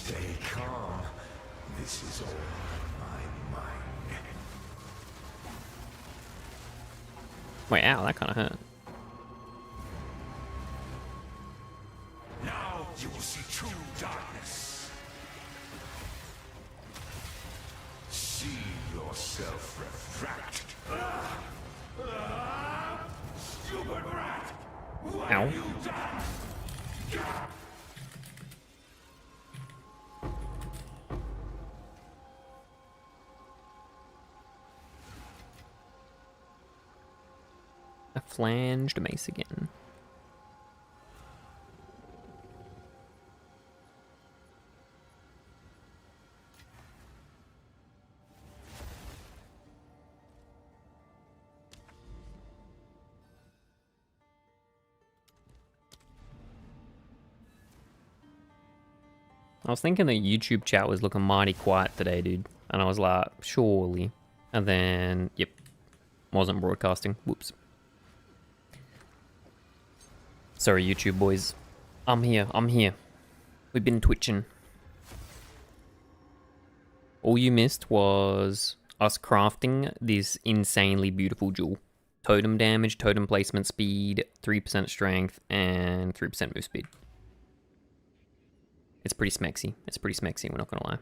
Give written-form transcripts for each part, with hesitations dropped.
Stay calm. This is all in my mind. Wait, ow, that kind of hurt. Now you will see true darkness. See yourself refract. Stupid rat! What Ow. have you done? A flanged mace again. I was thinking the YouTube chat was looking mighty quiet today, dude. And I was like, surely. And then, yep, wasn't broadcasting. Whoops. Sorry, YouTube boys. I'm here. We've been twitching. All you missed was us crafting this insanely beautiful jewel. Totem damage, totem placement speed, 3% strength, and 3% move speed. It's pretty smexy. We're not gonna lie.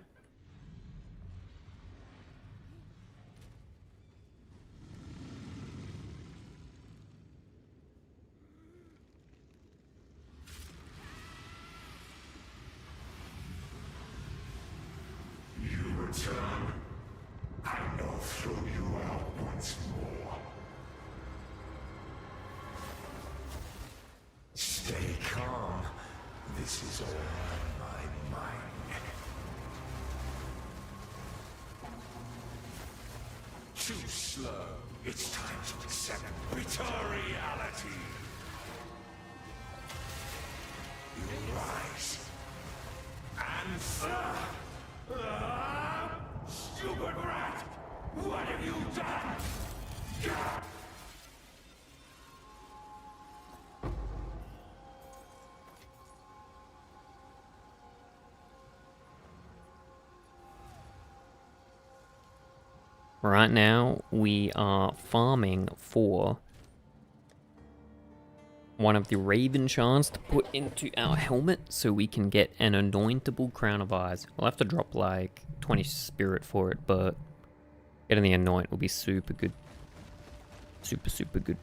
You return. And I'll throw you out once more. Stay calm. This is all in my mind. Too slow. It's time to accept bitter reality. You rise. And stupid rat! What have you done? Right now, we are farming for one of the Raven shards to put into our helmet so we can get an anointable crown of eyes. We'll have to drop like 20 spirit for it, but getting the anoint will be super good. Super good.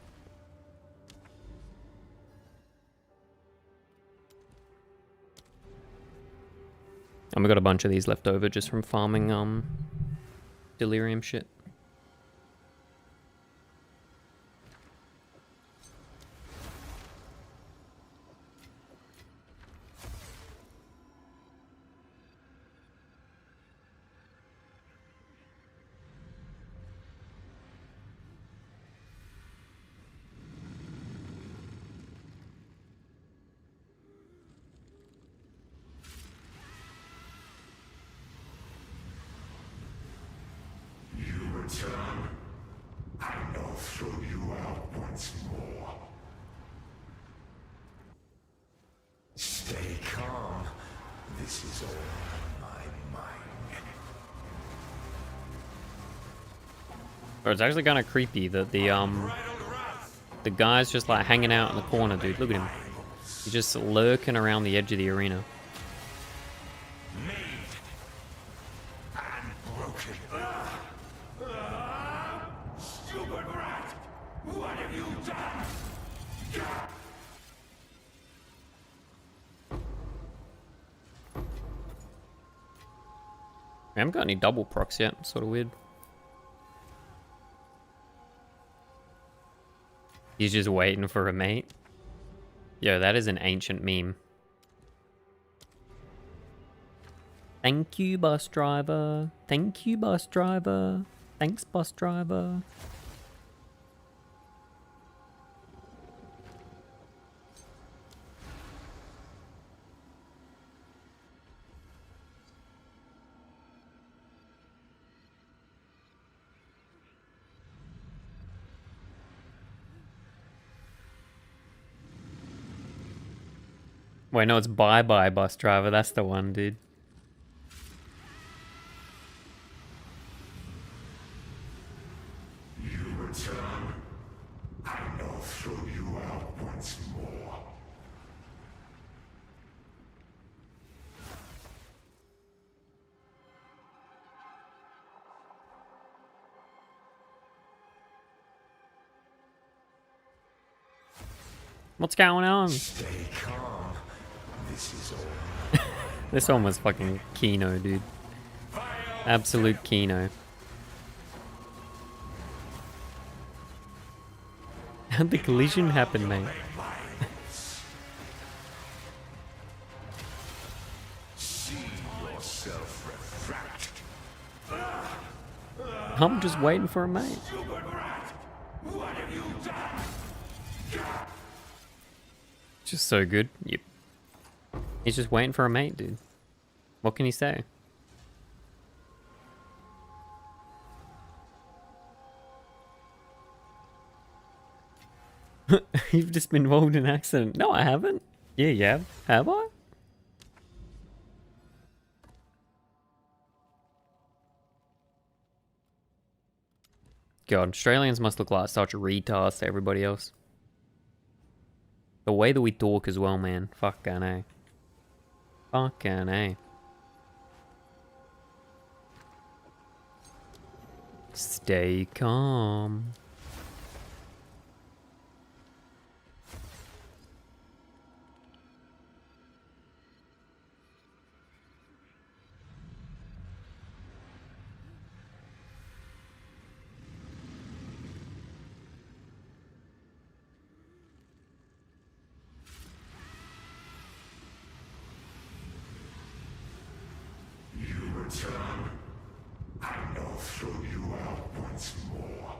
And we got a bunch of these left over just from farming delirium shit. Return, and I'll throw you out once more. Stay calm. This is all in my mind. But it's actually kind of creepy that the guy's just like hanging out in the corner, dude. Look at him. He's just lurking around the edge of the arena. I haven't got any double procs yet. Sort of weird. He's just waiting for a mate. Yo, that is an ancient meme. Thank you, bus driver. Thank you, bus driver. Thanks, bus driver. Wait, no, it's bye-bye, bus driver. That's the one, dude. What's going on? Stay calm. This is all. This one was fucking Kino, dude. Absolute Kino. How'd the collision happen, mate? See yourself refract. I'm just waiting for a mate. What have you done? Just so good. Yep. He's just waiting for a mate, dude. What can he say? You've just been involved in an accident. No, I haven't. Yeah, you have. Have I? God, Australians must look like such retards to everybody else. The way that we talk as well, man. Fucking A. Fucking A. Stay calm. You return. I will throw you out once more.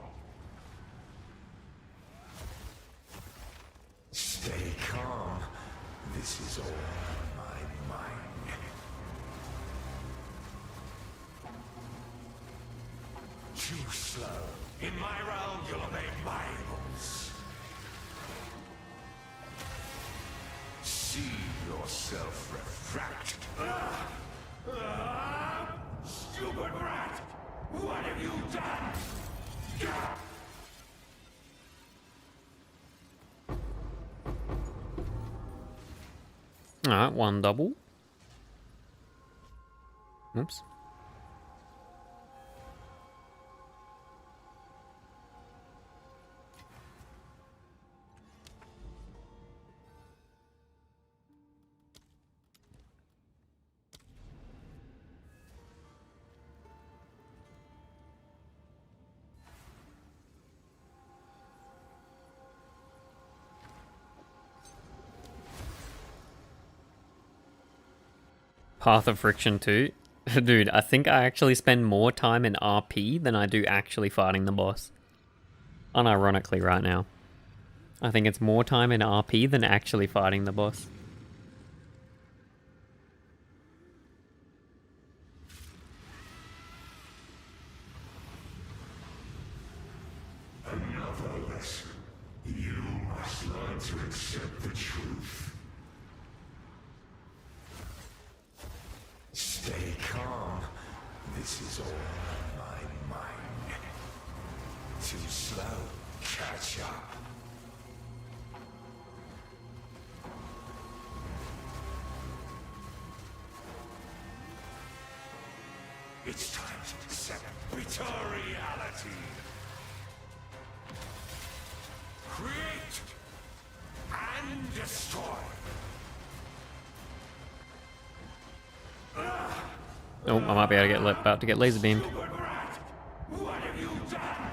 Stay calm. This is all in my mind. Too slow. In my realm, you'll obey my rules. See yourself refract. Stupid rat! What have you done? Alright, one double. Oops. Path of Friction 2. Dude, I think I actually spend more time in RP than I do actually fighting the boss. Unironically right now. I think it's more time in RP than actually fighting the boss. Another lesson. You must learn to accept the truth. Stay calm. This is all in my mind. Too slow. Catch up. It's time to accept bitter reality. Create and destroy. Oh, I might be able to get about to get laser beamed. What have you done?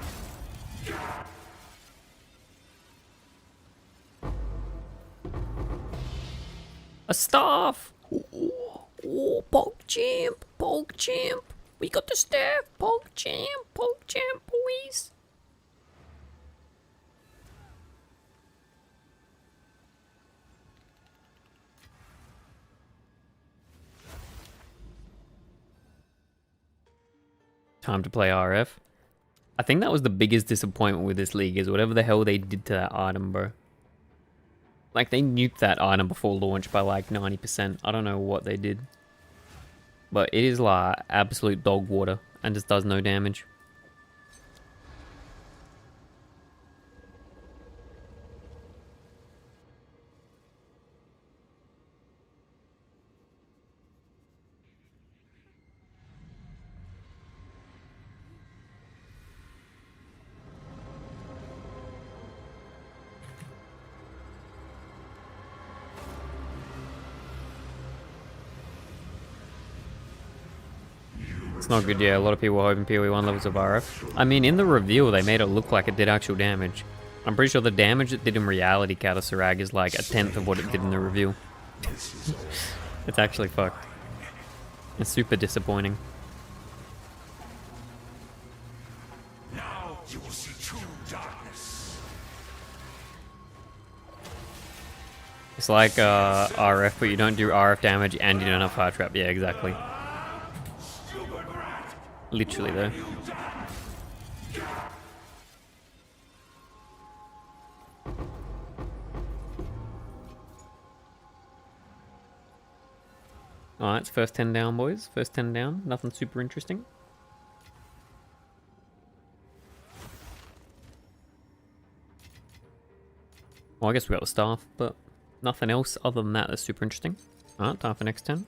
A staff! Oh, poke champ, poke champ. We got the staff, poke champ, boys. Time to play RF. I think that was the biggest disappointment with this league, is whatever the hell they did to that item, bro. Like, they nuked that item before launch by like 90%. I don't know what they did. But it is like absolute dog water and just does no damage. It's not good, yeah. A lot of people were hoping PoE 1 levels of RF. I mean, in the reveal, they made it look like it did actual damage. I'm pretty sure the damage it did in reality, Katasarag, is like 1/10 of what it did in the reveal. It's actually fucked. It's super disappointing. Now you will see true darkness. It's like RF, but you don't do RF damage and you don't have fire trap. Yeah, exactly. Literally, though. Alright, it's first 10 down, boys. First 10 down. Nothing super interesting. Well, I guess we got the staff, but nothing else other than that that's super interesting. Alright, time for next 10.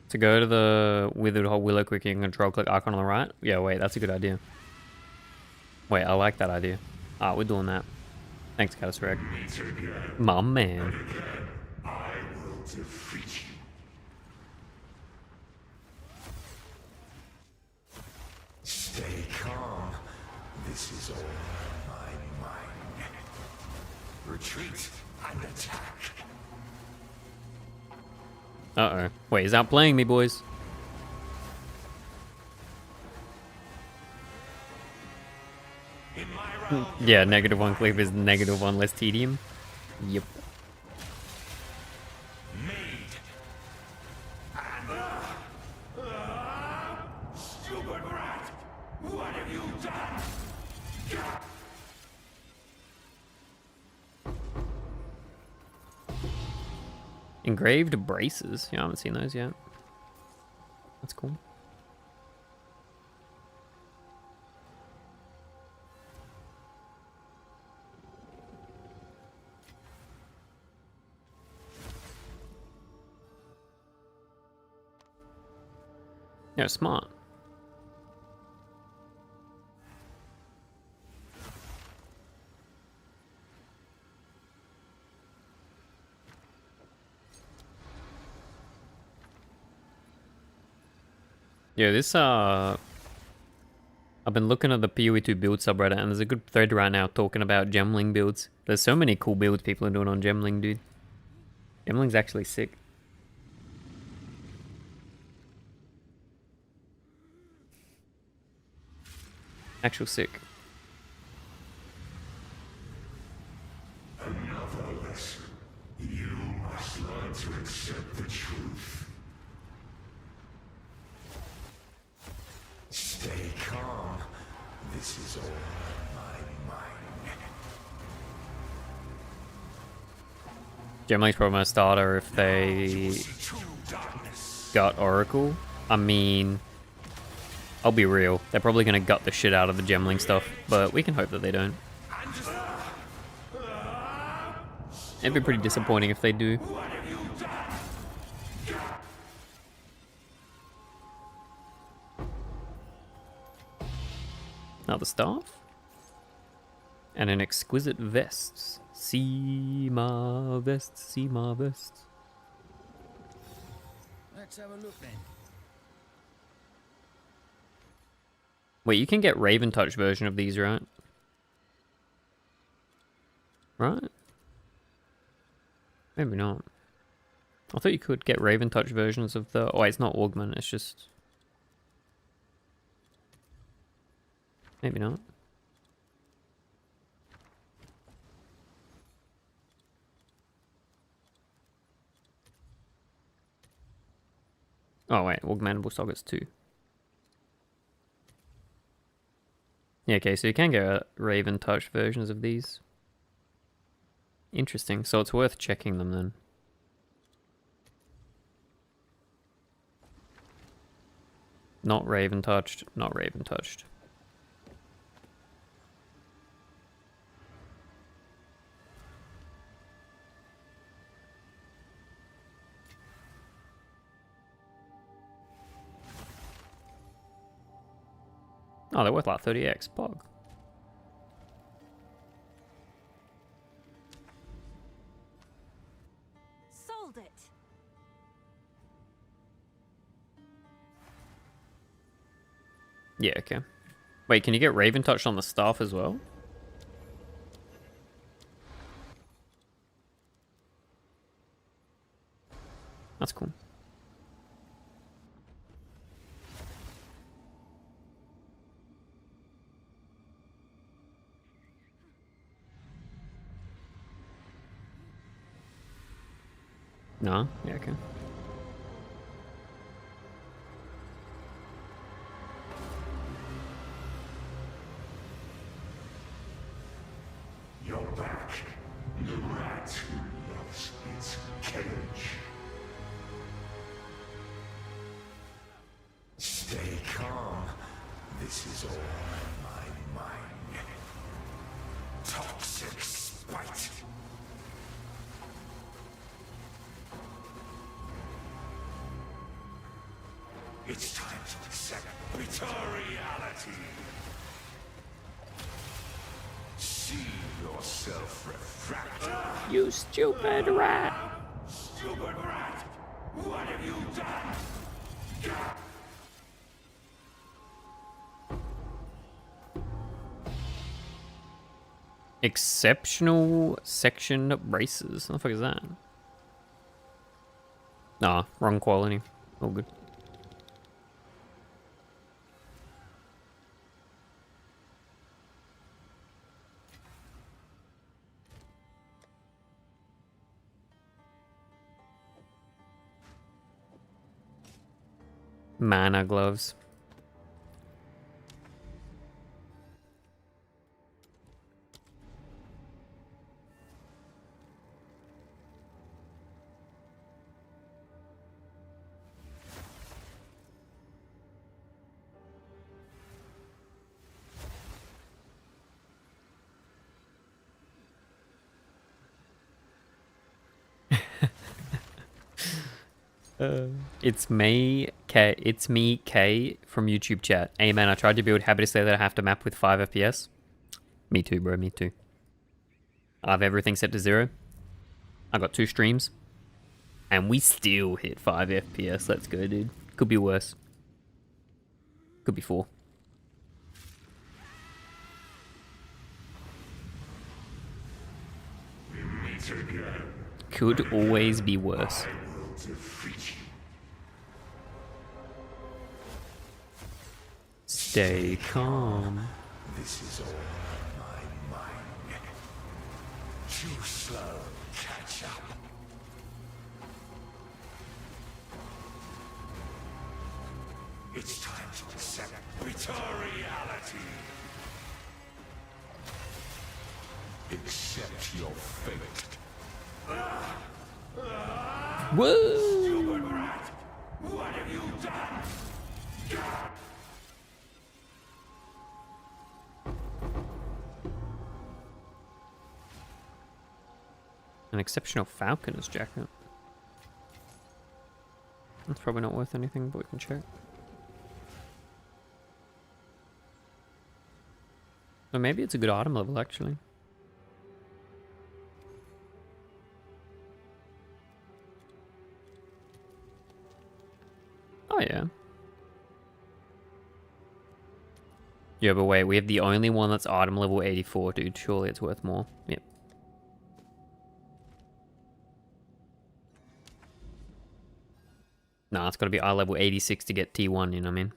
To go to the Withered Willow quick, you can control click icon on the right. Yeah, wait, that's a good idea. Wait, I like that idea. Ah, we're doing that. Thanks, Catasrag. My man. I will defeat you. Stay calm. This is all in my mind. Retreat and attack. Uh-oh. Wait, he's outplaying me, boys. Yeah, -1 cleave is -1 less tedium. Yep. Made. Stupid rat! What have you done? Engraved braces. Yeah, I haven't seen those yet. That's cool. Yeah, smart. Yeah, this I've been looking at the PoE2 build subreddit and there's a good thread right now talking about Gemling builds. There's so many cool builds people are doing on Gemling, dude. Gemling's actually sick. Actual sick. Another lesson. You must learn to accept the truth. Stay calm. This is all in my mind. Gemling's probably my starter if they got Oracle. I mean, I'll be real. They're probably going to gut the shit out of the Gemling stuff, but we can hope that they don't. It'd be pretty disappointing if they do. Another staff. And an exquisite vest. See my vest, see my vest. Let's have a look then. Wait, you can get Raven Touch version of these, right? Right? Maybe not. I thought you could get Raven Touch versions of the... Oh, wait, it's not Augment, it's just... Maybe not. Oh, wait, Augmentable Sockets too. Yeah, okay, so you can get Raven Touch versions of these. Interesting. So it's worth checking them then. Not Raven touched. Not Raven touched. Oh, they're worth like 30x. Pog. Sold it. Yeah, okay. Wait, can you get Raven touched on the staff as well? That's cool. No? Yeah, okay. You're back. The rat who loves its cage. Stay calm. This is all in my mind. Toxic spite. It's time to accept bitter reality. See yourself refracted. You stupid rat! Stupid rat! What have you done? Exceptional section braces. What the fuck is that? Nah, wrong quality. All good. Mana gloves. It's me, K. It's me, K, from YouTube chat. Hey man, I tried to build Habit to say that I have to map with 5 FPS. Me too, bro. Me too. I have everything set to 0. I got 2 streams, and we still hit 5 FPS. Let's go, dude. Could be worse. Could be 4. Could always be worse. Stay calm. This is all in my mind. Too slow. Catch up. It's time to accept bitter reality. Accept your fate. Whoa! Stupid rat! What have you done? An exceptional falconer's jacket. That's probably not worth anything, but we can check. Or maybe it's a good item level, actually. Oh, yeah. Yeah, but wait, we have the only one that's item level 84, dude. Surely it's worth more. Yep. Nah, it's gotta be eye level 86 to get T1, you know what I mean?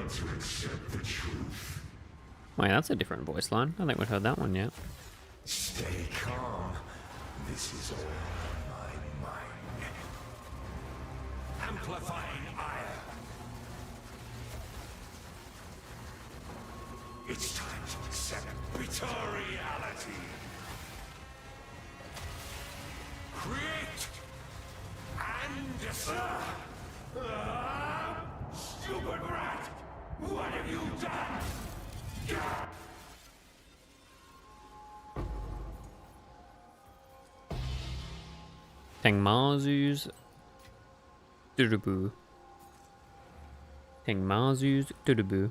learn to accept the truth. Wait, that's a different voice line. I don't think we've heard that one yet. Stay calm. This is all in my mind. Amplifying ire. It's time to accept bitter reality. Create and destroy. Stupid rat! What have you done? Tengmazu's Durubu. Tengmazu's Durubu.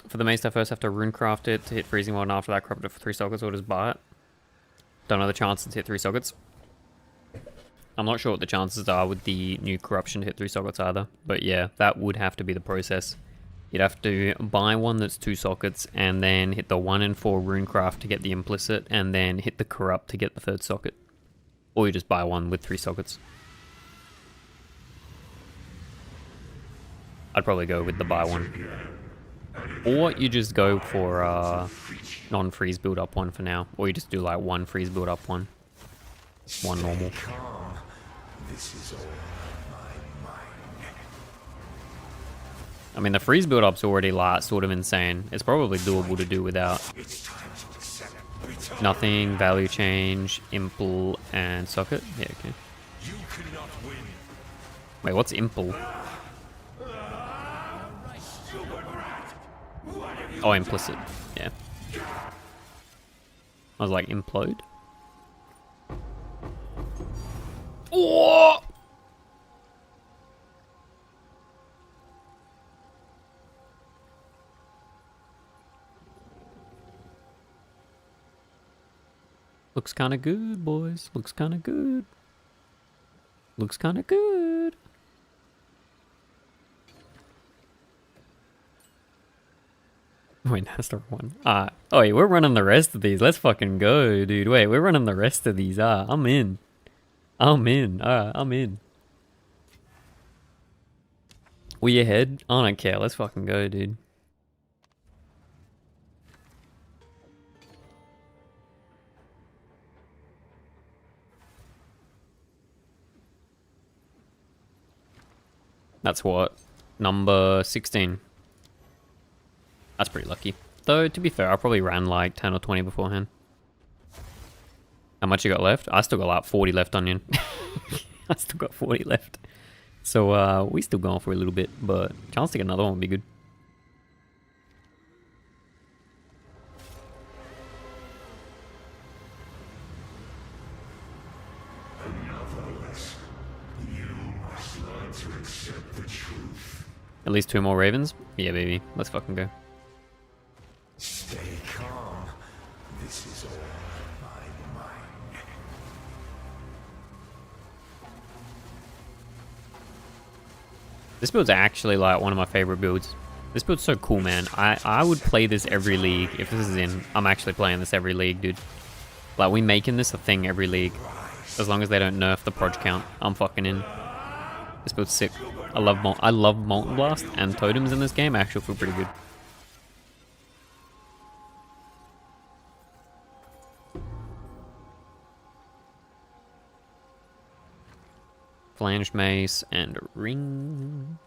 For the mace, I first have to runecraft it to hit freezing mode, and after that, craft it for 3 sockets or just buy it. Don't know the chances to hit 3 sockets. I'm not sure what the chances are with the new corruption to hit 3 sockets either, but yeah, that would have to be the process. You'd have to buy one that's 2 sockets, and then hit the 1 in 4 runecraft to get the implicit, and then hit the corrupt to get the 3rd socket. Or you just buy one with 3 sockets. I'd probably go with the buy one. Or you just go for non-freeze build up one for now. Or you just do like 1 freeze build up one. 1 normal. This is all in my mind. I mean, the freeze build up's already like sort of insane. It's probably doable to do without. Nothing, value change, impel, and socket. Yeah, okay. You cannot win. Wait, what's impel? Oh, implicit. Yeah. I was like, implode? Oh! Looks kind of good, boys. Looks kind of good. Looks kind of good. Wait, that's the one. Oh, wait, we're running the rest of these. Let's fucking go, dude. Wait, we're running the rest of these. I'm in. I'm in. I'm in. We ahead? I don't care. Let's fucking go, dude. That's what? Number 16. That's pretty lucky. Though, to be fair, I probably ran like 10 or 20 beforehand. How much you got left? I still got like 40 left, Onion. I still got 40 left. So, we still going for a little bit, but chance to get another one would be good. At least 2 more ravens? Yeah, baby. Let's fucking go. Stay calm. This is all in my mind. This build's actually like one of my favorite builds. This build's so cool, man. I would play this every league. If this is in, I'm actually playing this every league, dude. Like, we making this a thing every league. As long as they don't nerf the proj count, I'm fucking in. This build's sick. I love Molten Blast, and totems in this game actually feel pretty good. Flanged mace and a ring.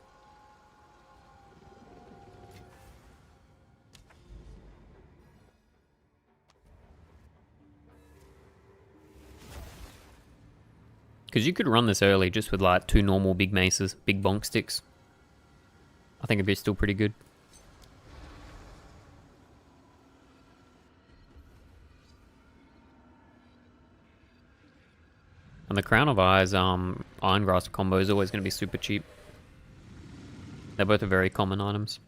Because you could run this early just with like 2 normal big maces, big bonk sticks. I think it'd be still pretty good. And the Crown of Eyes, Iron Grasp combo is always going to be super cheap. They're both very common items.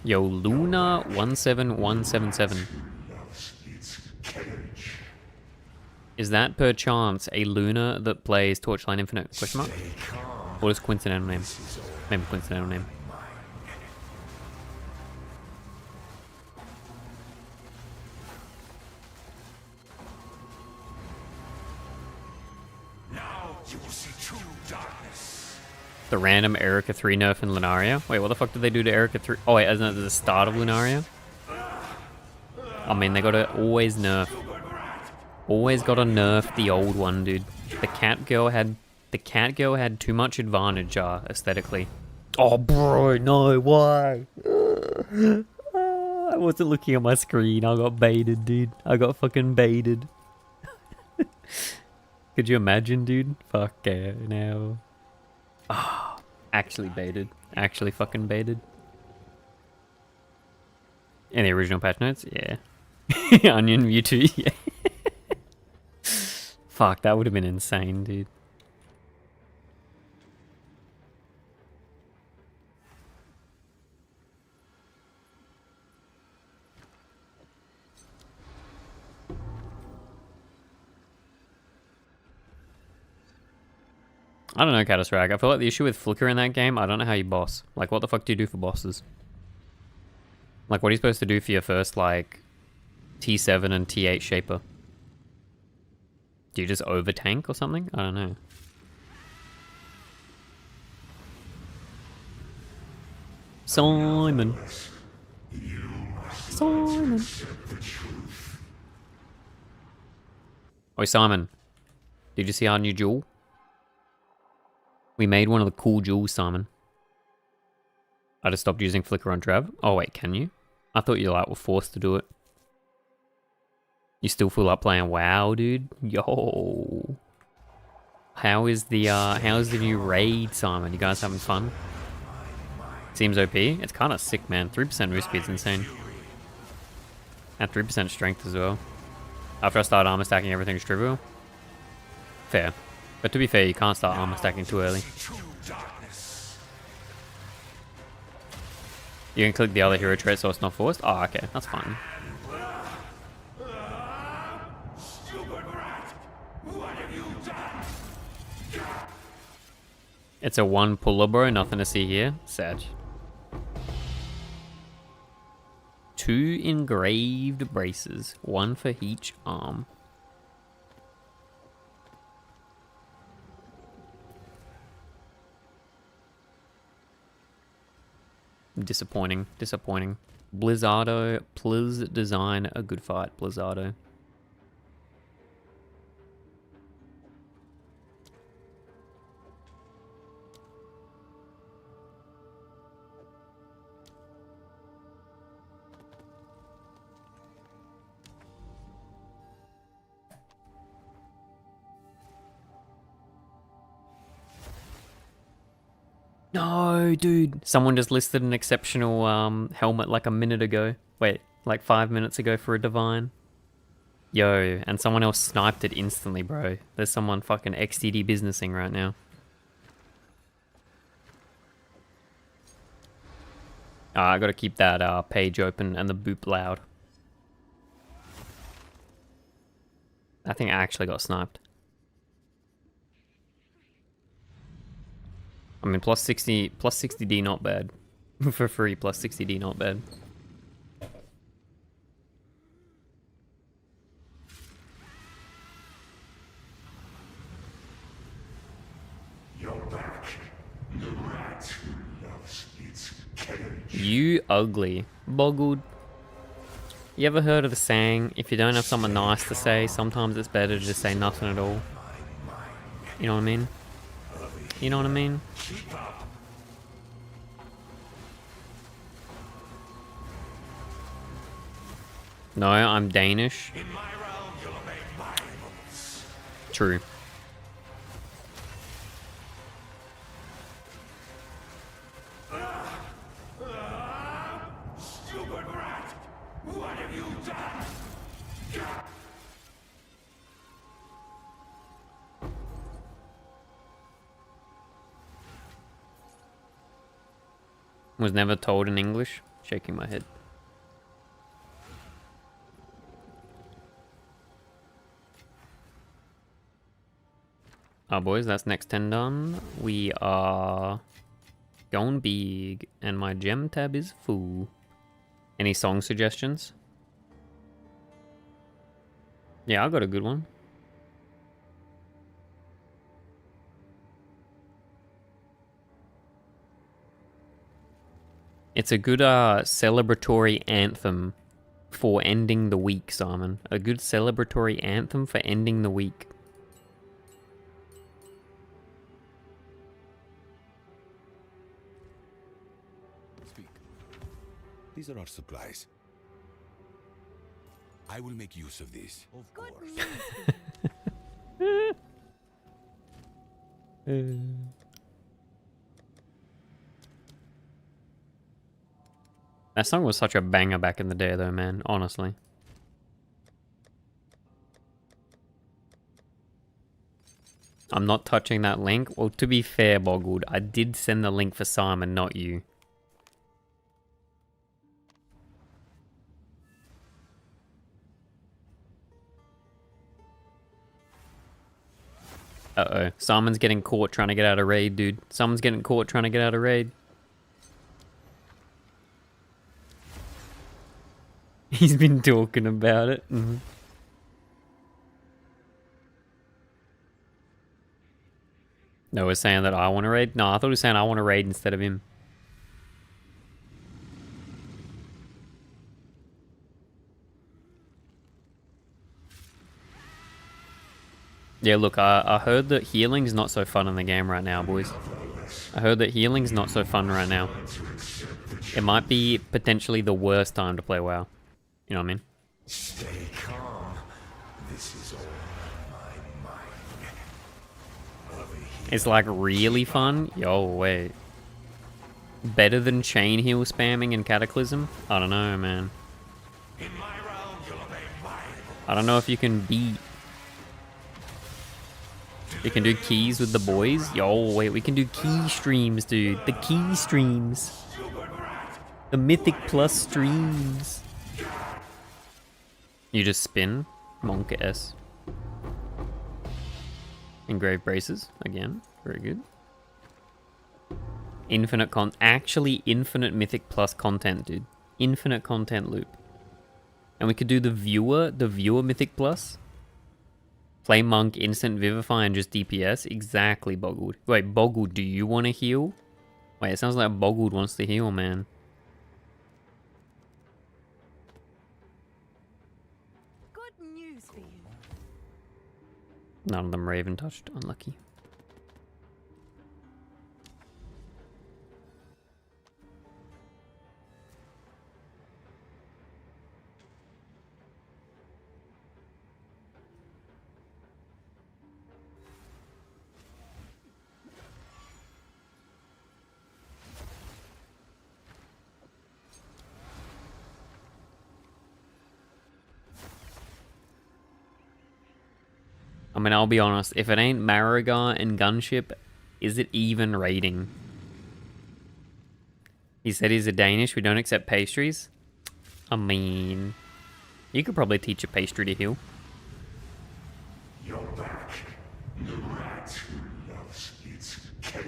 Yo, Luna 17177. Is that perchance a Luna that plays Torchlight Infinite? Question mark? Or is coincidental name? Maybe coincidental name. Now you will see true darkness. The random Erica 3 nerf in Lunaria? Wait, what the fuck did they do to Erica 3? Oh wait, isn't it the start of Lunaria? I mean, they gotta always nerf. Always gotta nerf the old one, dude. The cat girl had too much advantage, aesthetically. Oh, bro, no, why? I wasn't looking at my screen. I got baited, dude. I got fucking baited. Could you imagine, dude? Fuck yeah, now. Ah, actually baited. Actually fucking baited. In the original patch notes, yeah. Onion Mewtwo, yeah. Fuck, that would have been insane, dude. I don't know, Catasrag. I feel like the issue with Flicker in that game, I don't know how you boss. Like, what the fuck do you do for bosses? Like, what are you supposed to do for your first, like, T7 and T8 Shaper? Do you just over-tank or something? I don't know. Simon. Simon. Oi, Simon. Did you see our new jewel? We made one of the cool jewels, Simon. I just stopped using Flicker on Trav. Oh wait, can you? I thought you like were forced to do it. You still feel like playing WoW, dude? Yo. How's the new raid, Simon? You guys having fun? Seems OP. It's kind of sick, man. 3% move speed's insane. And 3% strength as well. After I start armor stacking, everything's trivial. Fair. But to be fair, you can't start armor stacking too early. You can click the other hero trait so it's not forced? Oh, okay. That's fine. It's a one puller, bro. Nothing to see here. Sag. 2 engraved braces. 1 for each arm. Disappointing. Disappointing. Blizzardo. Please design a good fight, Blizzardo. No, dude. Someone just listed an exceptional helmet like a minute ago. Wait, like 5 minutes ago for a divine. Yo, and someone else sniped it instantly, bro. There's someone fucking XDD businessing right now. I gotta keep that page open and the boop loud. That thing actually got sniped. I mean, plus 60D not bad. For free, plus 60D not bad. You're back. The rat who loves its cage. You ugly. Boggled. You ever heard of the saying, if you don't have something nice to say, sometimes it's better to just say nothing at all? You know what I mean? You know what I mean? No, I'm Danish. In my realm, you'll obey my rules. True. Stupid rat! What have you done? Was never told in English. Shaking my head. Oh, boys, that's next 10 done. We are going big, and my gem tab is full. Any song suggestions? Yeah, I got a good one. It's a good celebratory anthem for ending the week, Simon. A good celebratory anthem for ending the week. Speak. These are our supplies. I will make use of this. Of course. That song was such a banger back in the day, though, man. Honestly. I'm not touching that link. Well, to be fair, Boggled, I did send the link for Simon, not you. Uh-oh. Simon's getting caught trying to get out of raid, dude. Someone's getting caught trying to get out of raid. He's been talking about it. Mm-hmm. No, we're saying that I want to raid? No, I thought he was saying I want to raid instead of him. Yeah, look, I heard that healing's not so fun in the game right now, boys. I heard that healing's not so fun right now. It might be potentially the worst time to play WoW. You know what I mean? Stay calm. This is all my mind. Over here. It's like really fun. Yo, wait. Better than chain heal spamming in Cataclysm? I don't know, man. In my realm, you'll obey my I don't know if you can beat. You can do keys with the boys. Yo, wait, we can do key streams, dude. The key streams. The Mythic Plus streams. You just spin. Monk S. Engraved braces, again. Very good. Actually infinite Mythic Plus content, dude. Infinite content loop. And we could do the viewer Mythic Plus. Play Monk, instant Vivify, and just DPS. Exactly, Boggled. Wait, Boggled, do you want to heal? Wait, it sounds like Boggled wants to heal, man. Good news for you. None of them Raven touched. Unlucky. I mean, I'll be honest. If it ain't Marigar and Gunship, is it even raiding? He said he's a Danish. We don't accept pastries. I mean, you could probably teach a pastry to heal. You're back. The rat who loves its cage.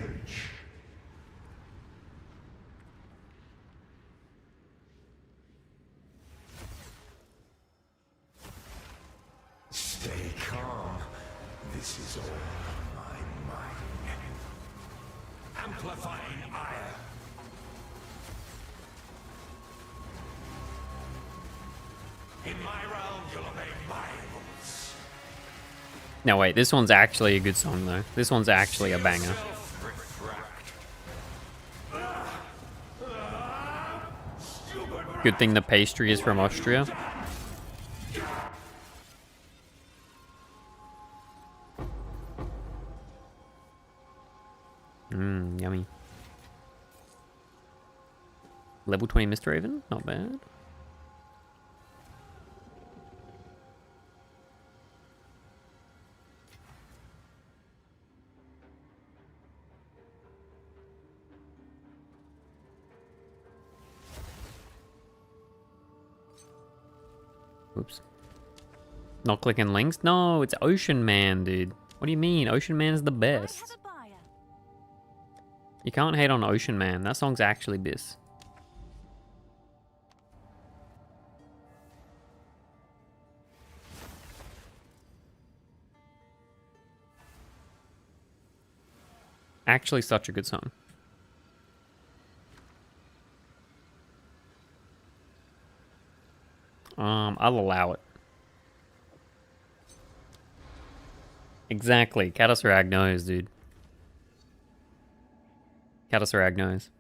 Stay calm. This is all my mind. Amplifying ire. In my realm, you'll obey my rules. Now wait, this one's actually a good song though. This one's actually a banger. Good thing the pastry is from Austria. Mmm, yummy. Level 20 Mr. Raven, not bad. Oops. Not clicking links? No, it's Ocean Man, dude. What do you mean? Ocean Man's the I have best. a buyer. You can't hate on Ocean Man. That song's actually bis. Actually such a good song. I'll allow it. Exactly. Catasarag knows, dude. Catasarag knows.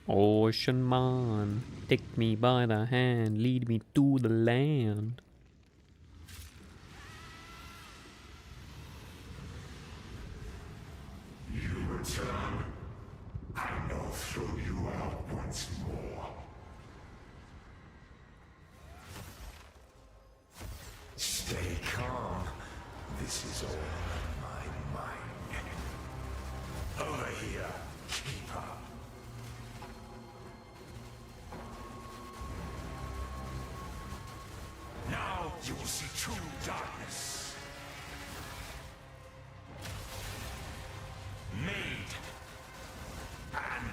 Ocean man, take me by the hand, lead me to the land. You return. I know throw you out once more. Stay calm. This is all in my mind. Over here, keep up. Now you will see true darkness. Made and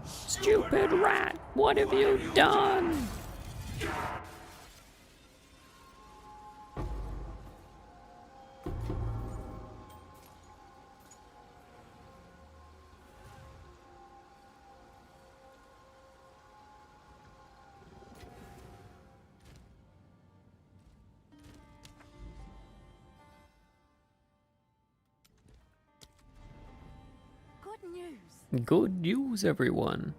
Stupid rat, what have you done? Good news. Good news, everyone.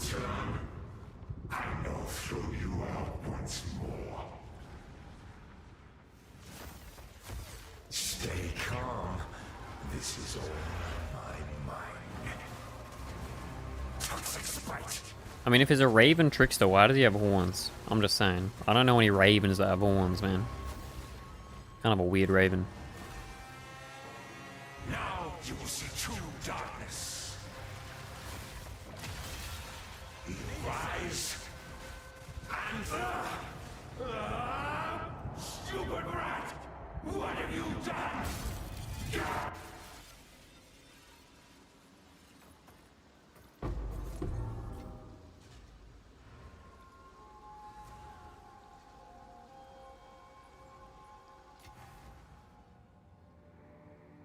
return. I know throw you out once more. Stay calm. This is all in my mind. Toxic spite. I mean, if he's a raven trickster, why does he have horns? I'm just saying. I don't know any ravens that have horns, man. Kind of a weird raven. Now you will see true darkness. Rise and stupid rat! What have you done?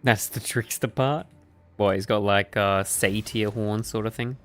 That's the trickster part? Boy, he's got like a satyr horn sort of thing.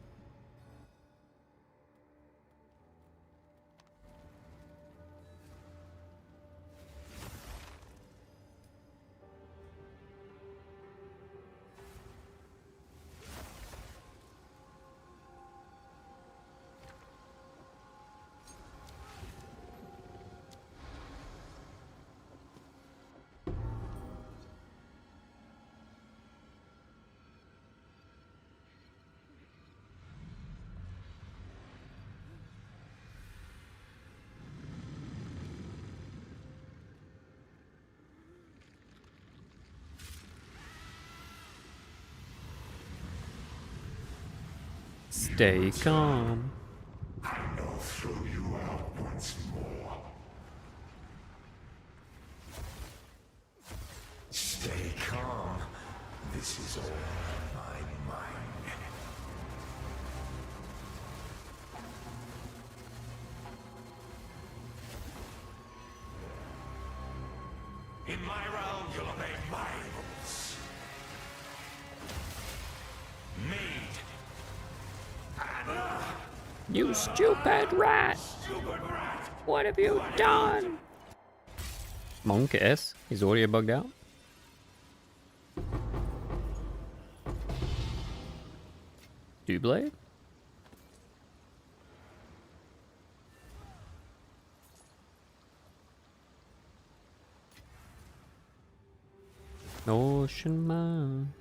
Stay calm. I know throw you out once more. Stay calm. This is all in my mind. In my realm, you'll obey my rules. Made. You stupid rat! What have you done? Monk S? His audio bugged out? Doublade? Ocean Man.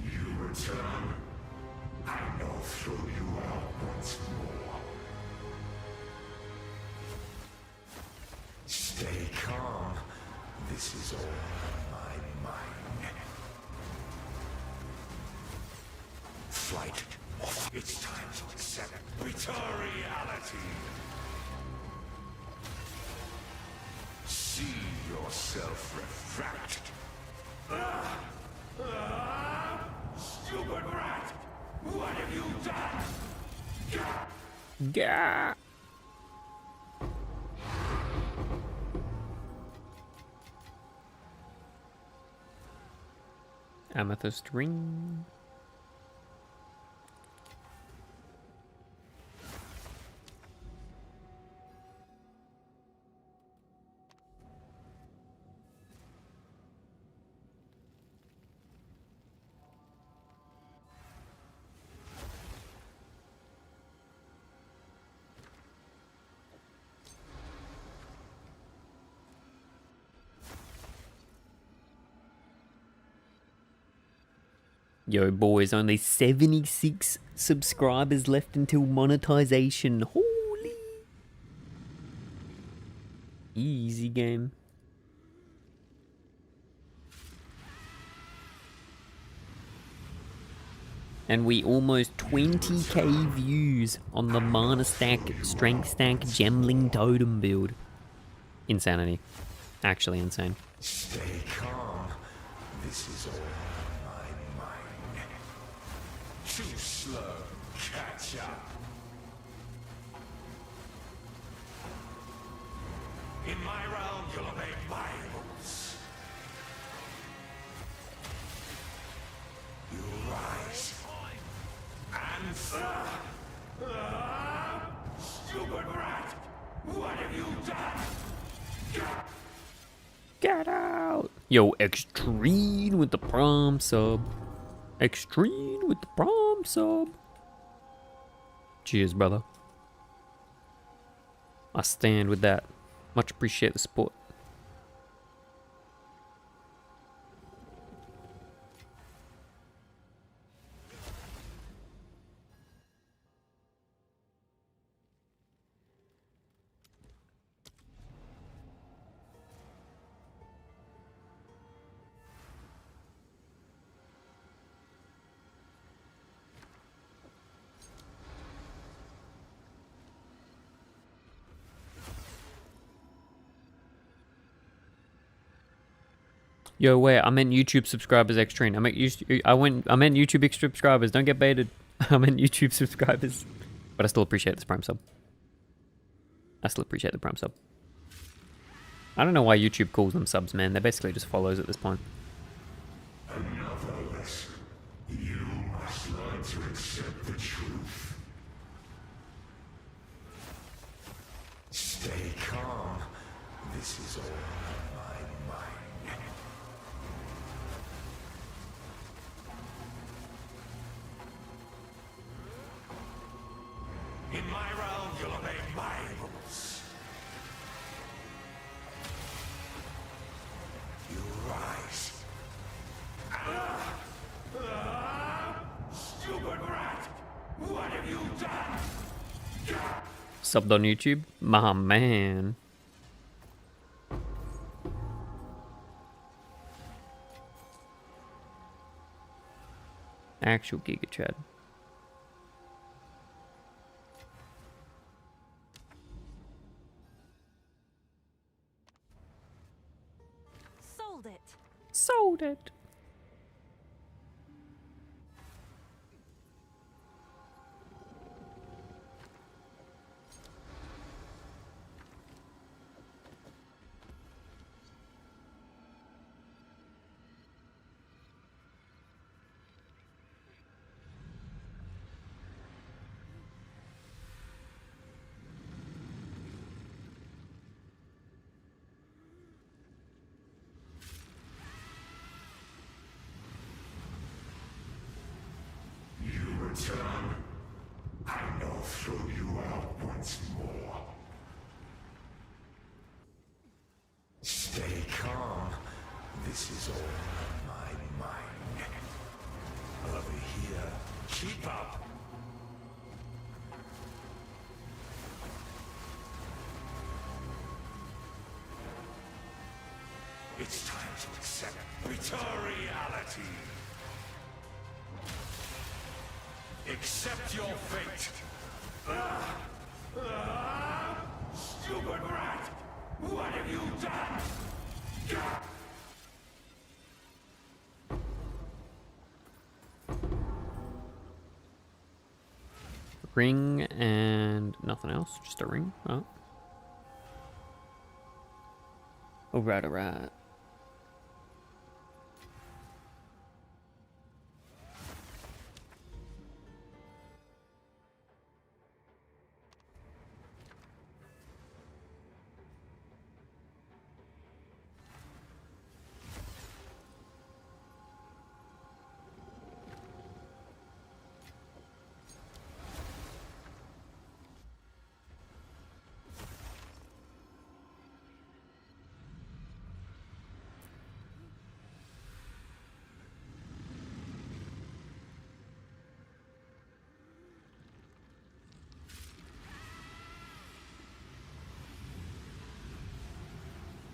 You return. I know throw you out once more. Stay calm. This is all in my mind. Flight off. It's time to accept reality. See yourself refract. Stupid rat! What have you done? Gah! Amethyst ring. Yo, boys, only 76 subscribers left until monetization. Holy! Easy game. And we almost 20k views on the mana stack, strength stack, Gemling totem build. Insanity. Actually insane. Stay calm. This is all in my mind. Too slow. Catch up. In my realm, you'll obey my rules. You rise. And stupid rat! What have you done? Get out! Yo, Extreme with the prom sub. Extreme with the prom sub. Cheers, brother. I stand with that. Much appreciate the support. Yo, wait, I meant YouTube subscribers, Extreme. I meant YouTube subscribers. Don't get baited. I meant YouTube subscribers. But I still appreciate this Prime sub. I still appreciate the Prime sub. I don't know why YouTube calls them subs, man. They're basically just follows at this point. Another lesson. You must learn to accept the truth. Stay calm. This is all in my mind. In my realm, you'll obey my rules. You rise. Stupid rat! What have you done? Subbed on YouTube? My man. Actual Giga Chad. Sold it. Sold it. You return. I'll throw you out once more. Stay calm. This is all in my mind. Over here. Keep up. It's time to accept bitter reality. Accept your fate. Stupid rat! What have you done? Ring and nothing else. Just a ring. Oh. Alright, alright.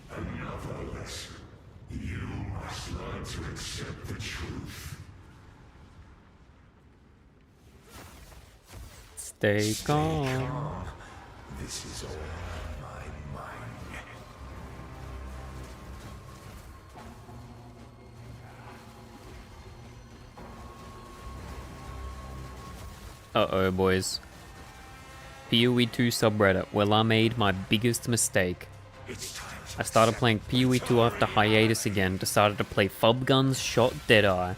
Another lesson. You must learn to accept the truth. Stay calm. Calm. This is all in my mind. Uh-oh, boys. PoE 2 subreddit. Well, I made my biggest mistake. It's time to I started playing PoE 2 after hiatus again, decided to play Fub Guns, shot Deadeye.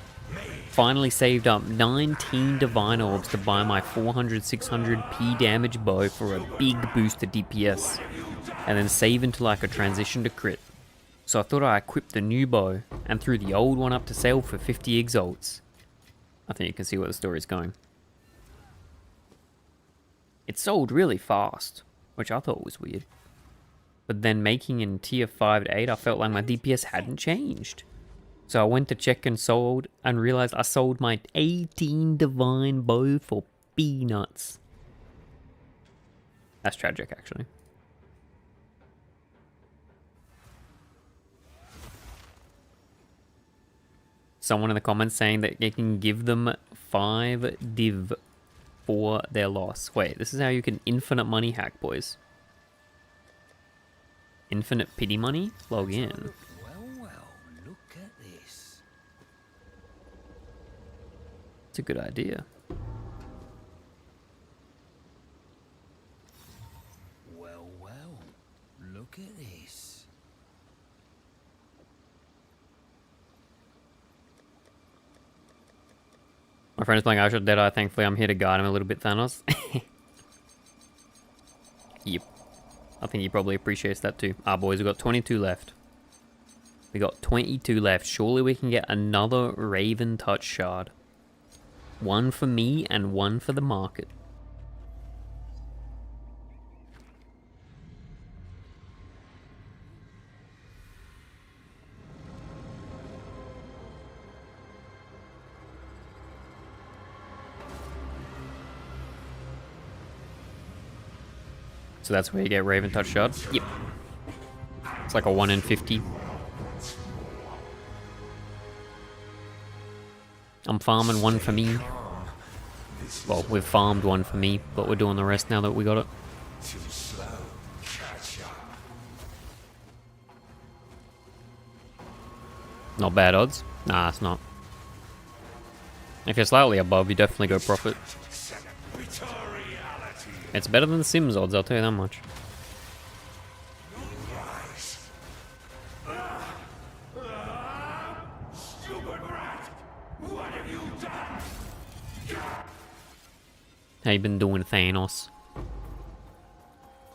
Finally saved up 19 Divine Orbs to buy my 400-600 P damage bow for a big boost to DPS, and then save until I could transition to crit. So I thought I equipped the new bow, and threw the old one up to sale for 50 exalts. I think you can see where the story's going. It sold really fast, which I thought was weird. But then making in tier 5 to 8, I felt like my DPS hadn't changed. So I went to check and sold, and realized I sold my 18 divine bow for peanuts. That's tragic, actually. Someone in the comments saying that you can give them 5 div for their loss. Wait, this is how you can infinite money hack, boys. Infinite pity money? Log in. Well, look at this. It's a good idea. Well, look at this. My friend's playing Ashot Deadeye, thankfully I'm here to guide him a little bit, Thanos. Yep. I think he probably appreciates that too. Ah, boys, we've got 22 left. We got 22 left. Surely we can get another Raven Touch Shard. One for me and one for the market. So that's where you get Raven Touch Shard? Yep. It's like a 1 in 50. I'm farming one for me. Well, we've farmed one for me, but we're doing the rest now that we got it. Too slow. Catch up. Not bad odds. Nah, it's not. If you're slightly above, you definitely go profit. It's better than Sims odds, I'll tell you that much. How you been doing, Thanos?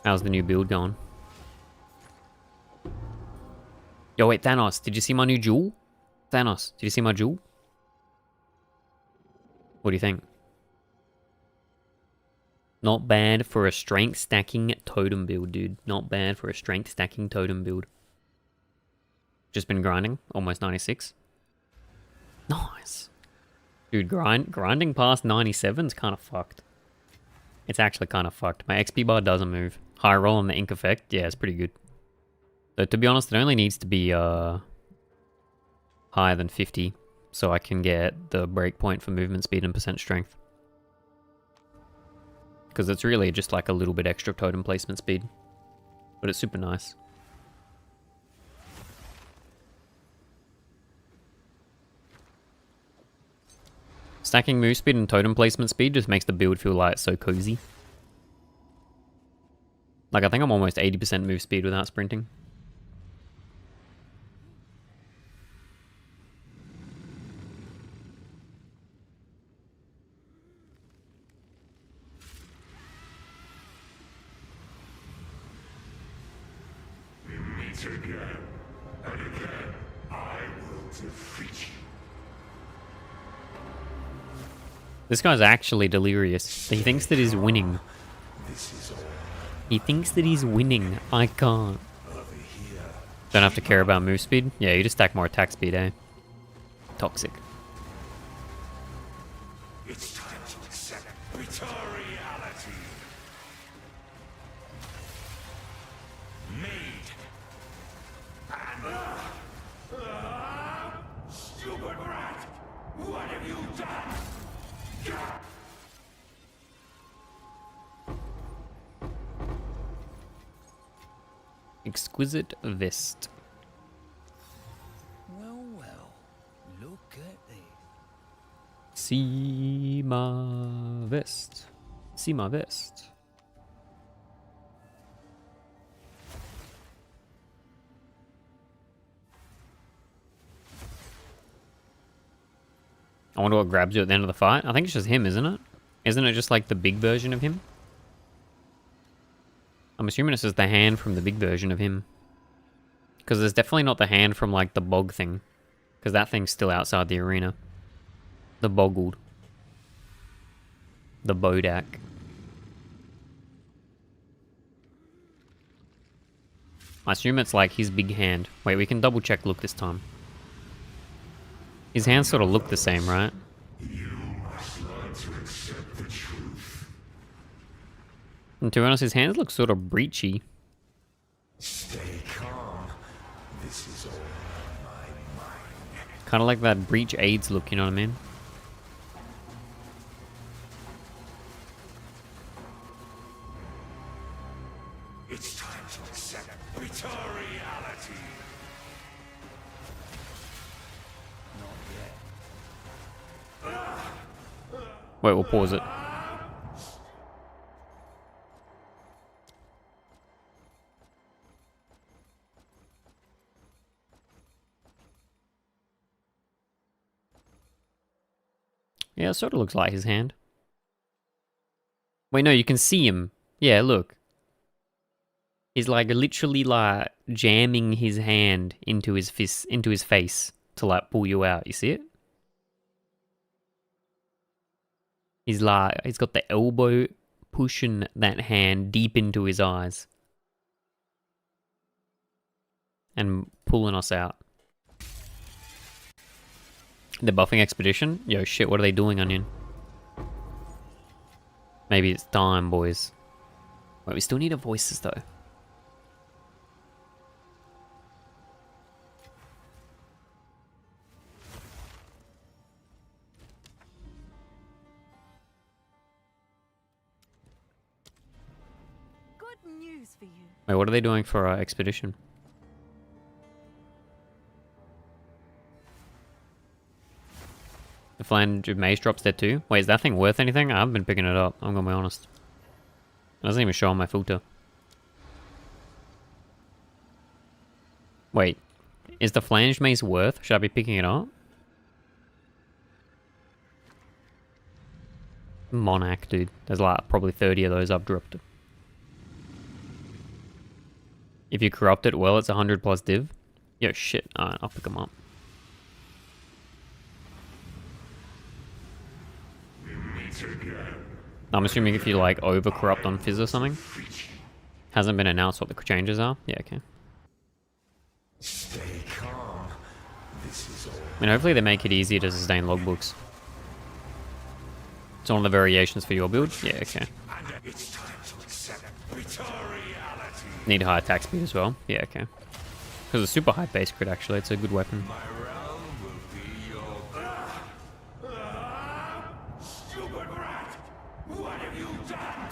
How's the new build going? Yo, wait, Thanos, did you see my new jewel? Thanos, did you see my jewel? What do you think? Not bad for a strength stacking totem build, dude. Not bad for a strength stacking totem build. Just been grinding, almost 96. Nice. Dude, grinding past 97 is kind of fucked. It's actually kind of fucked. My XP bar doesn't move. High roll on the ink effect, yeah, it's pretty good. So to be honest, it only needs to be higher than 50, so I can get the breakpoint for movement speed and percent strength. Because it's really just like a little bit extra totem placement speed, but it's super nice. Stacking move speed and totem placement speed just makes the build feel like so cozy. Like I think I'm almost 80% move speed without sprinting. Again and again, I will defeat you. This guy's actually delirious. He thinks that he's winning. This is all He thinks that he's winning. I can't. over here. Don't have to care about move speed. Yeah, you just stack more attack speed, eh? Toxic. It's time to accept bitter reality. Made. Stupid rat! What have you done? Exquisite vest. Well, well, look at this. See my vest. See my vest. I wonder what grabs you at the end of the fight. I think it's just him, isn't it? Isn't it just like the big version of him? I'm assuming it's just the hand from the big version of him. Because there's definitely not the hand from like the bog thing. Because that thing's still outside the arena. The boggled. The Bodak. I assume it's like his big hand. Wait, we can double check look this time. His hands sort of look the same, right? You must learn to accept the truth. And to be honest, his hands look sort of breachy. Stay calm. This is all in my mind. Kind of like that breach AIDS look, you know what I mean? It's time to accept bitter reality. Wait, we'll pause it. Yeah, it sort of looks like his hand. Wait, no, you can see him. Yeah, look. He's like literally like jamming his hand into his fist, into his face to like pull you out. You see it? He's like, he's got the elbow pushing that hand deep into his eyes. And pulling us out. The buffing expedition? Yo, shit, what are they doing, Onion? Maybe it's time, boys. Wait, we still need our voices, though. Good news for you. Wait, what are they doing for our expedition? The flange of mace drops there too. Wait, is that thing worth anything? I haven't been picking it up, I'm gonna be honest. It doesn't even show on my filter. Wait, is the flange mace worth? Should I be picking it up? Monarch, dude. There's like probably 30 of those I've dropped. If you corrupt it well, it's 100 plus div. Yo, shit. Alright, I'll pick them up. I'm assuming if you like over corrupt on Fizz or something. Hasn't been announced what the changes are. Yeah, okay. Stay calm. This is all. I mean, hopefully they make it easier to sustain logbooks. It's one of the variations for your build? Yeah, okay. And it's time to accept reality. Need high attack speed as well? Yeah, okay. Because it's super high base crit actually, it's a good weapon. My realm will be your. Stupid rat! What have you done?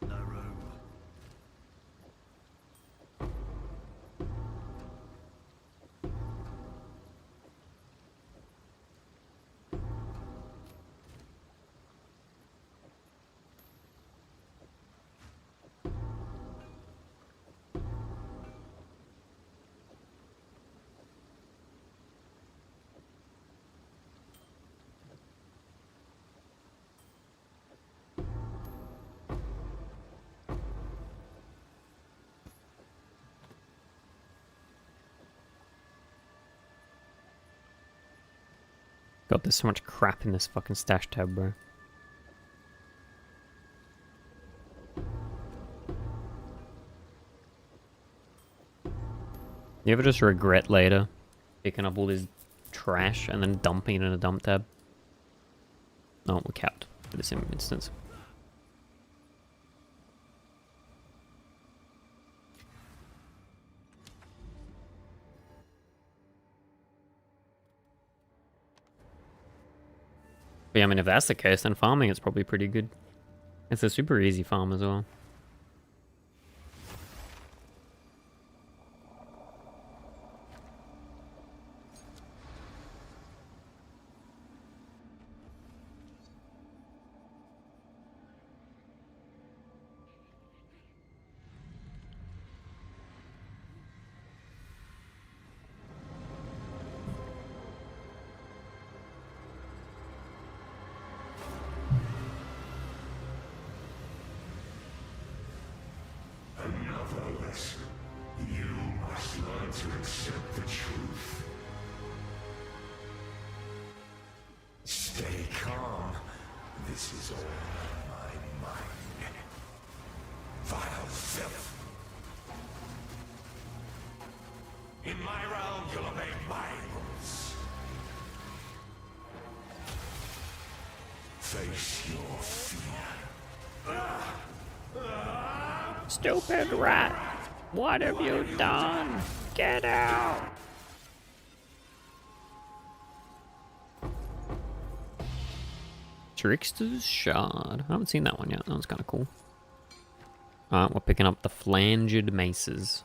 No room. God, there's so much crap in this fucking stash tab, bro. You ever just regret later picking up all this trash and then dumping it in a dump tab? Oh, we're capped for this instance. But yeah, I mean, if that's the case, then farming is probably pretty good. It's a super easy farm as well. Another lesson. You must learn to accept the truth. Stay calm. This is all in my mind. Vile filth. In my realm, you'll obey my rules. Face your fear. Stupid rat! What have you done? Get out! Trickster's Shard. I haven't seen that one yet. That one's kind of cool. Alright, we're picking up the flanged maces.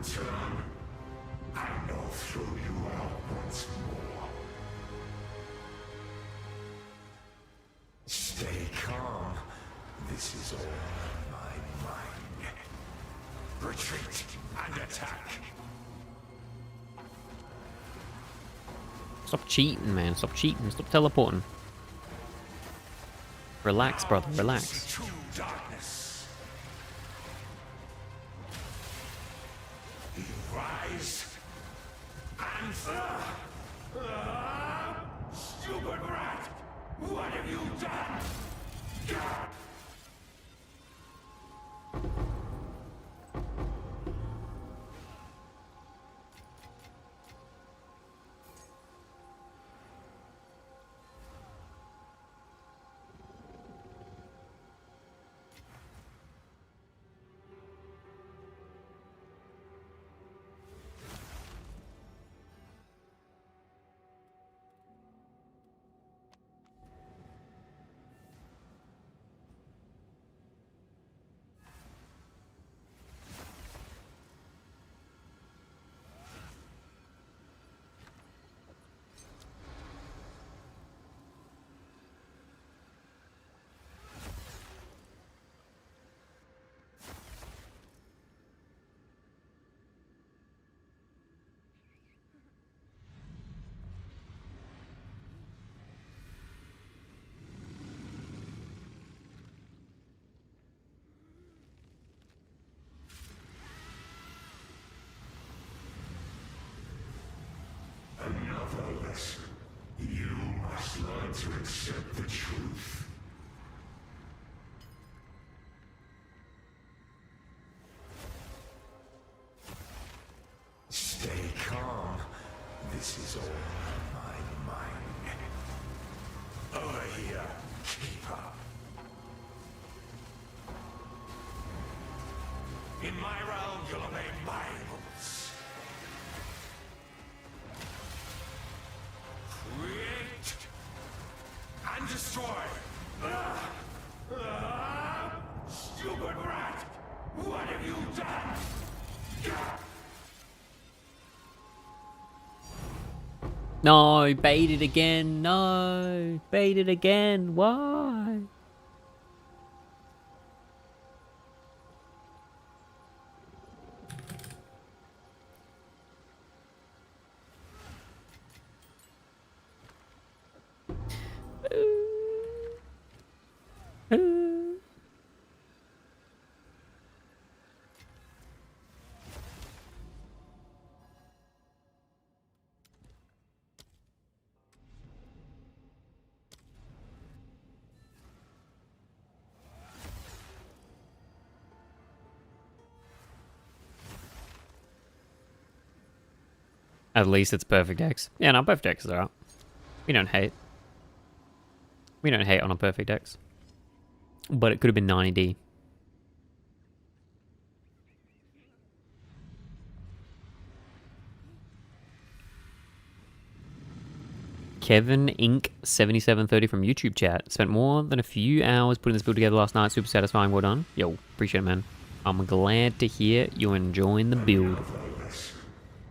return, and I'll throw you out once more. Stay calm. This is all in my mind. Retreat and attack. Stop cheating, man. Stop cheating. Stop teleporting. Relax, brother. Relax. True darkness. You rise and stupid rat! What have you done? Another lesson. You must learn to accept the truth. Stay calm. This is all in my mind. Over here, keeper. In my realm, you'll obey my rules. Create and destroy. Stupid rat! What have you done? No, baited again. No, baited again. Why? At least it's perfect X. Yeah, no, perfect X is alright. We don't hate. We don't hate on a perfect X. But it could have been 90D. Kevin Inc. 7730 from YouTube chat. Spent more than a few hours putting this build together last night. Super satisfying. Well done. Yo, appreciate it, man. I'm glad to hear you're enjoying the build.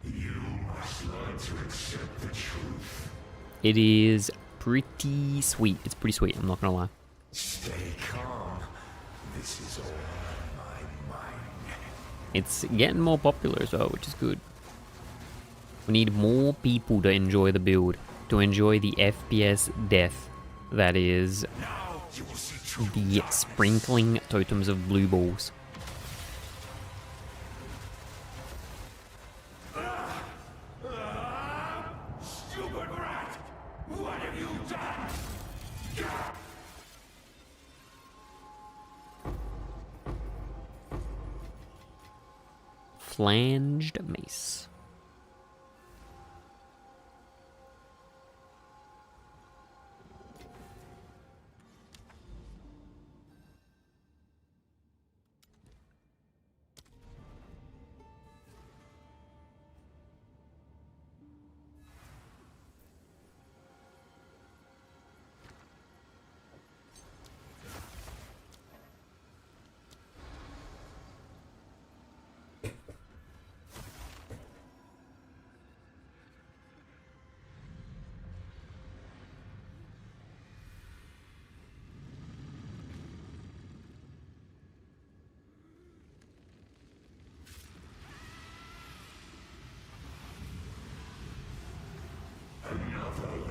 You must learn to accept the truth. It is pretty sweet. It's pretty sweet, I'm not gonna lie. Stay calm. This is all in my mind. It's getting more popular as well, which is good. We need more people to enjoy the build. To enjoy the FPS death that is Now you will see true the darkness. sprinkling totems of blue balls. Stupid rat! What have you done? Flanged mace.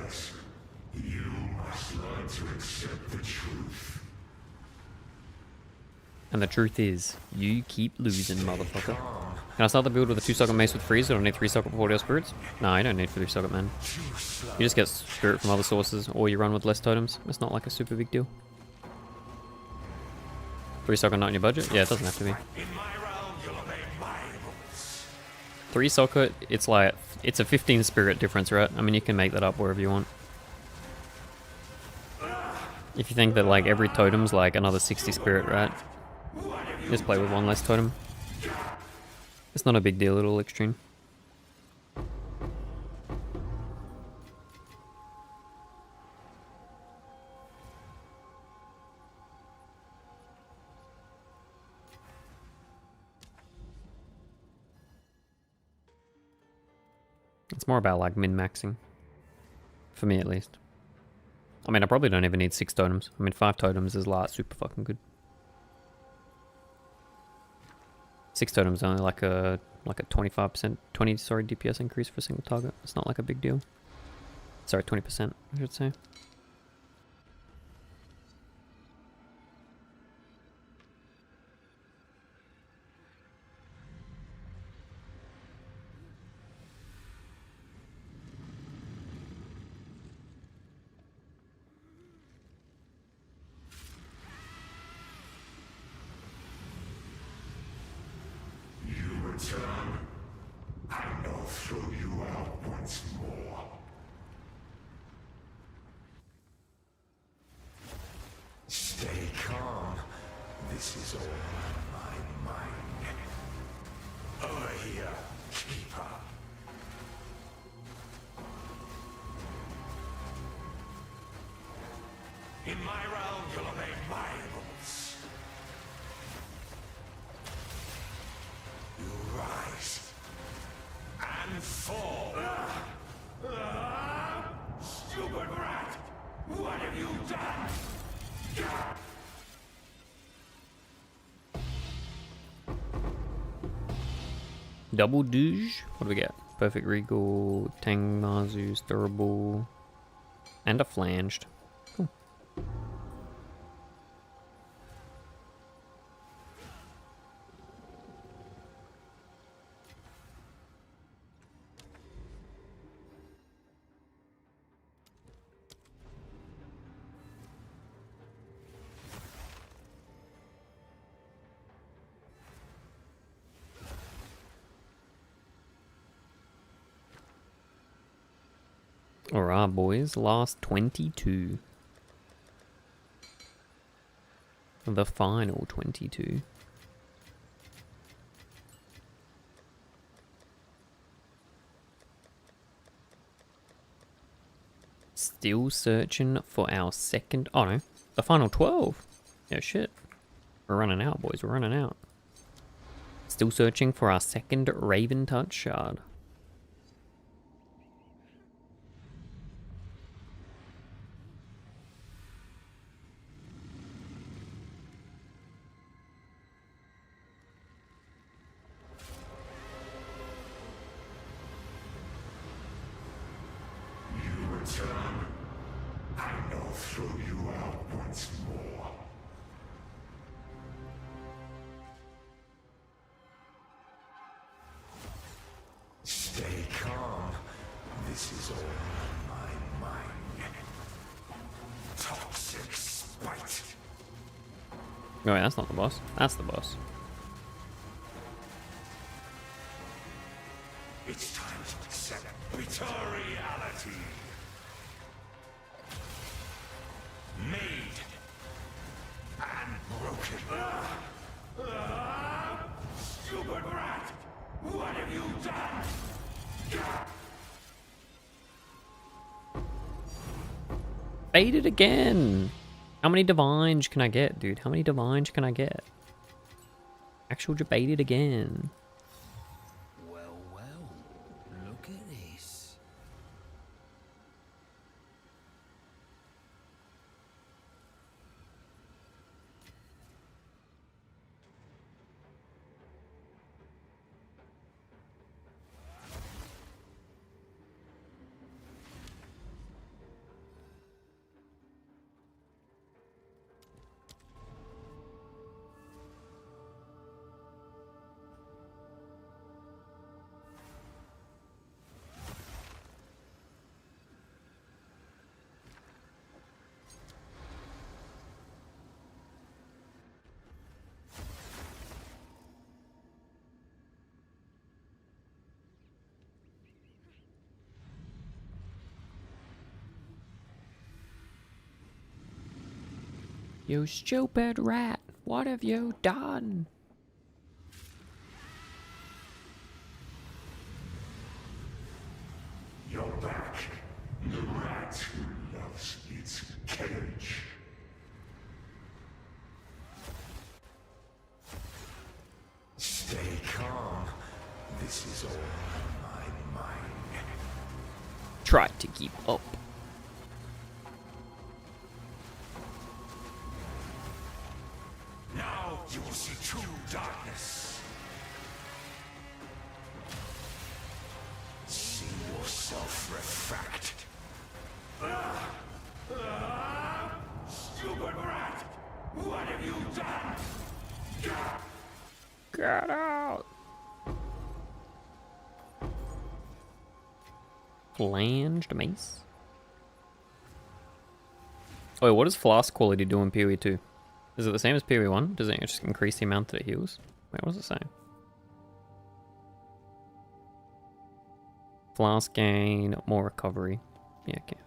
Yes, you must learn to accept the truth. And the truth is, you keep losing, motherfucker. Can I start the build with a 2-socket mace with freeze? I don't need 3-socket Portfolio Spirits? No, you don't need 3-socket, man. You just get spirit from other sources, or you run with less totems. It's not like a super big deal. 3-socket not in your budget? Yeah, it doesn't have to be. In my realm, you'll obey my rules. 3-socket, it's like, it's a 15 spirit difference, right? I mean, you can make that up wherever you want. If you think that like every totem's like another 60 spirit, right? Just play with one less totem. It's not a big deal at all, Extreme. It's more about like min-maxing. For me at least. I mean, I probably don't even need 6 totems. I mean, 5 totems is like super fucking good. 6 totems only like a 25%, DPS increase for a single target. It's not like a big deal. Sorry, 20%, I should say. You return, and I'll throw you out once more. Stay calm. This is all in my mind. Over here, keeper. In my realm, you'll obey my rules. You rise and fall. Stupid rat! What have you done? Double Douche? What do we get? Perfect Regal, Tang Mazu's durable, and a flanged. Cool. Alright, boys. Last 22. The final 22. Still searching for our second... Oh, no. The final 12. Yeah, shit. We're running out, boys. We're running out. Still searching for our second Raven Touch shard. You return, and I'll throw you out once more. Stay calm. This is all in my mind. Toxic spite. Oh, wait, that's not the boss. That's the boss. It's time to accept bitter reality. Made and broken. Stupid rat! What have you done? Baited again! How many divines can I get, dude? How many divines can I get? Actual debated again. Well, look at this. You stupid rat, what have you done? You're back. The rat who loves its cage. Stay calm. This is all in my mind. Try to keep up. Now you will see true darkness. See yourself refract. Stupid rat! What have you done? Get out! Flanged mace? Oh, wait, what does flask quality do in PoE 2? Is it the same as PoE 1? Does it just increase the amount that it heals? Wait, what does it say? Flask gain, more recovery. Yeah, okay.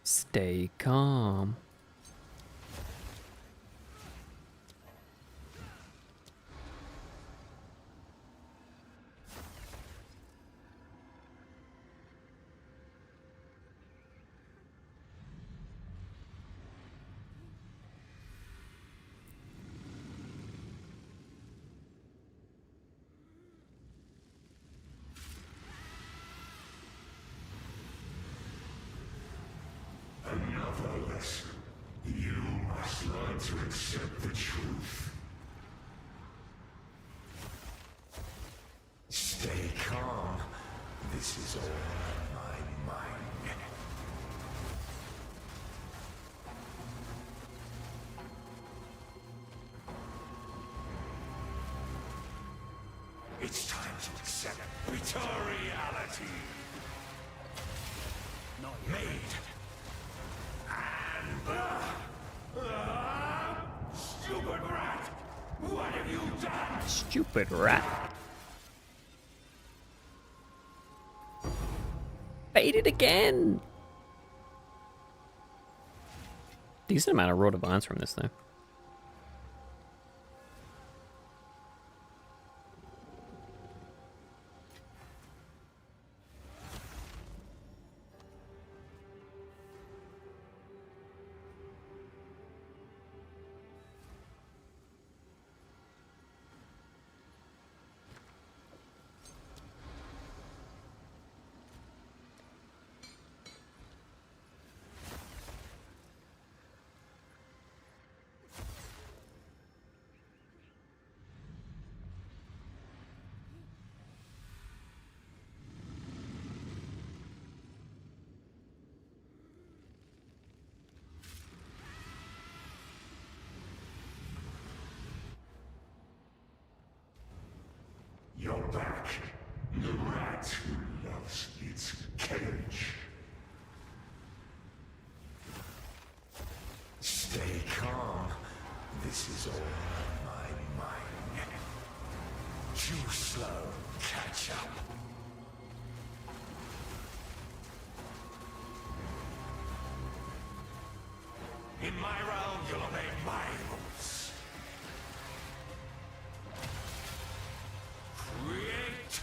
Stay calm. Another lesson. You must learn to accept the truth. Stay calm. This is all in my mind. It's time to accept bitter reality. Not Made. Stupid rat! What have you done? Stupid rat. Baited again! Decent amount of raw divines from this though. You're back. The rat who loves its cage. Stay calm. This is all in my mind. Too slow. Catch up. In my realm, you'll obey my rules. Create.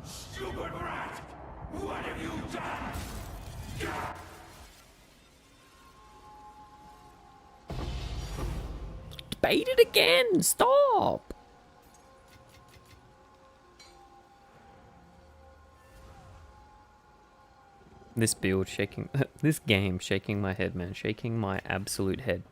Stupid rat! What have you done? Baited again! Stop! This build shaking, this game shaking my head, man. Shaking my absolute head.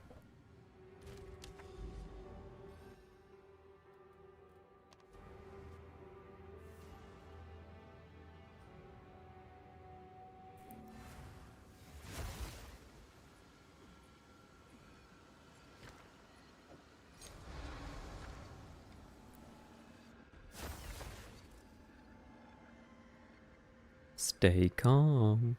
Stay calm.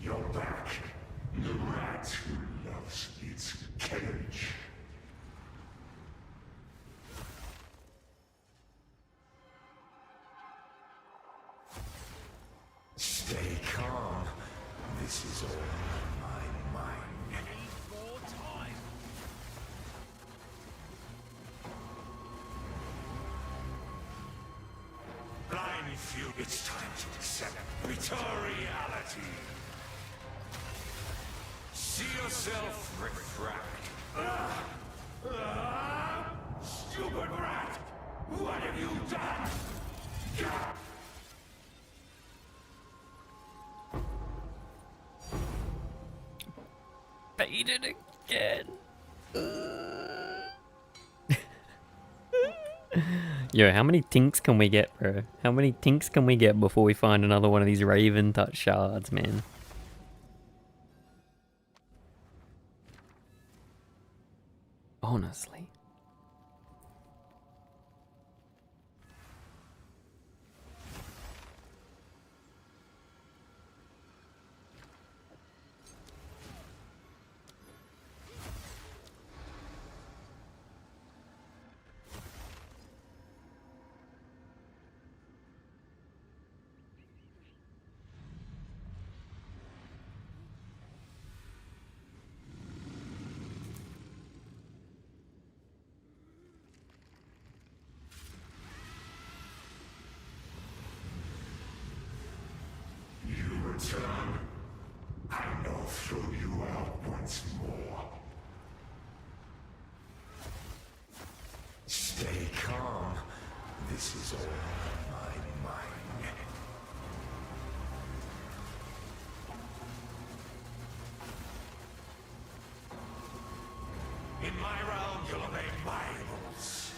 You're back. The rat who loves its cage. Stay calm. This is all in my mind. More time. Blind few, it's time to accept bitter reality. See yourself refract. Stupid rat! What have you done? Baited again. Yo, how many tinks can we get, bro? How many tinks can we get before we find another one of these Raven Touch shards, man? Honestly. You return. I'll throw you out once more. Stay calm. This is all in my mind. In my realm, you'll obey my rules.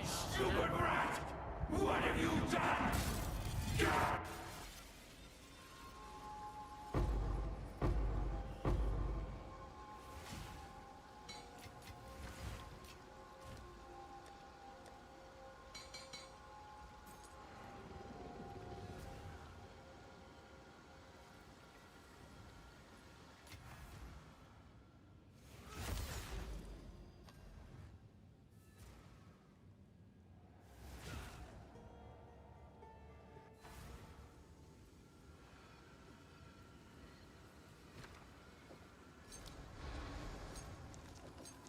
Stupid rat! What have you done?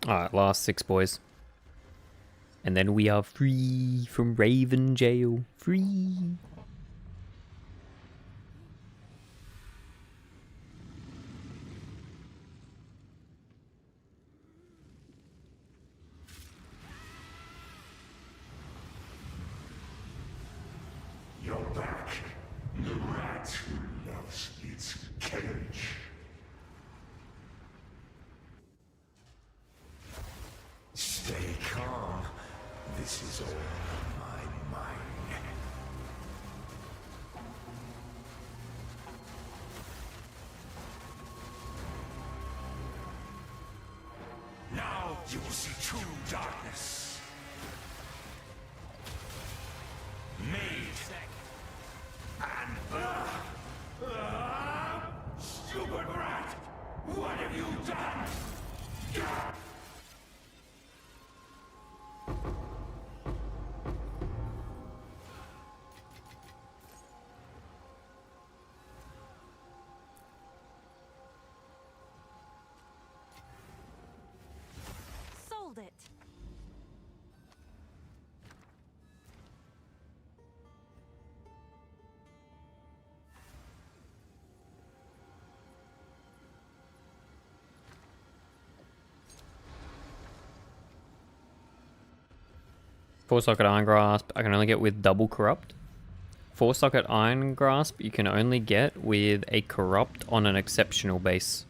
Alright, last 6 boys. And then we are free from Raven Jail. Free. You're back. The rat who loves its cage. Stay calm. This is all in my mind. Now you will see true darkness. Made. And stupid rat! What have you done? Sold it. Four socket Iron Grasp, I can only get with double corrupt. 4 socket Iron Grasp, you can only get with a corrupt on an exceptional base.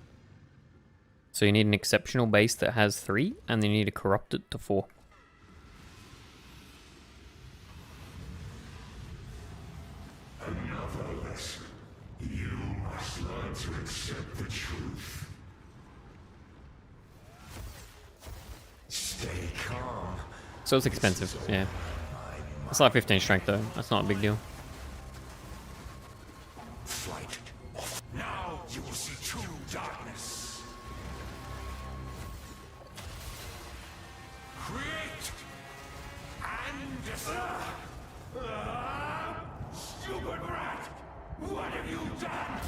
So you need an exceptional base that has 3, and then you need to corrupt it to 4. Another lesson. You must learn to accept the truth. Stay calm. So it's expensive, yeah. It's like 15 strength though, that's not a big deal. Flight. Now you will see true darkness. Create and destroy. Stupid rat! What have you done?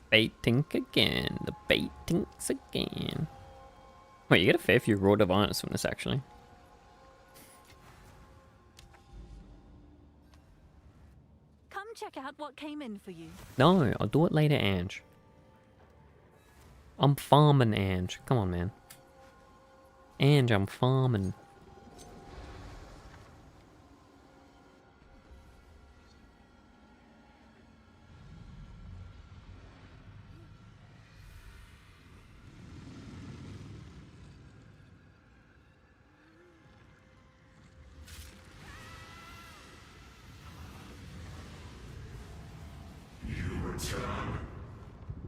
Baiting again, the baitings again. Wait, you get a fair few raw diviners from this actually. Come check out what came in for you. No, I'll do it later, Ange. I'm farming, Ange. Come on, man. Ange, I'm farming. You return.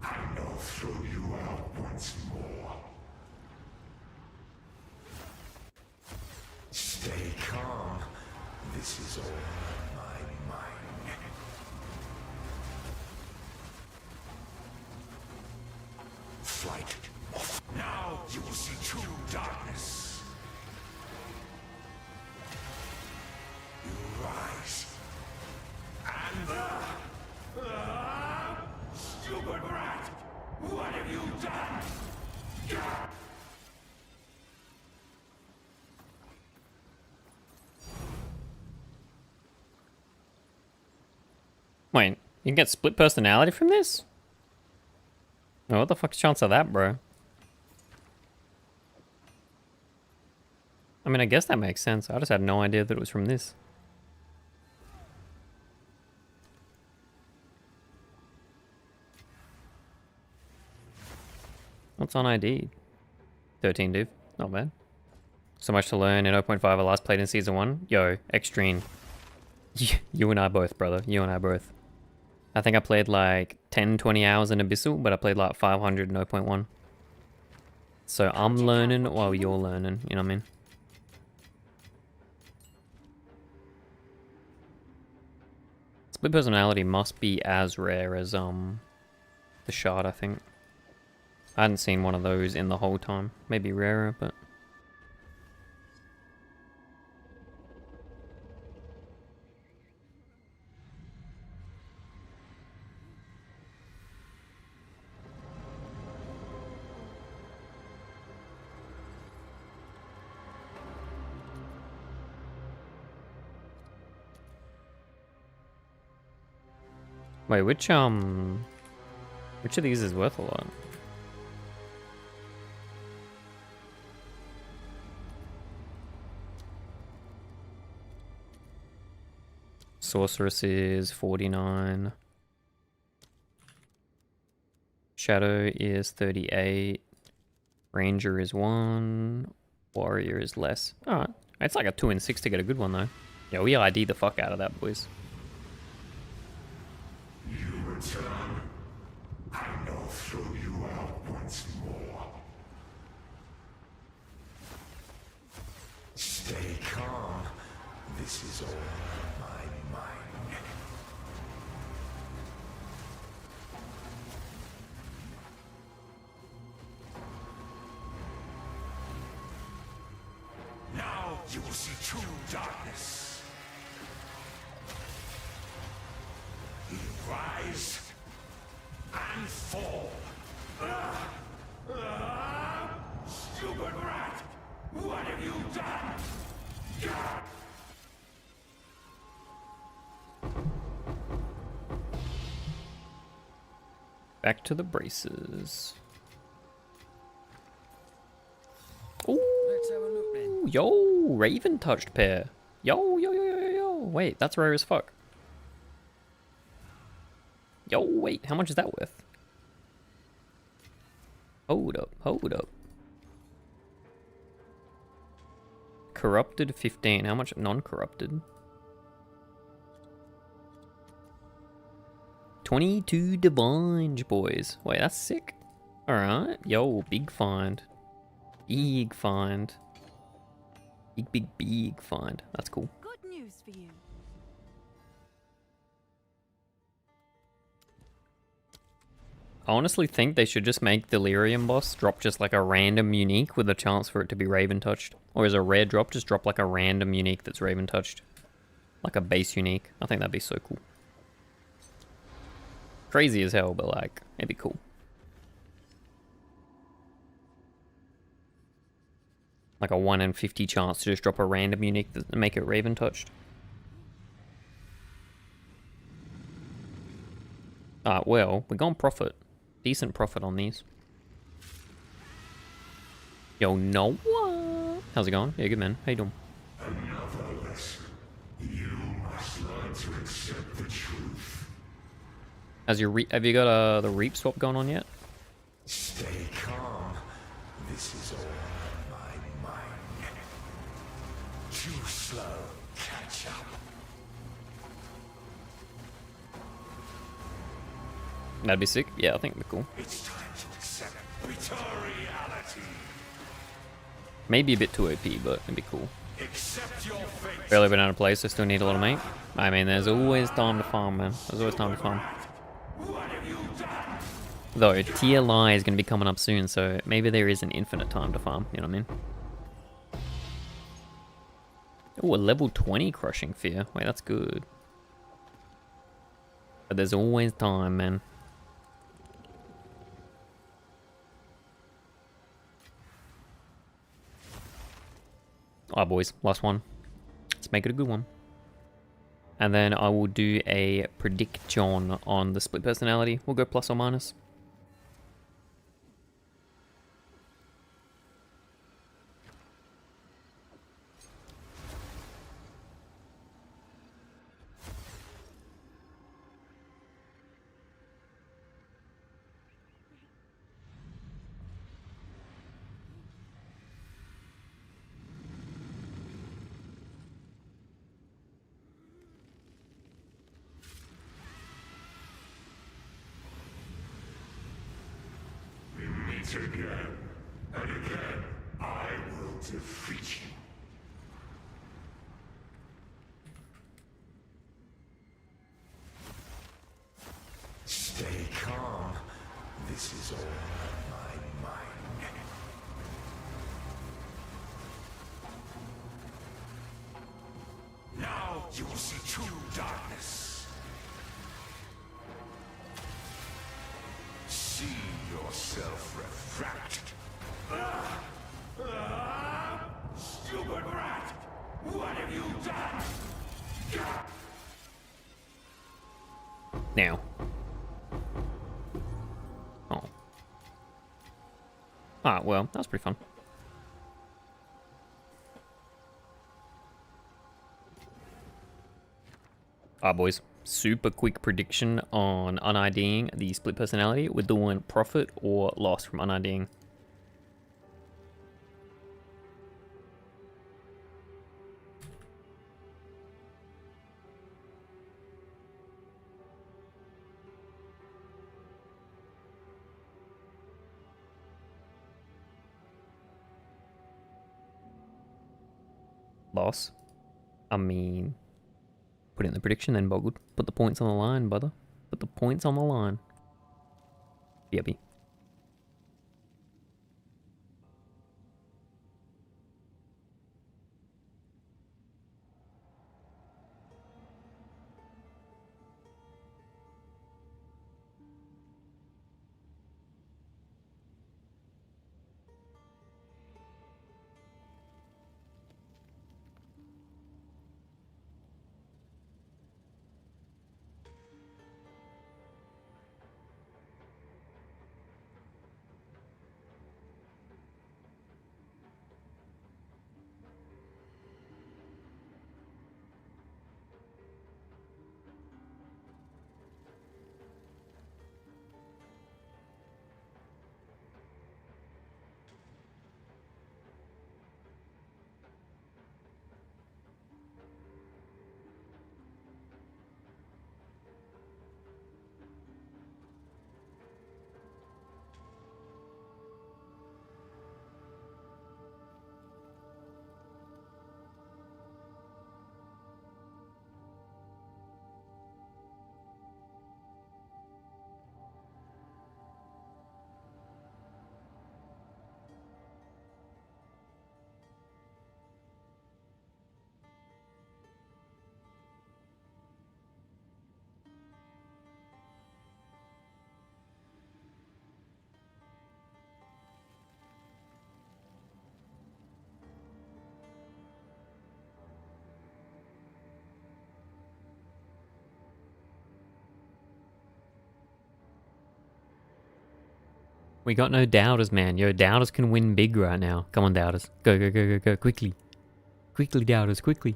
I will throw you out once more. Stay calm. This is all in my mind. Flight. Now you will see true darkness. You rise. And stupid rat! What have you done? Wait, you can get split personality from this? Oh, what the fuck's the chance of that, bro? I mean, I guess that makes sense. I just had no idea that it was from this. What's on ID? 13, dude. Not bad. So much to learn in 0.5 I last played in Season 1. Yo, Extreme. You and I both, brother. You and I both. I think I played like 10, 20 hours in Abyssal, but I played like 500 in 0.1. So I'm learning while you're learning, you know what I mean? Split personality must be as rare as the shard, I think. I hadn't seen one of those in the whole time. Maybe rarer, but... Wait, which of these is worth a lot? Sorceress is 49. Shadow is 38. Ranger is 1. Warrior is less. Alright. It's like a 2 and 6 to get a good one though. Yeah, we ID the fuck out of that, boys. You return. I will throw you out once more. Stay calm. This is all in my mind. Now you will see true darkness. You rise and fall. Stupid rat! What have you done? Back to the braces. Ooh, Let's have a look then. yo, Raven touched pair. Yo, yo, yo, yo, yo, yo. wait, that's rare as fuck. Yo, wait, how much is that worth? Hold up, hold up. Corrupted 15, how much non-corrupted? 22 divine, boys. Wait, that's sick. Alright, yo, big find. Big find. Big find. That's cool. Good news for you. I honestly think they should just make the Lyrium boss drop just like a random unique with a chance for it to be Raven touched. Or as a rare drop, just drop like a random unique that's Raven touched. Like a base unique. I think that'd be so cool. Crazy as hell, but like, it'd be cool. Like a 1 in 50 chance to just drop a random unique that make it Raven touched. Well, we're going profit. Decent profit on these. Yo, Noah. How's it going? Yeah, good man. How you doing? Another lesson. You must learn to accept the truth. Have you got the reap swap going on yet? Stay calm. This is all in my mind. Too slow. Catch up. That'd be sick. Yeah, I think it'd be cool. It's time to accept bitter reality. Maybe a bit too OP, but it'd be cool. Accept your fate. Barely been out of place, so still need a lot of meat. I mean, there's always time to farm, man. There's always time to farm. What have you done? Though, tier lie is going to be coming up soon, so maybe there is an infinite time to farm, you know what I mean? Oh, a level 20 crushing fear. Wait, that's good. But there's always time, man. Alright, boys, last one. Let's make it a good one. And then I will do a prediction on the split personality. We'll go plus or minus. We meet again, and again I will defeat you. Stay calm. This is all in my mind. Now you will see true darkness. See yourself refract. Stupid rat! What have you done? Now. Oh. Ah, well, that was pretty fun. Boys. Super quick prediction on un-IDing the split personality. We're doing profit or loss from un-IDing. Loss. I mean, put in the prediction then, Boggled. Put the points on the line, brother. Put the points on the line. Yabby. We got no doubters, man. Yo, doubters can win big right now. Come on, doubters. Go, go, go, go, go. Quickly. Quickly, doubters, quickly.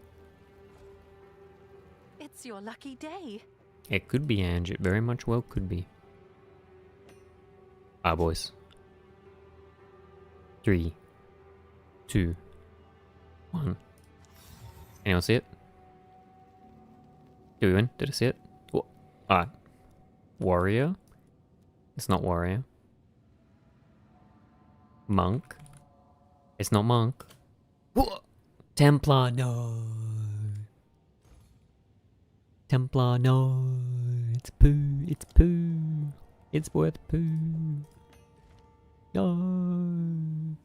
It's your lucky day. It could be, Ange. It very much well could be. Ah, boys. 3, 2, 1. Anyone see it? Did we win? Did I see it? What? Alright. Warrior? It's not warrior. Monk? It's not monk. What? Templar, no. Templar, no. It's poo. It's poo. It's worth poo. No.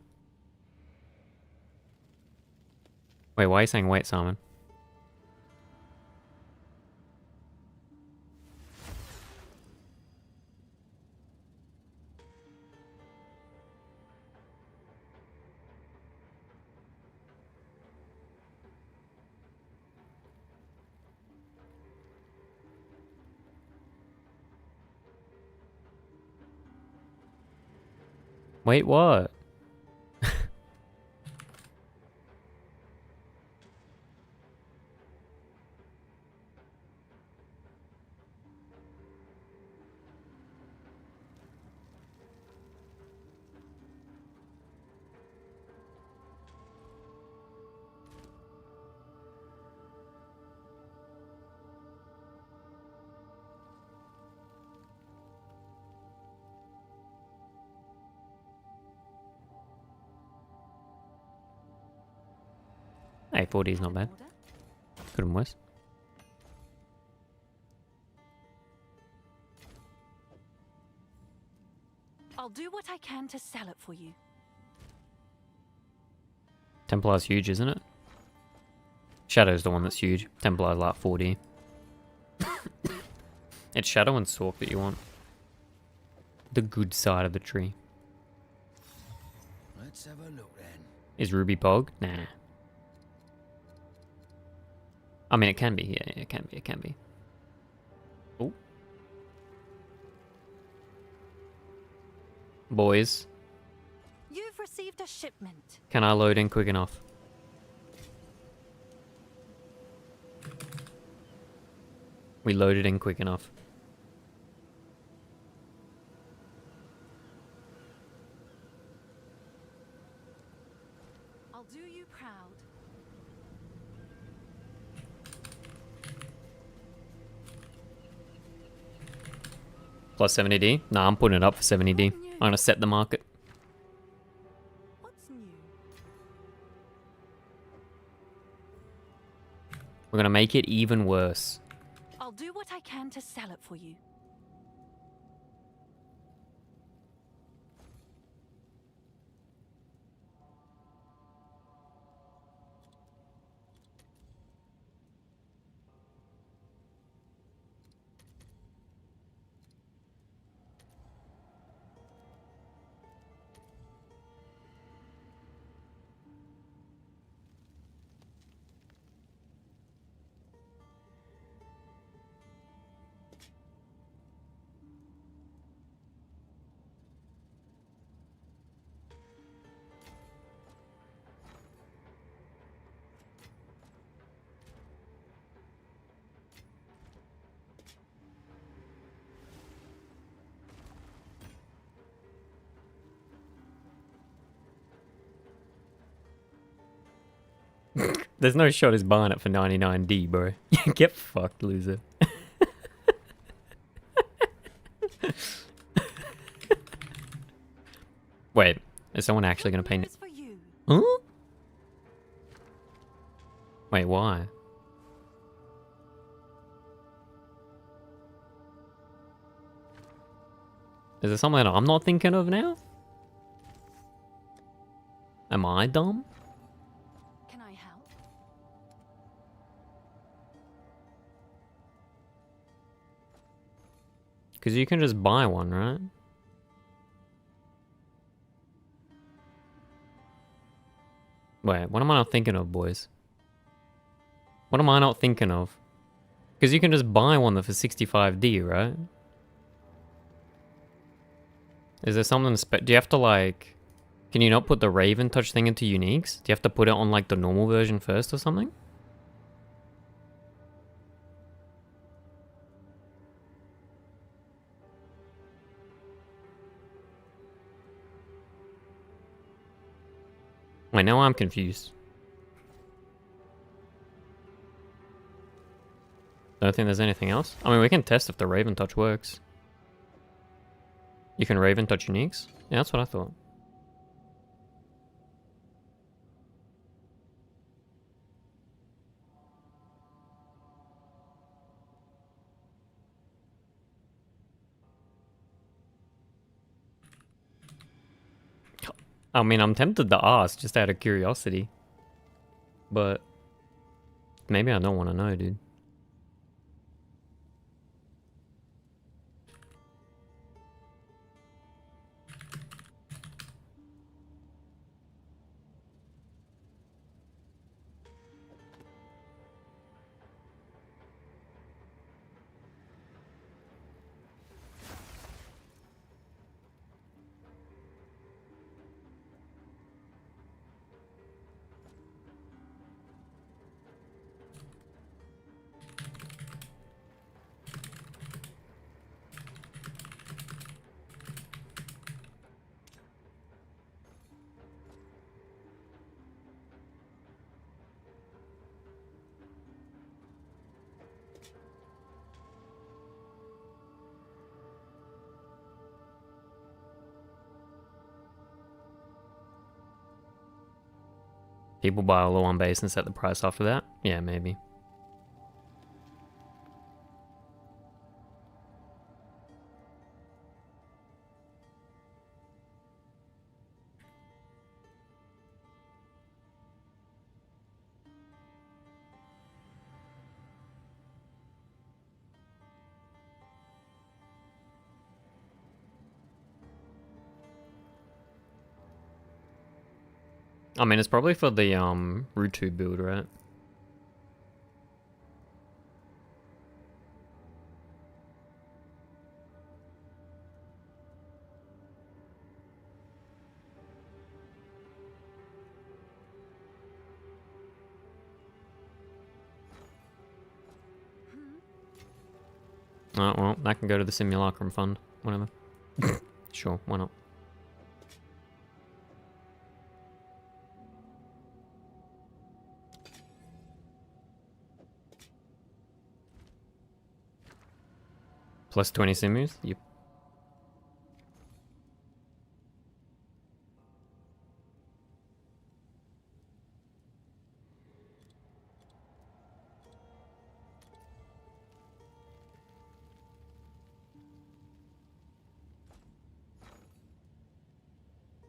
Wait, why are you saying wait, Simon? Wait, what? Hey, 40 is not bad. Order? Could have been worse. I'll do what I can to sell it for you. Templar's huge, isn't it? Shadow's the one that's huge. Templar's like 40. It's Shadow and Sork that you want. The good side of the tree. Let's have a look then. Is Ruby Pog? Nah. I mean, it can be. Yeah, it can be. It can be. Oh. Boys, You've received a shipment. can I load in quick enough? We loaded in quick enough. I'll do you proud. Plus 70D? Nah, I'm putting it up for 70D. I'm gonna set the market. What's new? We're gonna make it even worse. I'll do what I can to sell it for you. There's no shot he's buying it for 99D, bro. Get fucked, loser. Wait, is someone actually gonna paint it? News for you. Huh? Wait, why? Is there something that I'm not thinking of now? Am I dumb? Can I help? Because you can just buy one, right? Wait, what am I not thinking of, boys? What am I not thinking of? Because you can just buy one for 65D, right? Is there something do you have to like... Can you not put the Raven Touch thing into uniques? Do you have to put it on like the normal version first or something? Wait, now I'm confused. Don't think there's anything else. I mean, we can test if the Raven Touch works. You can Raven Touch uniques? Yeah, that's what I thought. I mean, I'm tempted to ask just out of curiosity. But maybe I don't want to know, dude. People buy a low on base and set the price after that? Yeah, maybe. I mean, it's probably for the Root 2 build, right? Oh, well, that can go to the Simulacrum Fund. Whatever. Sure, why not? Plus 20 simus? Yep.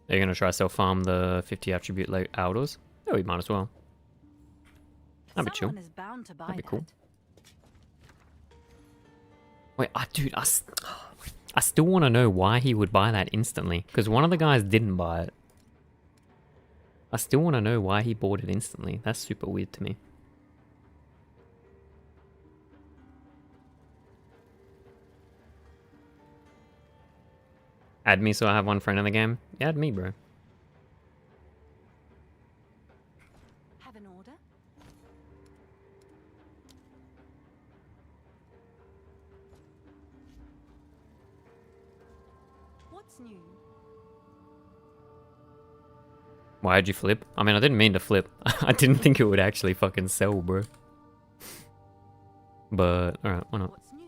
Are you gonna try self-farm the 50 attribute late outdoors? Oh, we might as well. That'd be chill. Someone is bound to buy That'd be cool. that. Wait, dude, I still want to know why he would buy that instantly. Because one of the guys didn't buy it. I still want to know why he bought it instantly. That's super weird to me. Add me so I have one friend in the game? Yeah, add me, bro. Have an order? What's new? Why'd you flip? I mean, I didn't mean to flip. I didn't think it would actually fucking sell, bro. But, alright, why not? What's new?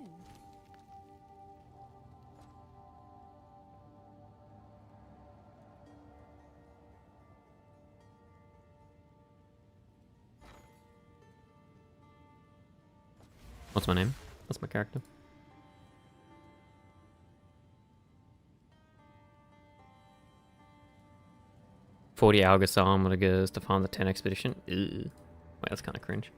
What's my name? That's my character. $40 Algasar Armadagas to farm the 10 expedition. Ew. Wait, that's kind of cringe.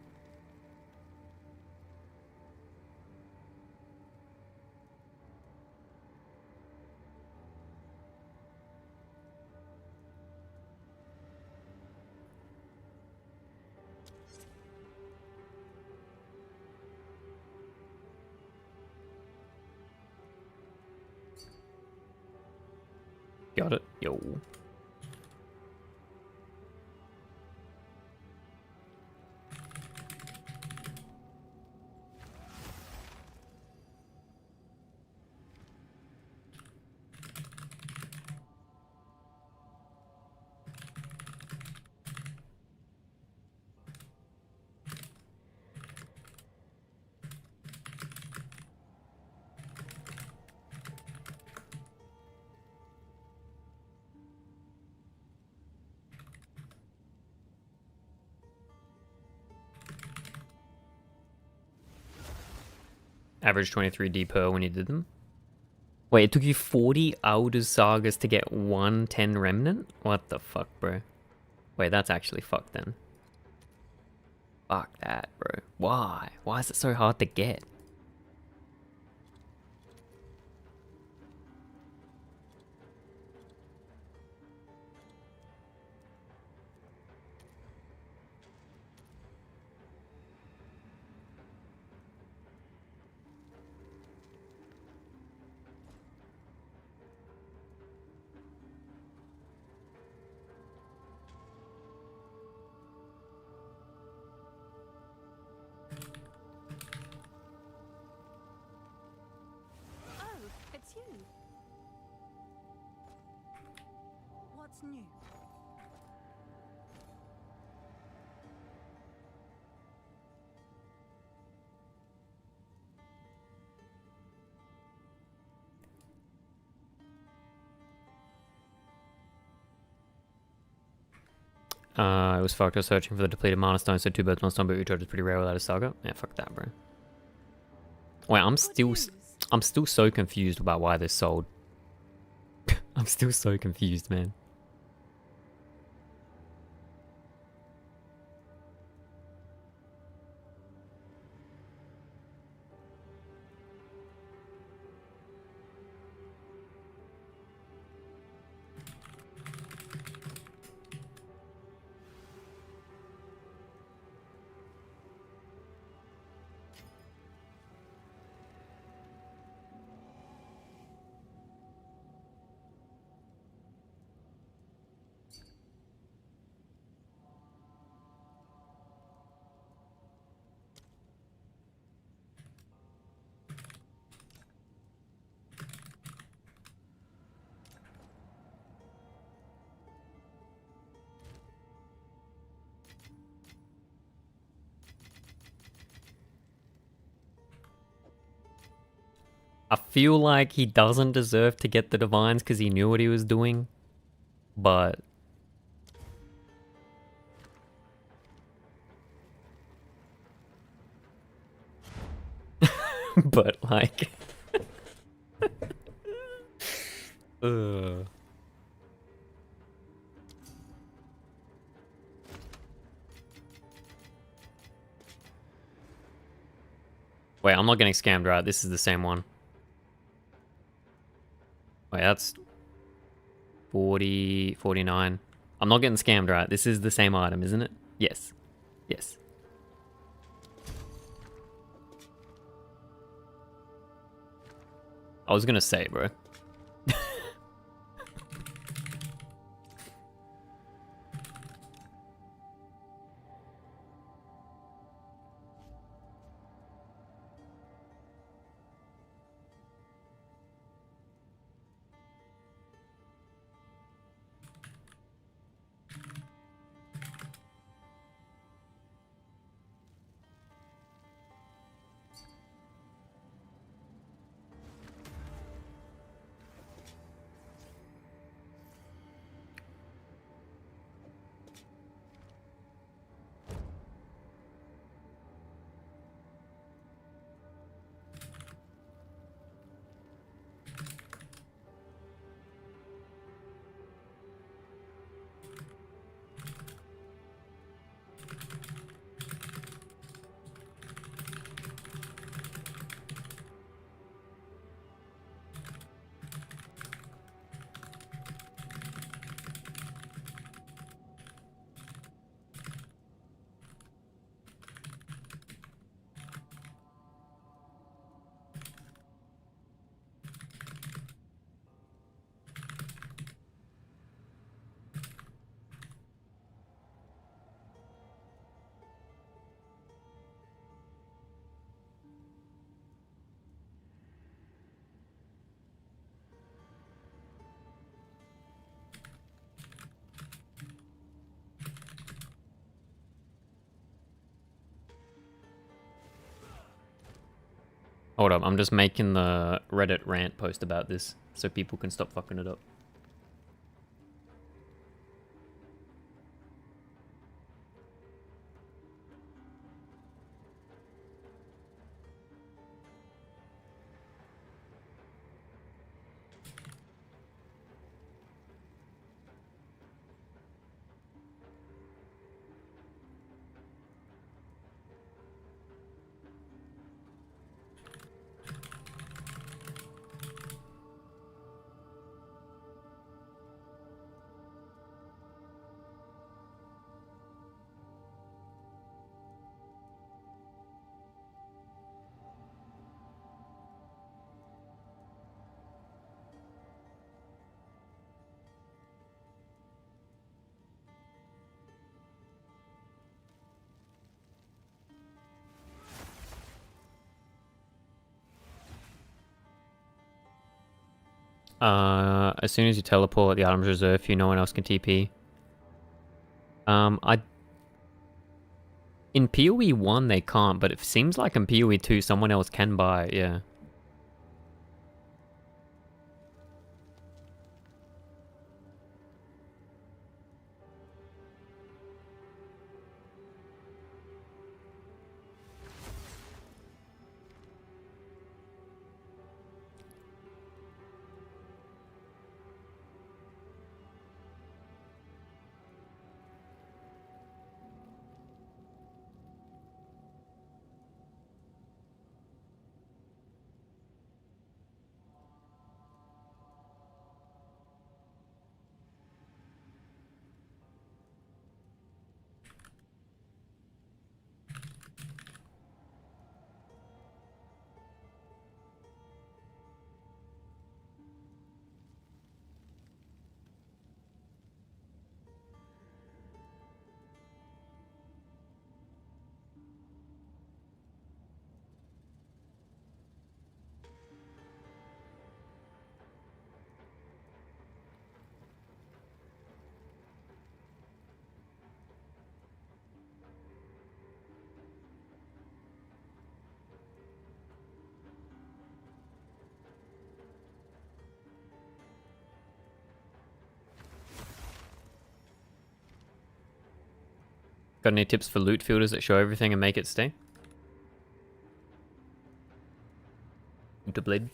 Got it. Yo. Average 23D per when you did them. Wait, it took you 40 Elder Sagas to get 110 Remnant? What the fuck, bro? Wait, that's actually fucked then. Fuck that, bro. Why? Why is it so hard to get? Oh, it's you. What's new? It was fucked. I was searching for the depleted mana stone, so 2 birds, 1 stone, but recharge is pretty rare without a saga. Yeah, fuck that, bro. Wait, I'm still so confused about why this sold. I'm still so confused, man. I feel like he doesn't deserve to get the divines because he knew what he was doing, but but like, Wait, I'm not getting scammed, right? This is the same one. Wait, that's 40, 49. I'm not getting scammed, right? This is the same item, isn't it? Yes. Yes. I was gonna say, bro. Hold up, I'm just making the Reddit rant post about this so people can stop fucking it up. As soon as you teleport, the item's reserved for you, no one else can TP. In PoE 1 they can't, but it seems like in PoE 2 someone else can buy it, yeah. Got any tips for loot filters that show everything and make it stay? To blade.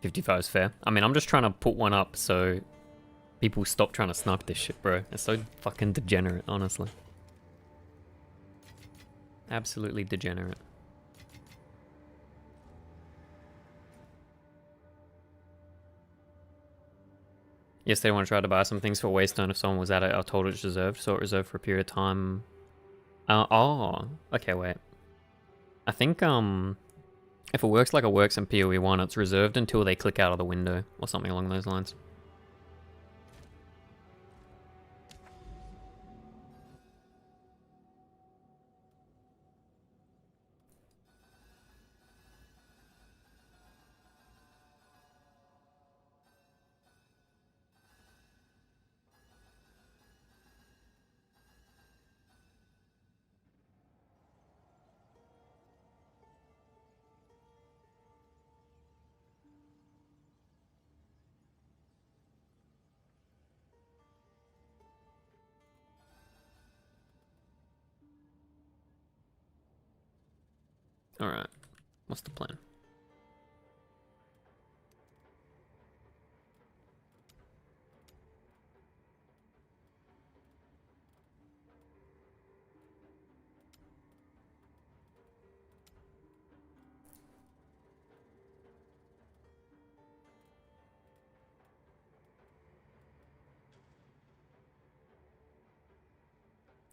$55 is fair. I mean, I'm just trying to put one up so people stop trying to snuff this shit, bro. It's so fucking degenerate, honestly. Absolutely degenerate. Yes, they want to try to buy some things for Waystone if someone was at it. I told it it's reserved, so it reserved for a period of time. Oh, okay, wait. I think, if it works like it works in PoE 1, it's reserved until they click out of the window, or something along those lines. Alright, what's the plan?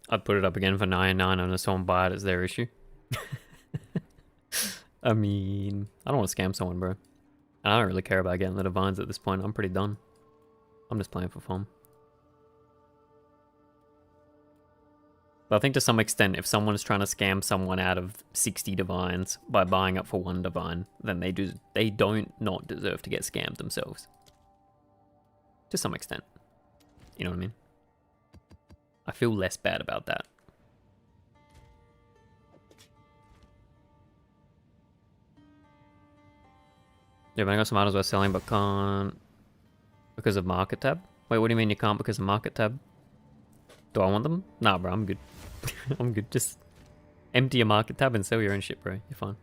I'd put it up again for 99 and if someone buy it, it's their issue. I mean, I don't want to scam someone, bro. And I don't really care about getting the divines at this point. I'm pretty done. I'm just playing for fun. But I think to some extent, if someone is trying to scam someone out of 60 divines by buying up for 1 divine, then they don't not deserve to get scammed themselves. To some extent. You know what I mean? I feel less bad about that. Yeah, but I got some items worth selling, but can't because of market tab. Wait, what do you mean you can't because of market tab? Do I want them? Nah, bro, I'm good. I'm good. Just empty your market tab and sell your own shit, bro. You're fine.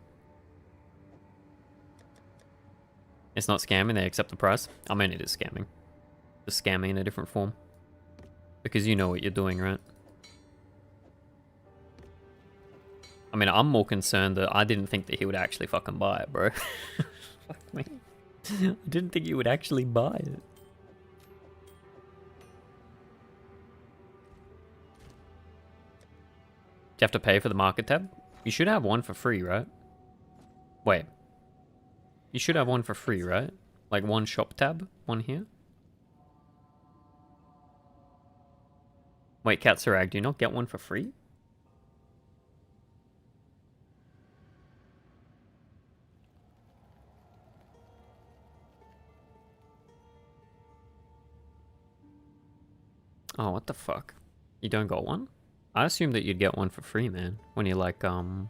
It's not scamming. They accept the price. I mean, it is scamming. Just scamming in a different form. Because you know what you're doing, right? I mean, I'm more concerned that I didn't think that he would actually fucking buy it, bro. Fuck me. I didn't think he would actually buy it. Do you have to pay for the market tab? You should have one for free, right? Wait. You should have one for free, right? Like one shop tab, one here. Wait, Katsurag, do you not get one for free? Oh, what the fuck? You don't got one? I assumed that you'd get one for free, man. When you're like, Wait.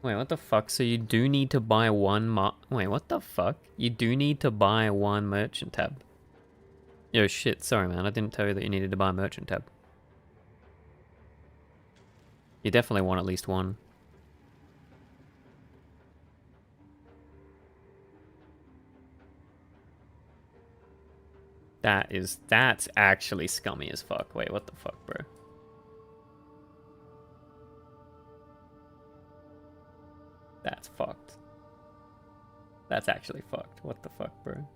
Wait, what the fuck? So you do need to buy one Wait, what the fuck? You do need to buy one merchant tab. Yo, shit, sorry man, I didn't tell you that you needed to buy a merchant tab. You definitely want at least one. That's actually scummy as fuck. Wait, what the fuck, bro? That's fucked. That's actually fucked. What the fuck, bro?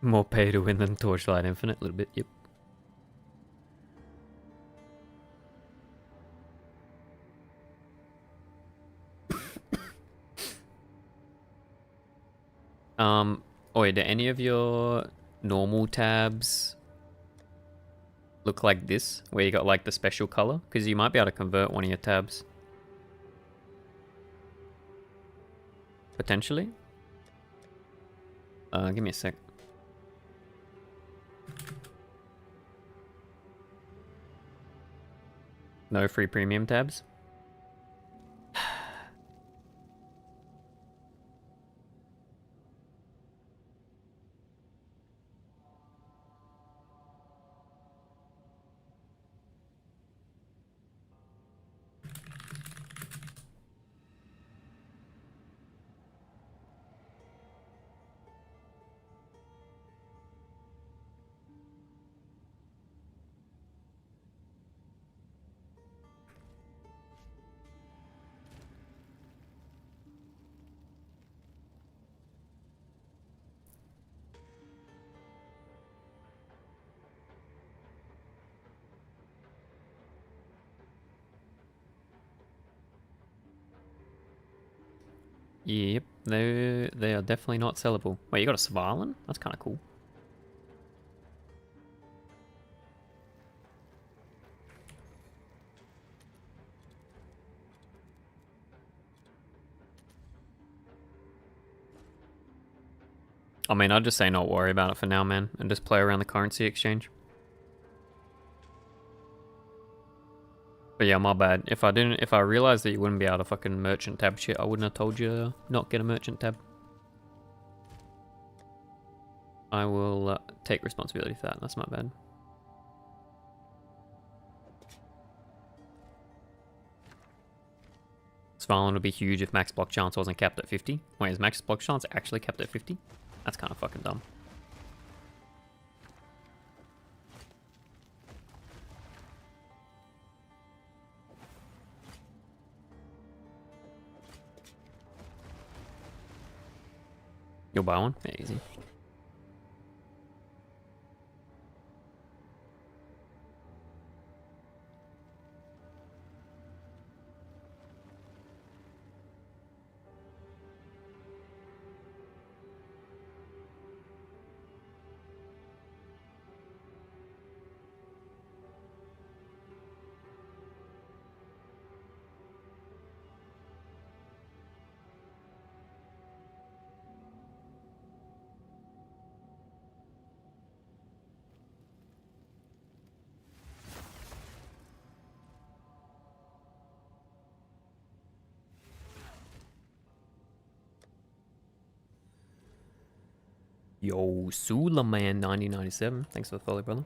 More pay to win than Torchlight Infinite, a little bit, yep. Wait, do any of your normal tabs look like this? Where you got like the special color? Because you might be able to convert one of your tabs. Potentially. Give me a sec. No free premium tabs? Yep, they are definitely not sellable. Wait, you got a Svarlin? That's kind of cool. I mean, I'd just say not worry about it for now, man, and just play around the currency exchange. But yeah, my bad. If I realized that you wouldn't be able to fucking merchant tab shit, I wouldn't have told you not get a merchant tab. I will take responsibility for that. That's not bad. Svalin would be huge if max block chance wasn't capped at 50. Wait, is max block chance actually capped at 50? That's kind of fucking dumb. You'll buy one? Yeah, easy. Yo, Sulaman 1997. Thanks for the follow, brother.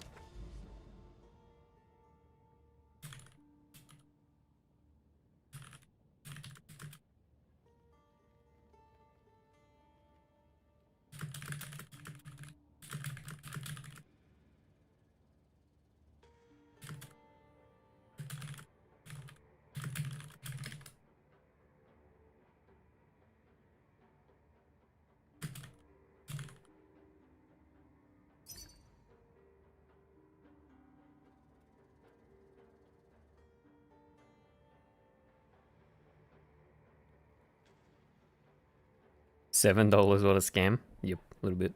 $7, what a scam. Yep, a little bit.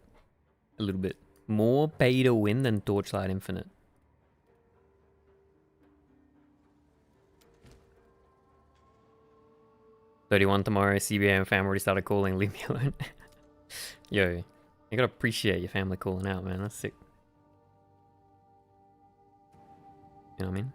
A little bit. More pay to win than Torchlight Infinite. $31 tomorrow, CBA and family already started calling, leave me alone. Yo, you gotta appreciate your family calling out, man, that's sick. You know what I mean?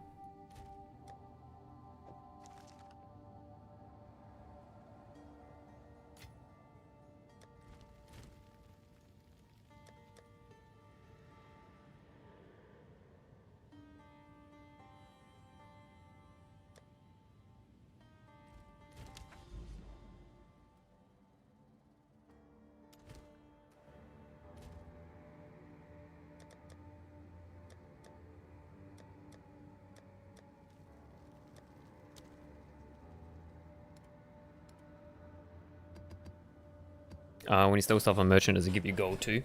When you steal stuff on merchant, does it give you gold too?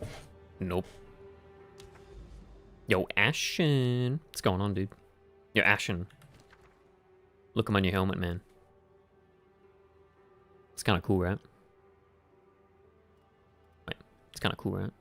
Nope. Yo, Ashen. What's going on, dude? Yo, Ashen. Look him on your helmet, man. It's kind of cool, right? Wait, it's kind of cool, right?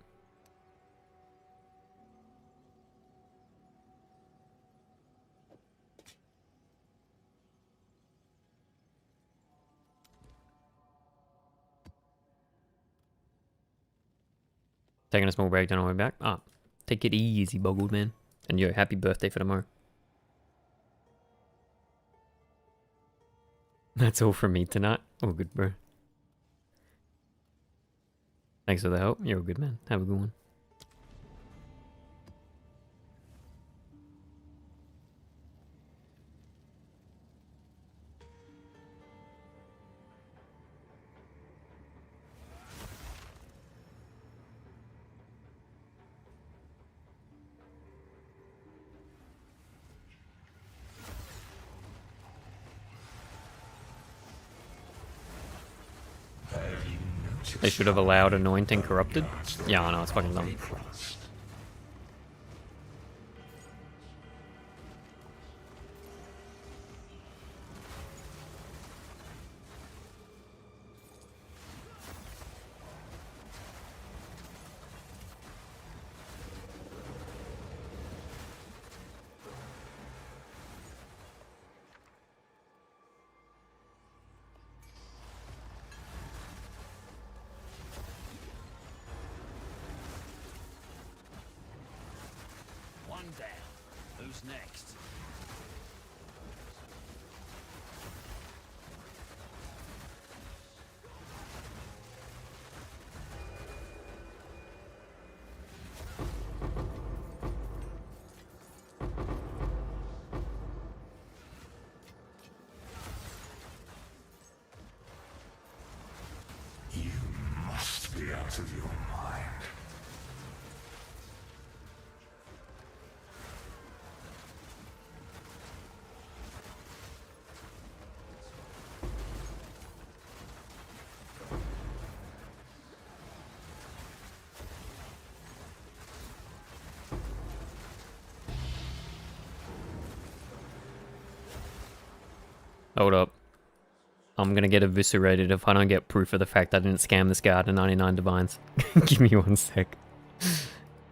Taking a small break, don't worry back. Ah, take it easy, boggled man. And yo, happy birthday for tomorrow. That's all from me tonight. Oh, good, bro. Thanks for the help. You're a good man. Have a good one. They should have allowed Anointing Corrupted. Yeah, I know, it's fucking dumb. One down. Who's next? out of your mind. Hold up. I'm gonna get eviscerated if I don't get proof of the fact I didn't scam this guy out of 99 divines. Give me 1 sec.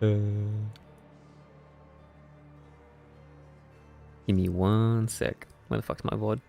Give me 1 sec. Where the fuck's my VOD?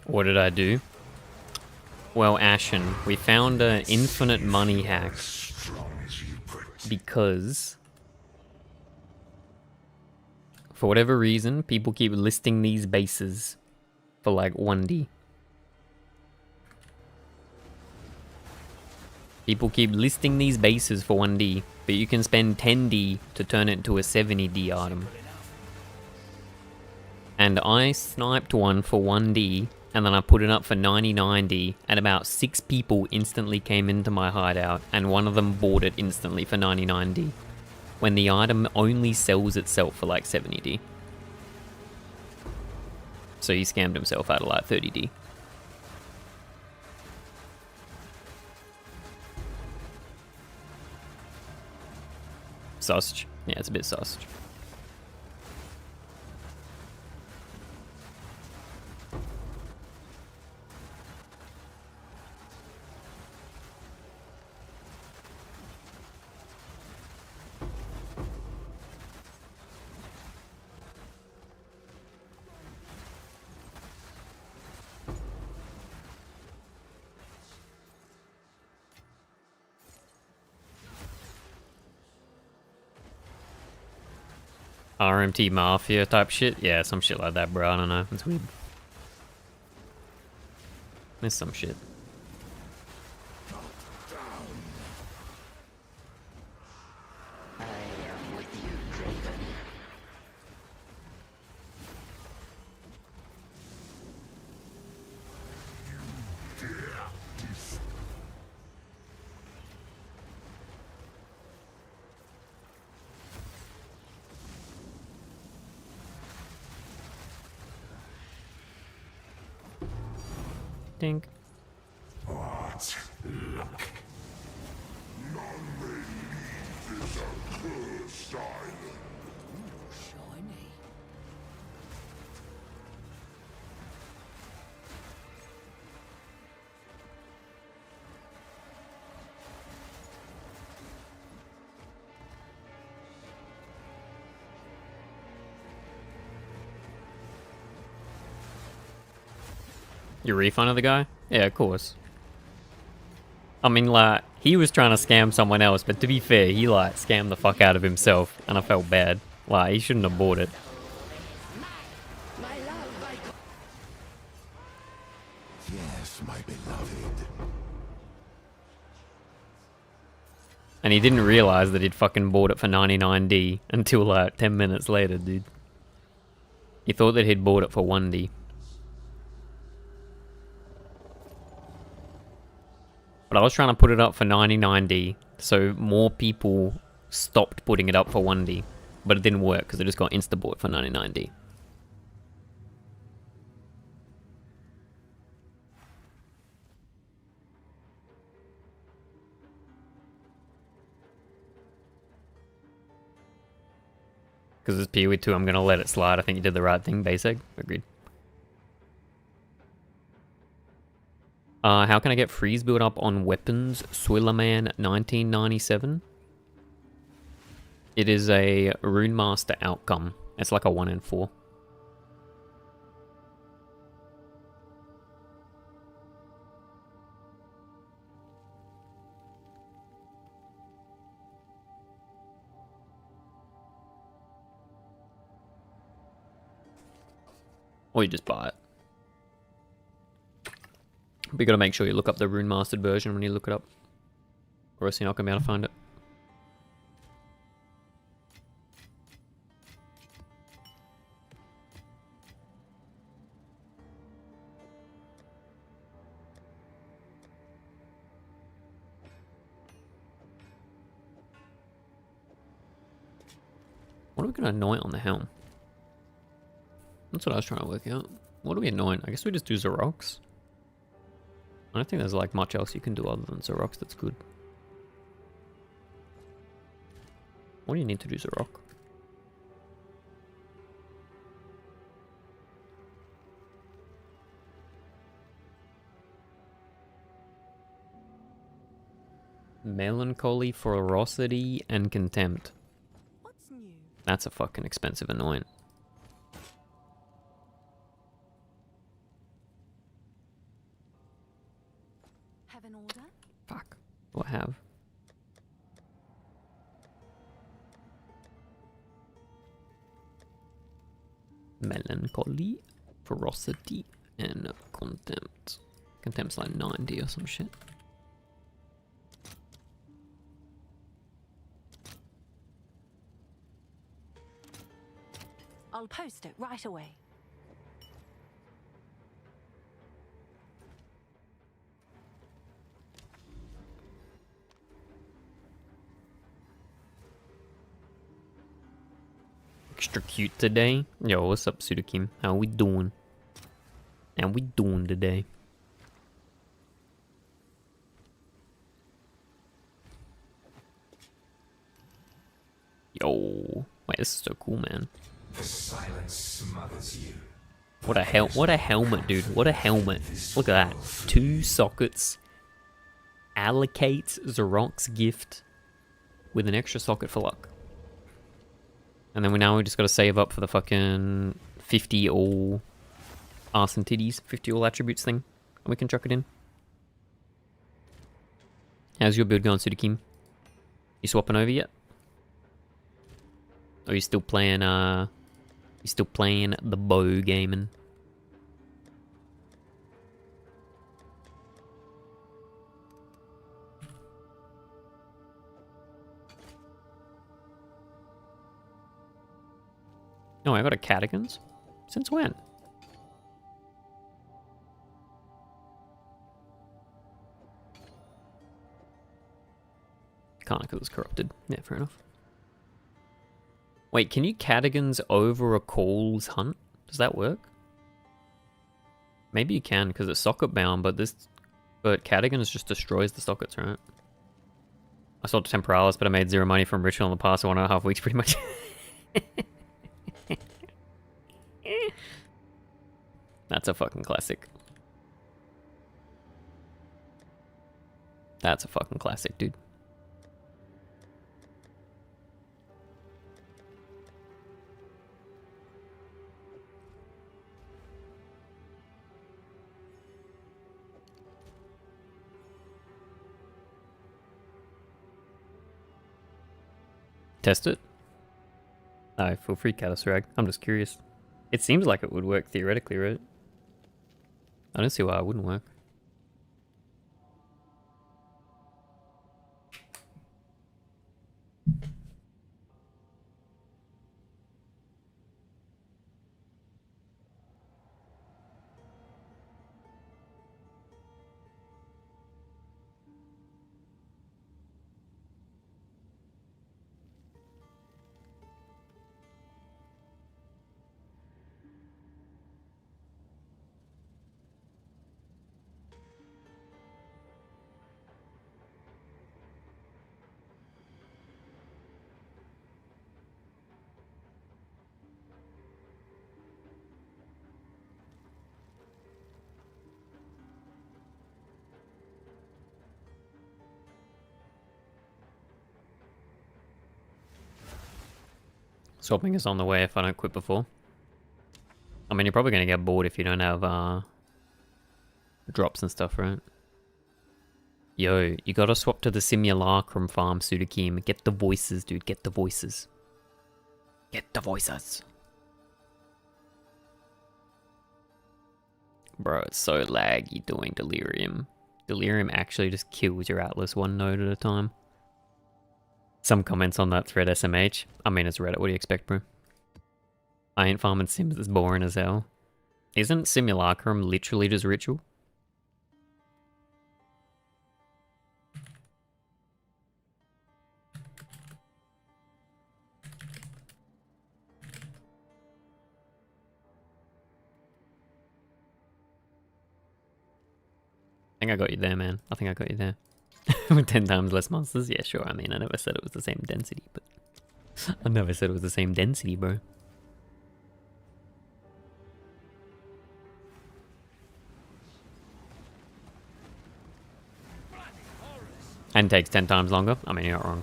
What did I do? Well, Ashen, we found an infinite money hack because for whatever reason, people keep listing these bases for like 1D. People keep listing these bases for 1D, but you can spend 10D to turn it into a 70D item. And I sniped one for 1D, and then I put it up for 99D, and about 6 people instantly came into my hideout, and one of them bought it instantly for 99D, when the item only sells itself for like 70D. So he scammed himself out of like 30D. Sausage. Yeah, it's a bit sausage. RMT Mafia type shit? Yeah, some shit like that, bro. I don't know. It's weird. There's some shit. Dink. What luck. None may leave this accursed island. Shiny. You refunded the guy? Yeah, of course. I mean, like, He was trying to scam someone else, but to be fair, he like scammed the fuck out of himself, and I felt bad. Like, he shouldn't have bought it. Yes, my beloved. And he didn't realize that he'd fucking bought it for 99D until like 10 minutes later, dude. He thought that he'd bought it for 1D. But I was trying to put it up for 99D, so more people stopped putting it up for 1D. But it didn't work because it just got insta-bought for 99D. Because it's PoE 2, I'm going to let it slide. I think you did the right thing, basic. Agreed. How can I get freeze build up on weapons? Swillerman 1997. It is a Rune Master outcome. It's like a 1 in 4. Or you just buy it. But you gotta make sure you look up the Rune Mastered version when you look it up. Or else you're not gonna be able to find it. What are we gonna anoint on the helm? That's what I was trying to work out. What do we anoint? I guess we just do Xerox. I don't think there's like much else you can do other than Xerox that's good. What do you need to do Xerox? Melancholy, ferocity, and contempt. What's new? That's a fucking expensive anoint. Have an order? Fuck. What do I have? Melancholy, ferocity, and contempt. Contempt's like 90 or some shit. I'll post it right away. Extra cute today. Yo, what's up, Sudakim? How we doing? How we doing today? Yo, wait, this is so cool, man. The silence smothers you. What a helmet, dude. What a helmet. Look at that. 2 sockets. Allocates Xerox gift with an extra socket for luck. And then we just got to save up for the fucking 50 all arse and titties, 50 all attributes thing. And we can chuck it in. How's your build going, Sudakim? You swapping over yet? Or are you still playing the bow gaming? Oh, I got a Cadogan's? Since when? Can't because it's corrupted. Yeah, fair enough. Wait, can you Cadogan's over a Call's Hunt? Does that work? Maybe you can because it's socket bound, but Cadogan's just destroys the sockets, right? I sold Temporalis, but I made 0 money from Ritual in the past 1.5 weeks, pretty much. That's a fucking classic. That's a fucking classic, dude. Test it? No, feel free, Catasrag. I'm just curious. It seems like it would work theoretically, right? I don't see why it wouldn't work. Swapping is on the way if I don't quit before. I mean, you're probably going to get bored if you don't have drops and stuff, right? Yo, you gotta swap to the Simulacrum farm, Sudakim. Get the voices, dude. Get the voices. Get the voices. Bro, it's so laggy doing Delirium. Delirium actually just kills your Atlas one node at a time. Some comments on that thread, SMH. I mean, it's Reddit. What do you expect, bro? I ain't farming Sims. It's boring as hell. Isn't Simulacrum literally just ritual? I think I got you there, man. I think I got you there. With 10 times less monsters? Yeah, sure. I mean, I never said it was the same density, but... I never said it was the same density, bro. And takes 10 times longer? I mean, you're not wrong.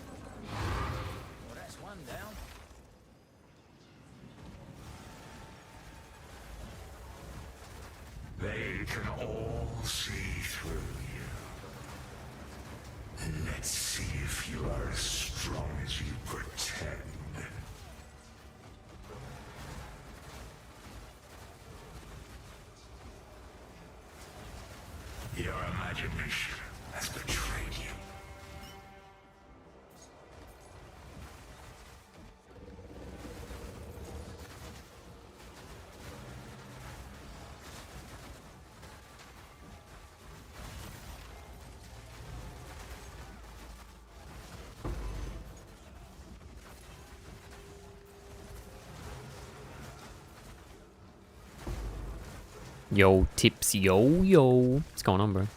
Well, that's one down. They can all see through you. Let's see if you are as strong as you pretend. Your imagination has betrayed you. Yo, tips, yo. What's going on, bro?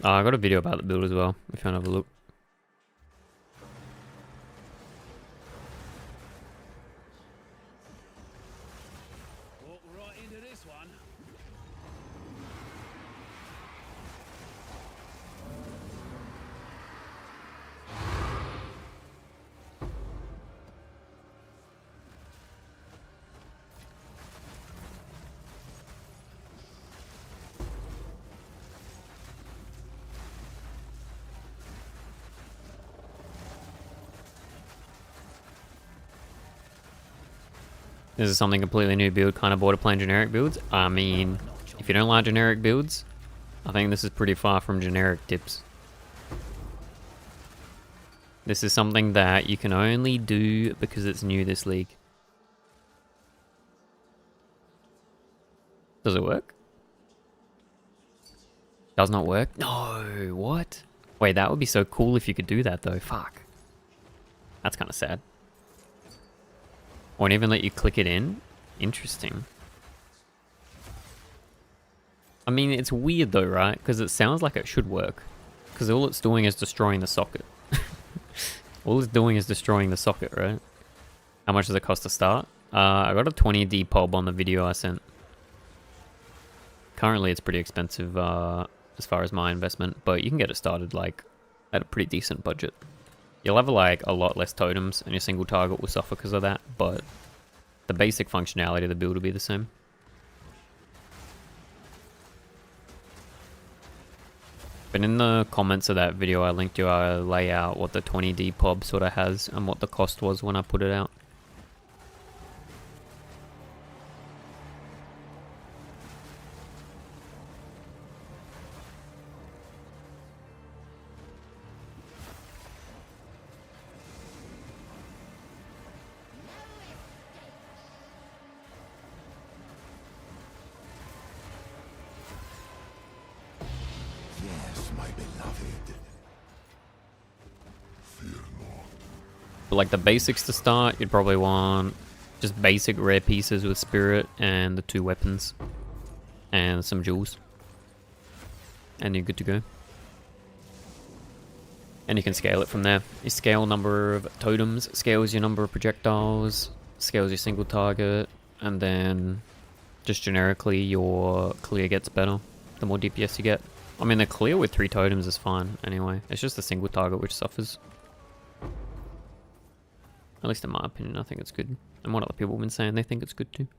I got a video about the build as well, if you want to have a look. Walk right into this one. This is something completely new build, kind of bored of playing generic builds. I mean, if you don't like generic builds, I think this is pretty far from generic tips. This is something that you can only do because it's new this league. Does it work? Does not work? No, what? Wait, that would be so cool if you could do that though, fuck. That's kind of sad. Won't even let you click it in? Interesting. I mean, it's weird though, right? Because it sounds like it should work. Because all it's doing is destroying the socket. All it's doing is destroying the socket, right? How much does it cost to start? I got a 20D pulb on the video I sent. Currently it's pretty expensive as far as my investment, but you can get it started like at a pretty decent budget. You'll have like a lot less totems and your single target will suffer because of that, but the basic functionality of the build will be the same. But in the comments of that video I linked you, I lay out what the 20D pub sort of has and what the cost was when I put it out. Yes, my beloved. Fear not. But like the basics to start, you'd probably want just basic rare pieces with spirit and the 2 weapons and some jewels. And you're good to go. And you can scale it from there. You scale number of totems, scales your number of projectiles, scales your single target, and then just generically your clear gets better the more DPS you get. I mean, the clear with 3 totems is fine anyway. It's just the single target which suffers. At least in my opinion, I think it's good. And what other people have been saying, they think it's good too.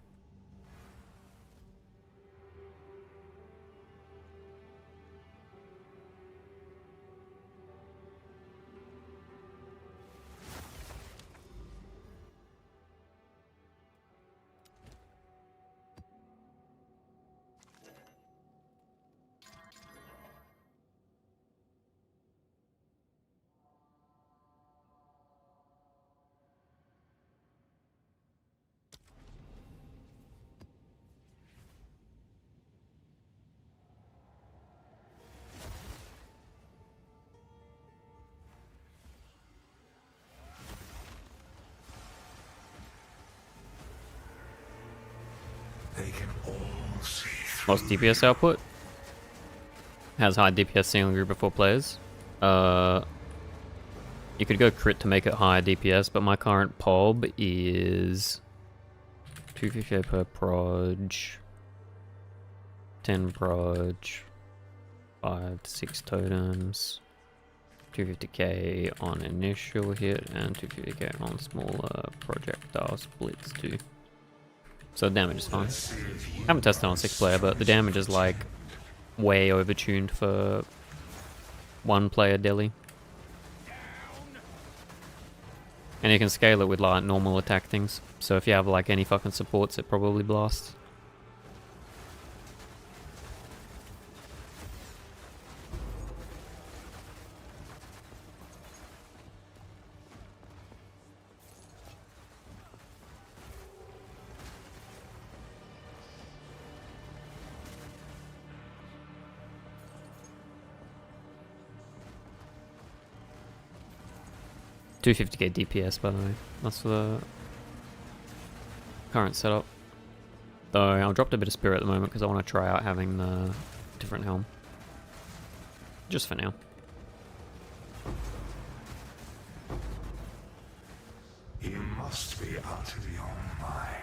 They can all see through. Most DPS output. Has high DPS single group of 4 players. You could go crit to make it higher DPS, but my current POB is 250 per proj, 10 proj, 5 to 6 totems, 250k on initial hit, and 250k on smaller projectile splits too. So damage is fine. I haven't tested on 6 player, but the damage is like way overtuned for 1 player deli. And you can scale it with like normal attack things. So if you have like any fucking supports, it probably blasts. $250k DPS, by the way. That's the current setup. Though I'll drop a bit of spirit at the moment because I want to try out having the different helm. Just for now. You must be out of your mind.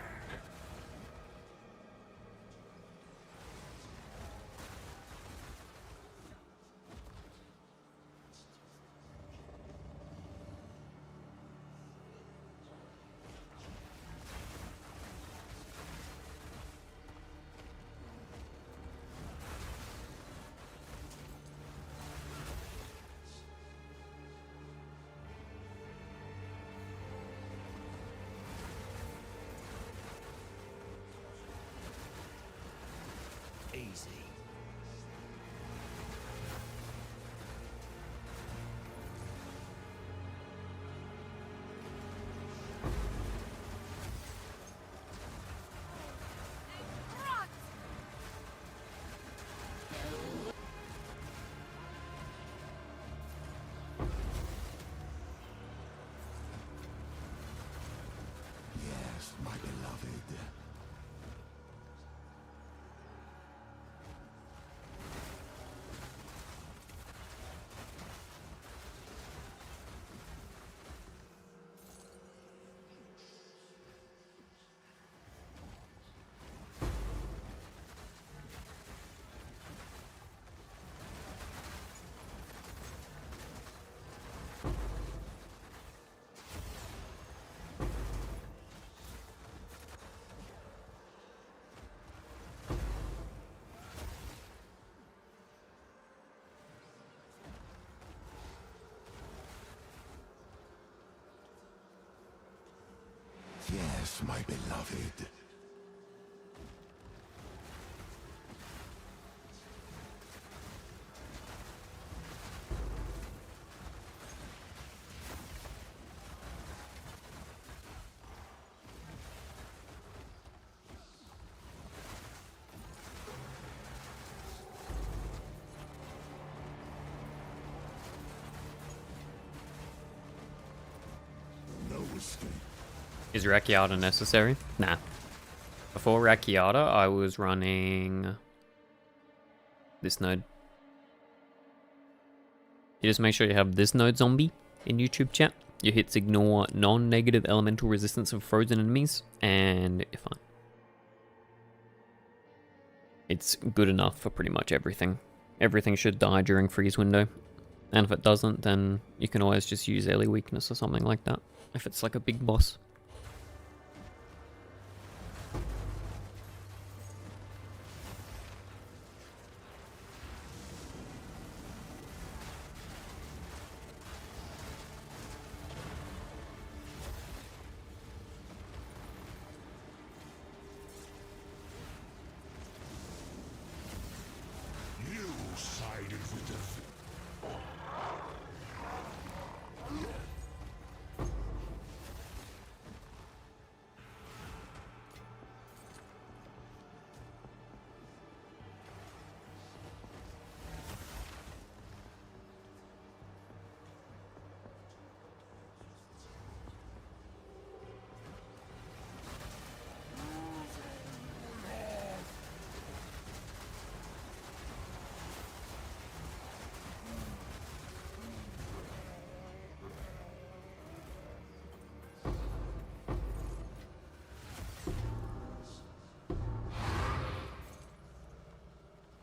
Easy. Yes, my beloved. Yes, my beloved. No escape. Is Rakiata necessary? Nah. Before Rakiata, I was running this node. You just make sure you have this node zombie in YouTube chat. Your hits ignore non-negative elemental resistance of frozen enemies, and you're fine. It's good enough for pretty much everything. Everything should die during freeze window. And if it doesn't, then you can always just use early weakness or something like that. If it's like a big boss. You sided with the...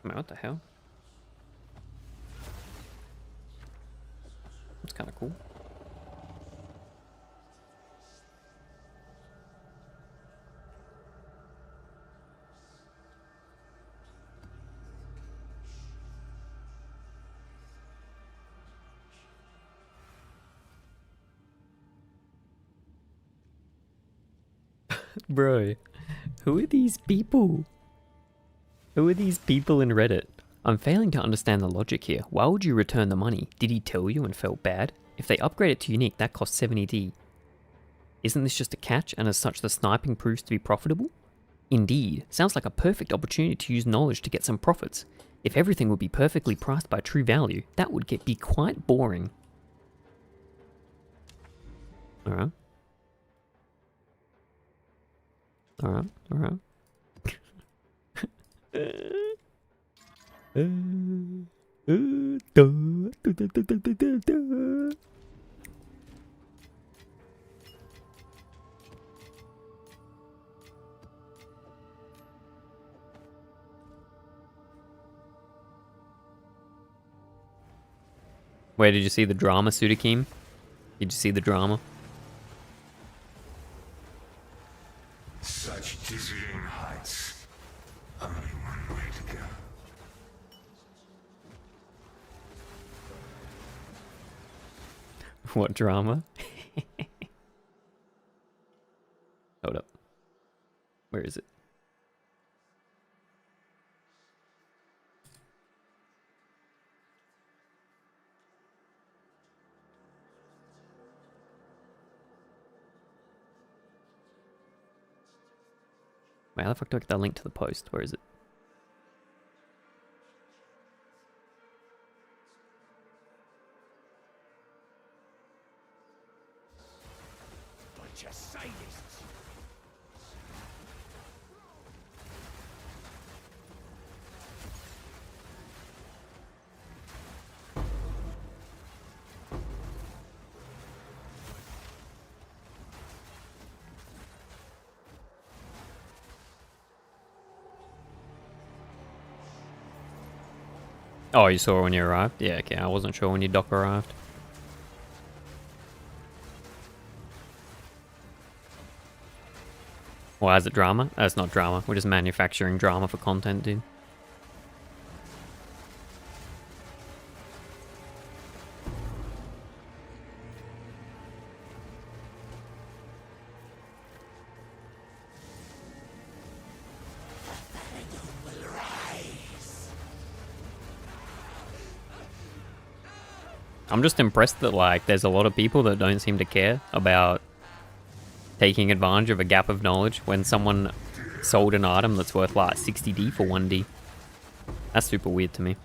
Man, what the hell? That's kind of cool. Bro, who are these people? Who are these people in Reddit? I'm failing to understand the logic here. Why would you return the money? Did he tell you and felt bad? If they upgrade it to unique, that costs 70D. Isn't this just a catch, and as such the sniping proves to be profitable? Indeed, sounds like a perfect opportunity to use knowledge to get some profits. If everything would be perfectly priced by true value, that would be quite boring. Alright. Alright, alright. Where did you see the drama, Sudakim? Did you see the drama? Such dizzying heights. Only one way to go. What drama? Hold up. Where is it? Wait, how the fuck do I get that link to the post? Where is it? But you sadists! Oh, you saw it when you arrived? Yeah, okay, I wasn't sure when your dock arrived. Why is it drama? That's not drama. We're just manufacturing drama for content, dude. I'm just impressed that, like, there's a lot of people that don't seem to care about taking advantage of a gap of knowledge when someone sold an item that's worth, like, 60D for 1D. That's super weird to me.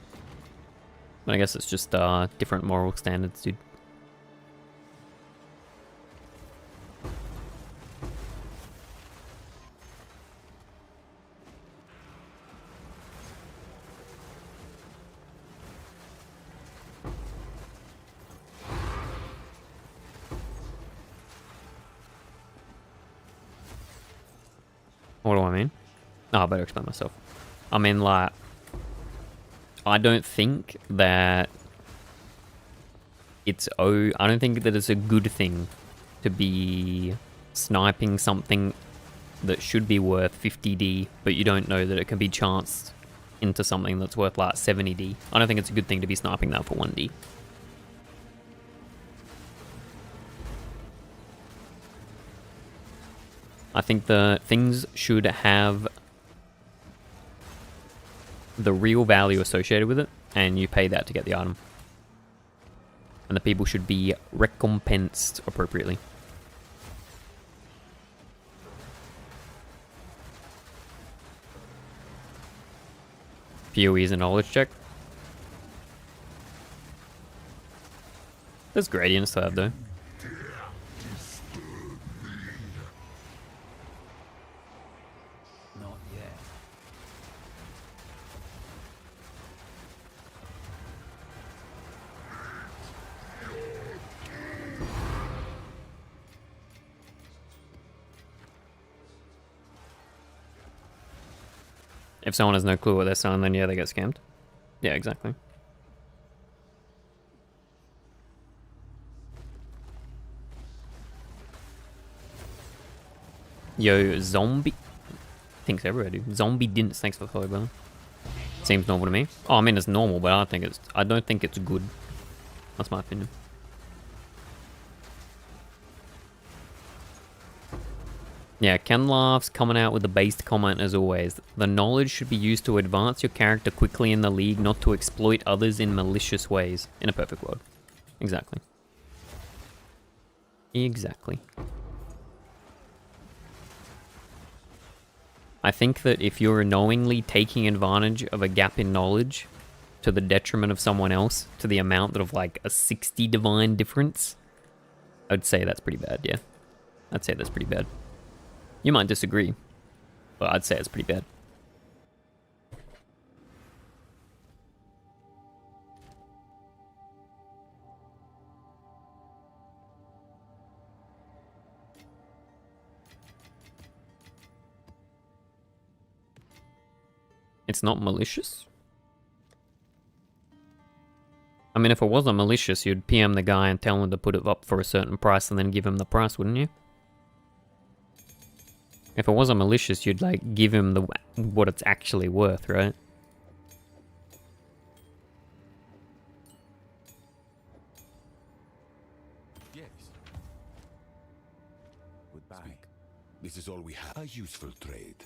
But I guess it's just different moral standards, dude. What do I mean? Oh, I better explain myself. I mean, like, I don't think that it's I don't think that it's a good thing to be sniping something that should be worth 50D, but you don't know that it can be chanced into something that's worth like 70D. I don't think it's a good thing to be sniping that for 1D. I think the things should have the real value associated with it, and you pay that to get the item. And the people should be recompensed appropriately. PoE is a knowledge check. There's gradients to that though. Not yet. If someone has no clue what they're selling, then yeah, they get scammed. Yeah, exactly. Yo, zombie. Thanks everywhere, dude. Zombie didn't. Thanks for the follow, brother. Seems normal to me. Oh, I mean it's normal, but I don't think it's good. That's my opinion. Yeah, Ken laughs, coming out with the based comment as always. The knowledge should be used to advance your character quickly in the league, not to exploit others in malicious ways. In a perfect world. Exactly. Exactly. I think that if you're knowingly taking advantage of a gap in knowledge to the detriment of someone else, to the amount of like a 60 divine difference, I'd say that's pretty bad, yeah. I'd say that's pretty bad. You might disagree, but I'd say it's pretty bad. It's not malicious? I mean, if it wasn't malicious, you'd PM the guy and tell him to put it up for a certain price and then give him the price, wouldn't you? If it wasn't malicious, you'd like give him the what it's actually worth, right? Yes. Goodbye. Speak. This is all we have. A useful trade.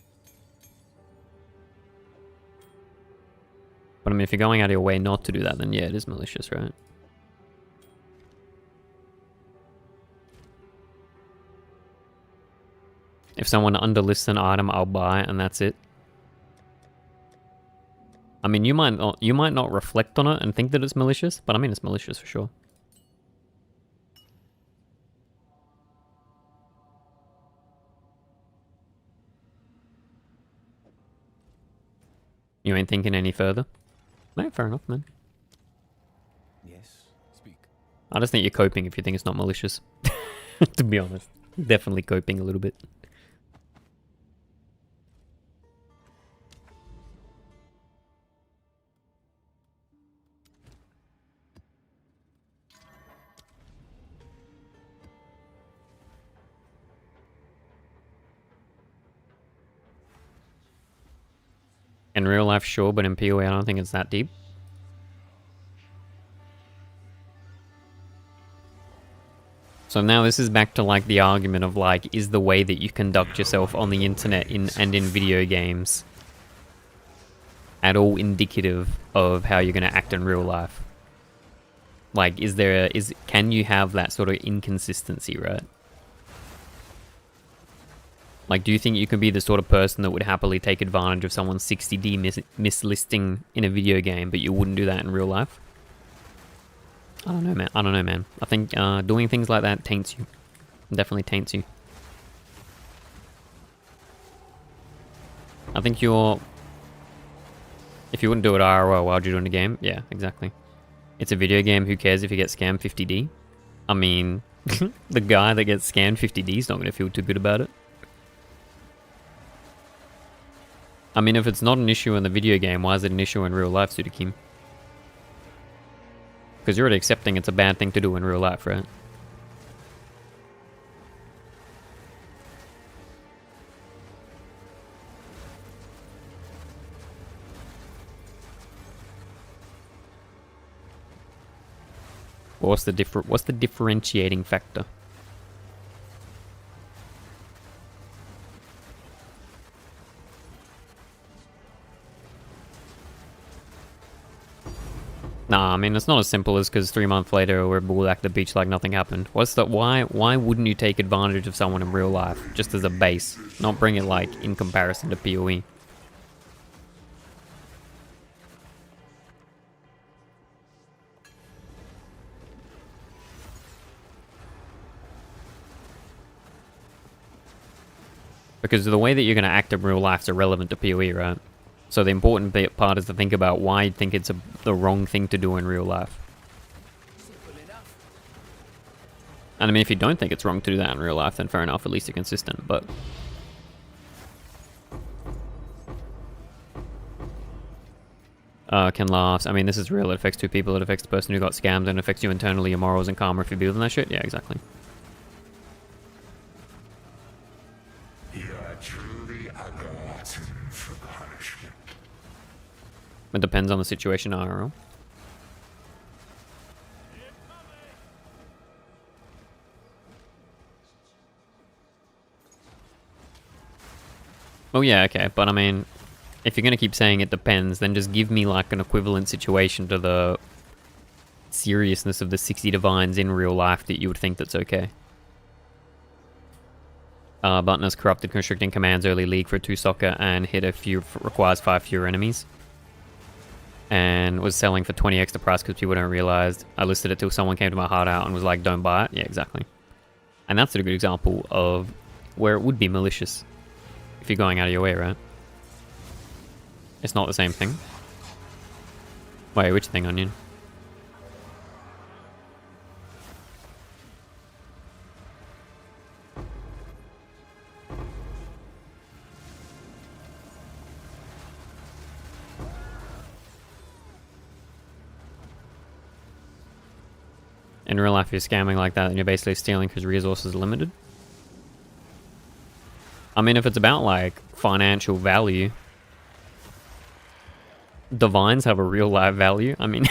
But I mean, if you're going out of your way not to do that, then yeah, it is malicious, right? If someone underlists an item, I'll buy, and that's it. I mean, you might not reflect on it and think that it's malicious, but I mean, it's malicious for sure. You ain't thinking any further? No, fair enough, man. Yes. Speak. I just think you're coping if you think it's not malicious. To be honest. Definitely coping a little bit. In real life, sure, but in PoE, I don't think it's that deep. So now this is back to like the argument of like, is the way that you conduct yourself on the internet and in video games at all indicative of how you're going to act in real life? Like, can you have that sort of inconsistency, right? Like, do you think you can be the sort of person that would happily take advantage of someone's 60D mislisting in a video game, but you wouldn't do that in real life? I don't know, man. I don't know, man. I think doing things like that taints you. Definitely taints you. I think if you wouldn't do it IRL, why would you do it in a game? Yeah, exactly. It's a video game, who cares if you get scammed 50D? I mean, the guy that gets scammed 50D is not going to feel too good about it. I mean, if it's not an issue in the video game, why is it an issue in real life, Sudakim? Because you're already accepting it's a bad thing to do in real life, right? What's the differentiating factor? Nah, I mean, it's not as simple as because 3 months later we're all at the beach like nothing happened. Why wouldn't you take advantage of someone in real life, just as a base? Not bring it, like, in comparison to PoE. Because the way that you're going to act in real life is irrelevant to PoE, right? So the important part is to think about why you think it's the wrong thing to do in real life. And I mean, if you don't think it's wrong to do that in real life, then fair enough, at least you're consistent, but... Ken laughs. I mean, this is real. It affects two people. It affects the person who got scammed, and it affects you internally, your morals and karma if you build on that shit. Yeah, exactly. You are truly a glutton for punishment. It depends on the situation, IRL. Oh yeah, okay, but I mean, if you're gonna keep saying it depends, then just give me like an equivalent situation to the seriousness of the 60 divines in real life that you would think that's okay. Button has corrupted constricting commands early league for 2 soccer and hit a few, requires 5 fewer enemies. And was selling for 20 extra price because people don't realize. I listed it till someone came to my heart out and was like, don't buy it. Yeah, exactly. And that's a good example of where it would be malicious if you're going out of your way, right? It's not the same thing. Wait, which thing, Onion? In real life, you're scamming like that and you're basically stealing because resources are limited. I mean, if it's about, like, financial value, divines have a real life value. I mean,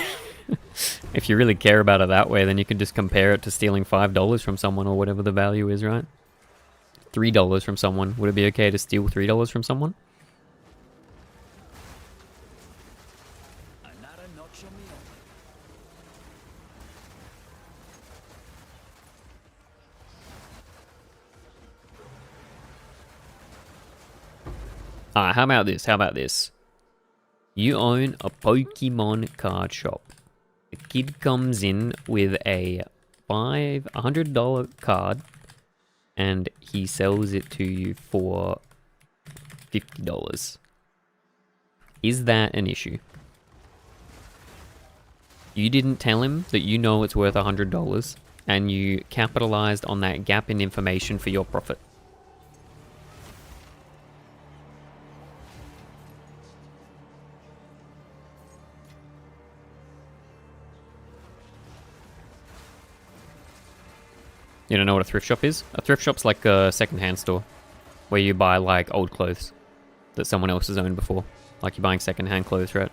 if you really care about it that way, then you can just compare it to stealing $5 from someone or whatever the value is, right? $3 from someone. Would it be okay to steal $3 from someone? Alright, how about this? How about this? You own a Pokemon card shop. The kid comes in with a $100 card and he sells it to you for $50. Is that an issue? You didn't tell him that you know it's worth $100 and you capitalized on that gap in information for your profit. You don't know what a thrift shop is? A thrift shop's like a second-hand store where you buy like old clothes that someone else has owned before. Like you're buying second-hand clothes, right?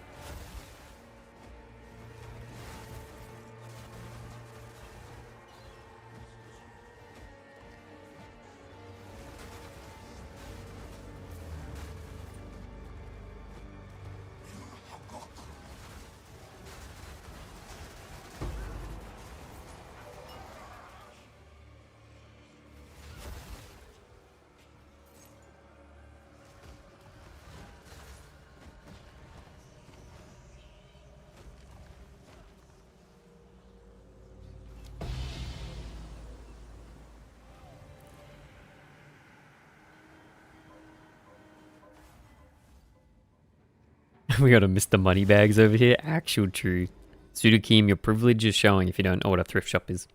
We got a Mr. Moneybags over here. Actual truth. Sudokim, your privilege is showing if you don't know what a thrift shop is.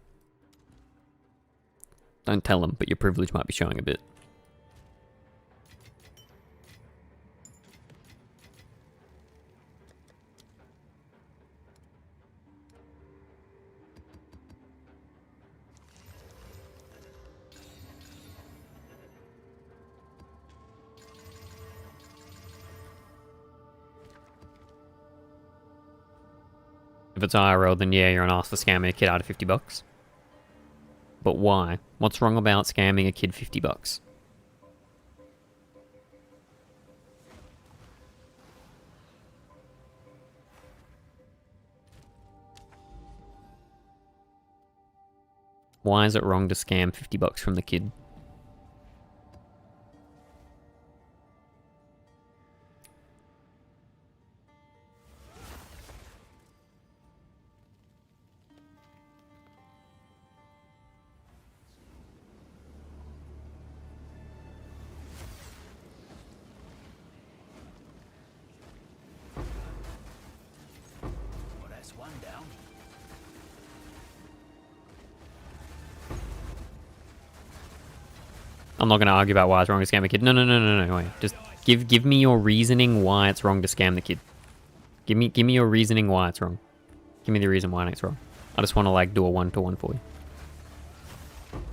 Don't tell them, but your privilege might be showing a bit. If it's IRL, then yeah, you're an ass for scamming a kid out of 50 bucks. But why? What's wrong about scamming a kid 50 bucks? Why is it wrong to scam 50 bucks from the kid? Well, that's one down. I'm not going to argue about why it's wrong to scam a kid. No, wait. Just give me your reasoning why it's wrong to scam the kid. Give me your reasoning why it's wrong. Give me the reason why it's wrong. I just want to like do a one-to-one for you.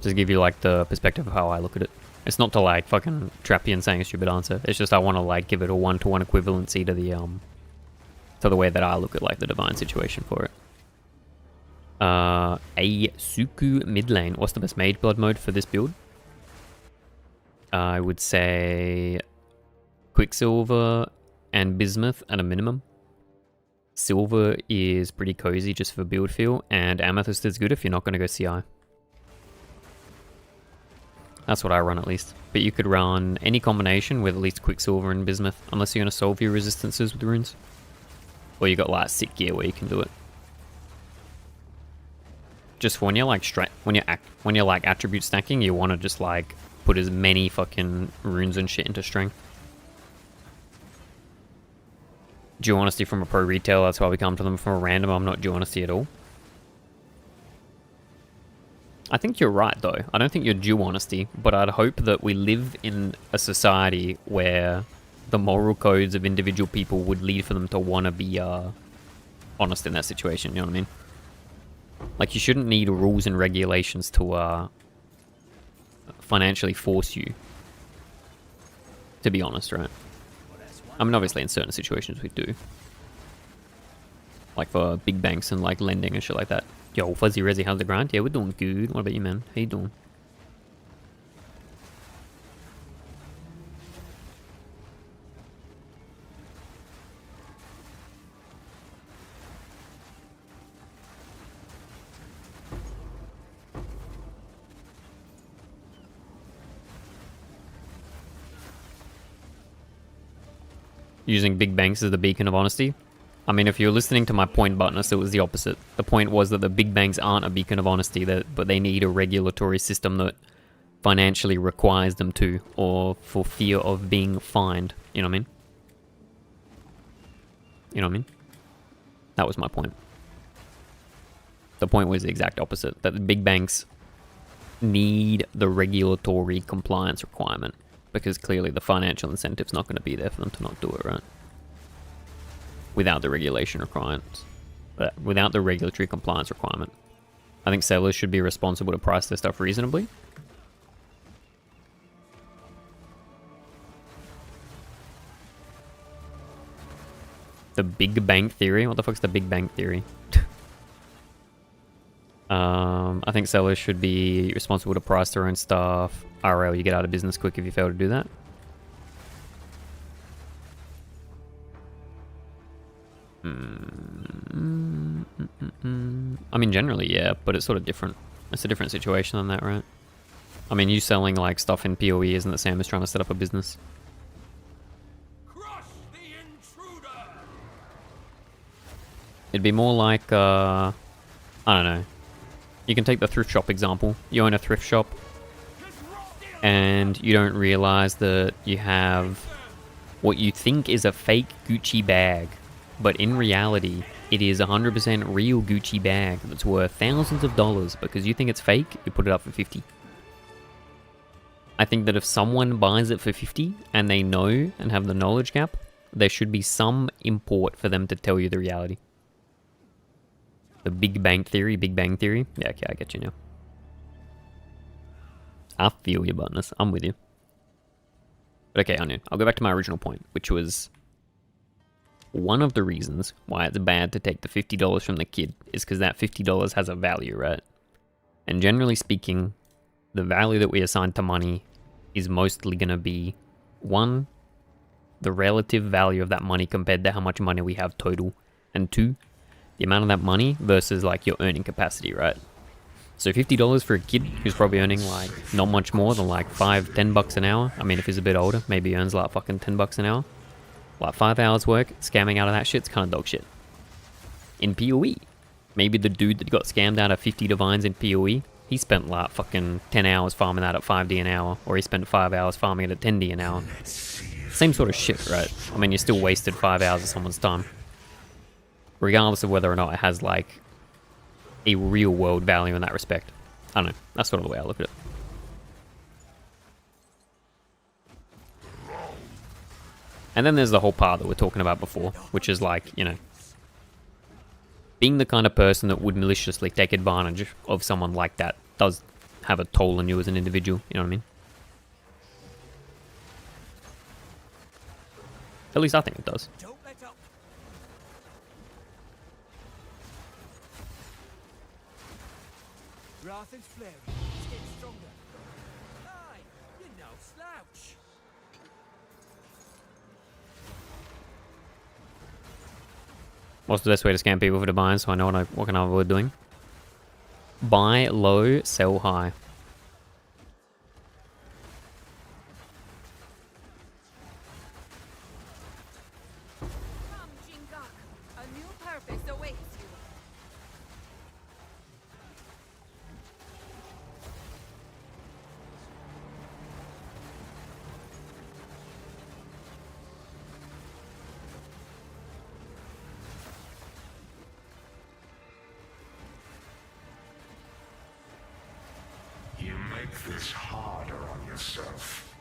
Just give you like the perspective of how I look at it. It's not to like fucking trap you in saying a stupid answer. It's just I want to like give it a one-to-one equivalency to the way that I look at like the divine situation for it. A Suku mid lane. What's the best mage blood mode for this build? I would say Quicksilver and Bismuth at a minimum. Silver is pretty cozy just for build feel, and Amethyst is good if you're not going to go CI. That's what I run at least. But you could run any combination with at least Quicksilver and Bismuth, unless you're going to solve your resistances with runes. Or you got like sick gear where you can do it. Just when you're like when you're like attribute stacking, you want to just like put as many fucking runes and shit into strength. Due honesty from a pro retailer, that's why we come to them from a random. I'm not due honesty at all. I think you're right though. I don't think you're due honesty, but I'd hope that we live in a society where the moral codes of individual people would lead for them to want to be honest in that situation, you know what I mean? Like, you shouldn't need rules and regulations to financially force you to be honest, right? I mean, obviously in certain situations we do. Like for big banks and like lending and shit like that. Yo, Fuzzy Rezzy, how's the grind? Yeah, we're doing good. What about you, man? How you doing? Using big banks as the beacon of honesty. I mean, if you're listening to my point, Buttonus, it was the opposite. The point was that the big banks aren't a beacon of honesty, but they need a regulatory system that financially requires them to, or for fear of being fined. You know what I mean? You know what I mean? That was my point. The point was the exact opposite, that the big banks need the regulatory compliance requirement. Because clearly the financial incentive's not going to be there for them to not do it, right? Without the regulation requirements. Without the regulatory compliance requirement. I think sellers should be responsible to price their stuff reasonably. The big bank theory? What the fuck's the big bank theory? I think sellers should be responsible to price their own stuff. RL, you get out of business quick if you fail to do that. I mean, generally, yeah, but it's sort of different. It's a different situation than that, right? I mean, you selling like stuff in PoE isn't the same as trying to set up a business. Crush the intruder! It'd be more like, I don't know. You can take the thrift shop example. You own a thrift shop, and you don't realize that you have what you think is a fake Gucci bag, but in reality, it is 100% real Gucci bag that's worth thousands of dollars. Because you think it's fake, you put it up for 50. I think that if someone buys it for 50 and they know and have the knowledge gap, there should be some import for them to tell you the reality. The Big Bang Theory. Yeah, okay, I get you now. I feel you, Buttonus. I'm with you. But okay, Onion, I'll go back to my original point, which was one of the reasons why it's bad to take the $50 from the kid is because that $50 has a value, right? And generally speaking, the value that we assign to money is mostly going to be, one, the relative value of that money compared to how much money we have total, and two, the amount of that money versus like your earning capacity, right? So $50 for a kid who's probably earning like not much more than like $5-10 an hour. I mean, if he's a bit older, maybe he earns like fucking $10 an hour. Like 5 hours work, scamming out of that shit's kind of dog shit. In PoE, maybe the dude that got scammed out of 50 divines in PoE, he spent like fucking 10 hours farming that at 5D an hour, or he spent 5 hours farming it at 10D an hour. Same sort of shit, right? I mean, you still wasted 5 hours of someone's time. Regardless of whether or not it has like a real world value in that respect. I don't know. That's sort of the way I look at it. And then there's the whole part that we're talking about before, which is like, you know, being the kind of person that would maliciously take advantage of someone like that does have a toll on you as an individual, you know what I mean? At least I think it does. Wrath is flaring. It's getting stronger. Aye, you're no slouch. What's the best way to scam people for divine so I know what can I avoid doing? Buy low, sell high. Come, Jingak. A new purpose awaits you. You make this harder on yourself.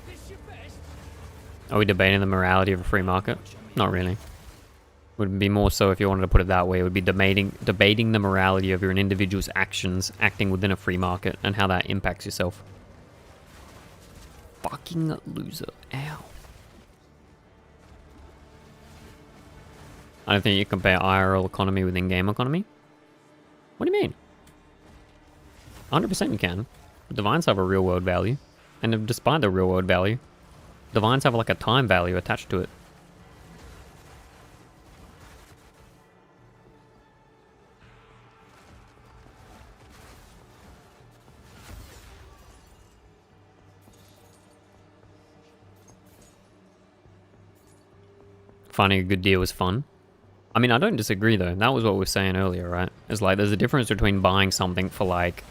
This your best? Are we debating the morality of a free market? Not really. Would be more so if you wanted to put it that way. It would be debating the morality of your individual's actions acting within a free market and how that impacts yourself. Fucking loser. Ow. I don't think you compare IRL economy with in-game economy. What do you mean? 100% you can. Divines have a real world value. And despite the real world value, divines have like a time value attached to it. Finding a good deal is fun. I mean, I don't disagree though. That was what we were saying earlier, right? It's like there's a difference between buying something for like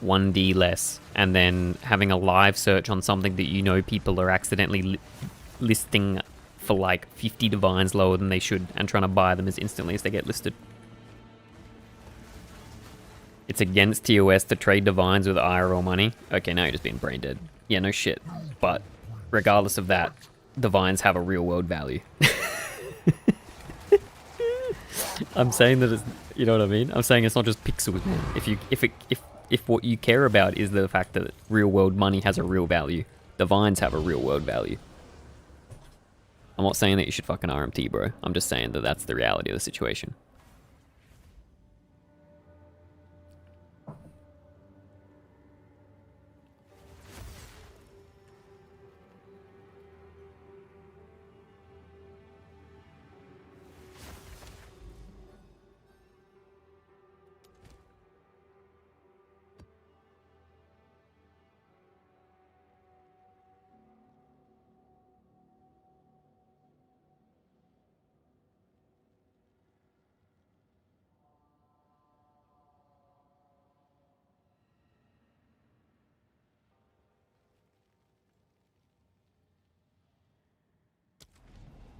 1D less and then having a live search on something that you know people are accidentally listing for like 50 divines lower than they should and trying to buy them as instantly as they get listed. It's against TOS to trade divines with IRL money. Okay, now you're just being brain dead. Yeah, no shit. But regardless of that, divines have a real world value. I'm saying that it's, you know what I mean? I'm saying it's not just pixels, man. If what you care about is the fact that real world money has a real value, divines have a real world value. I'm not saying that you should fucking RMT, bro. I'm just saying that that's the reality of the situation.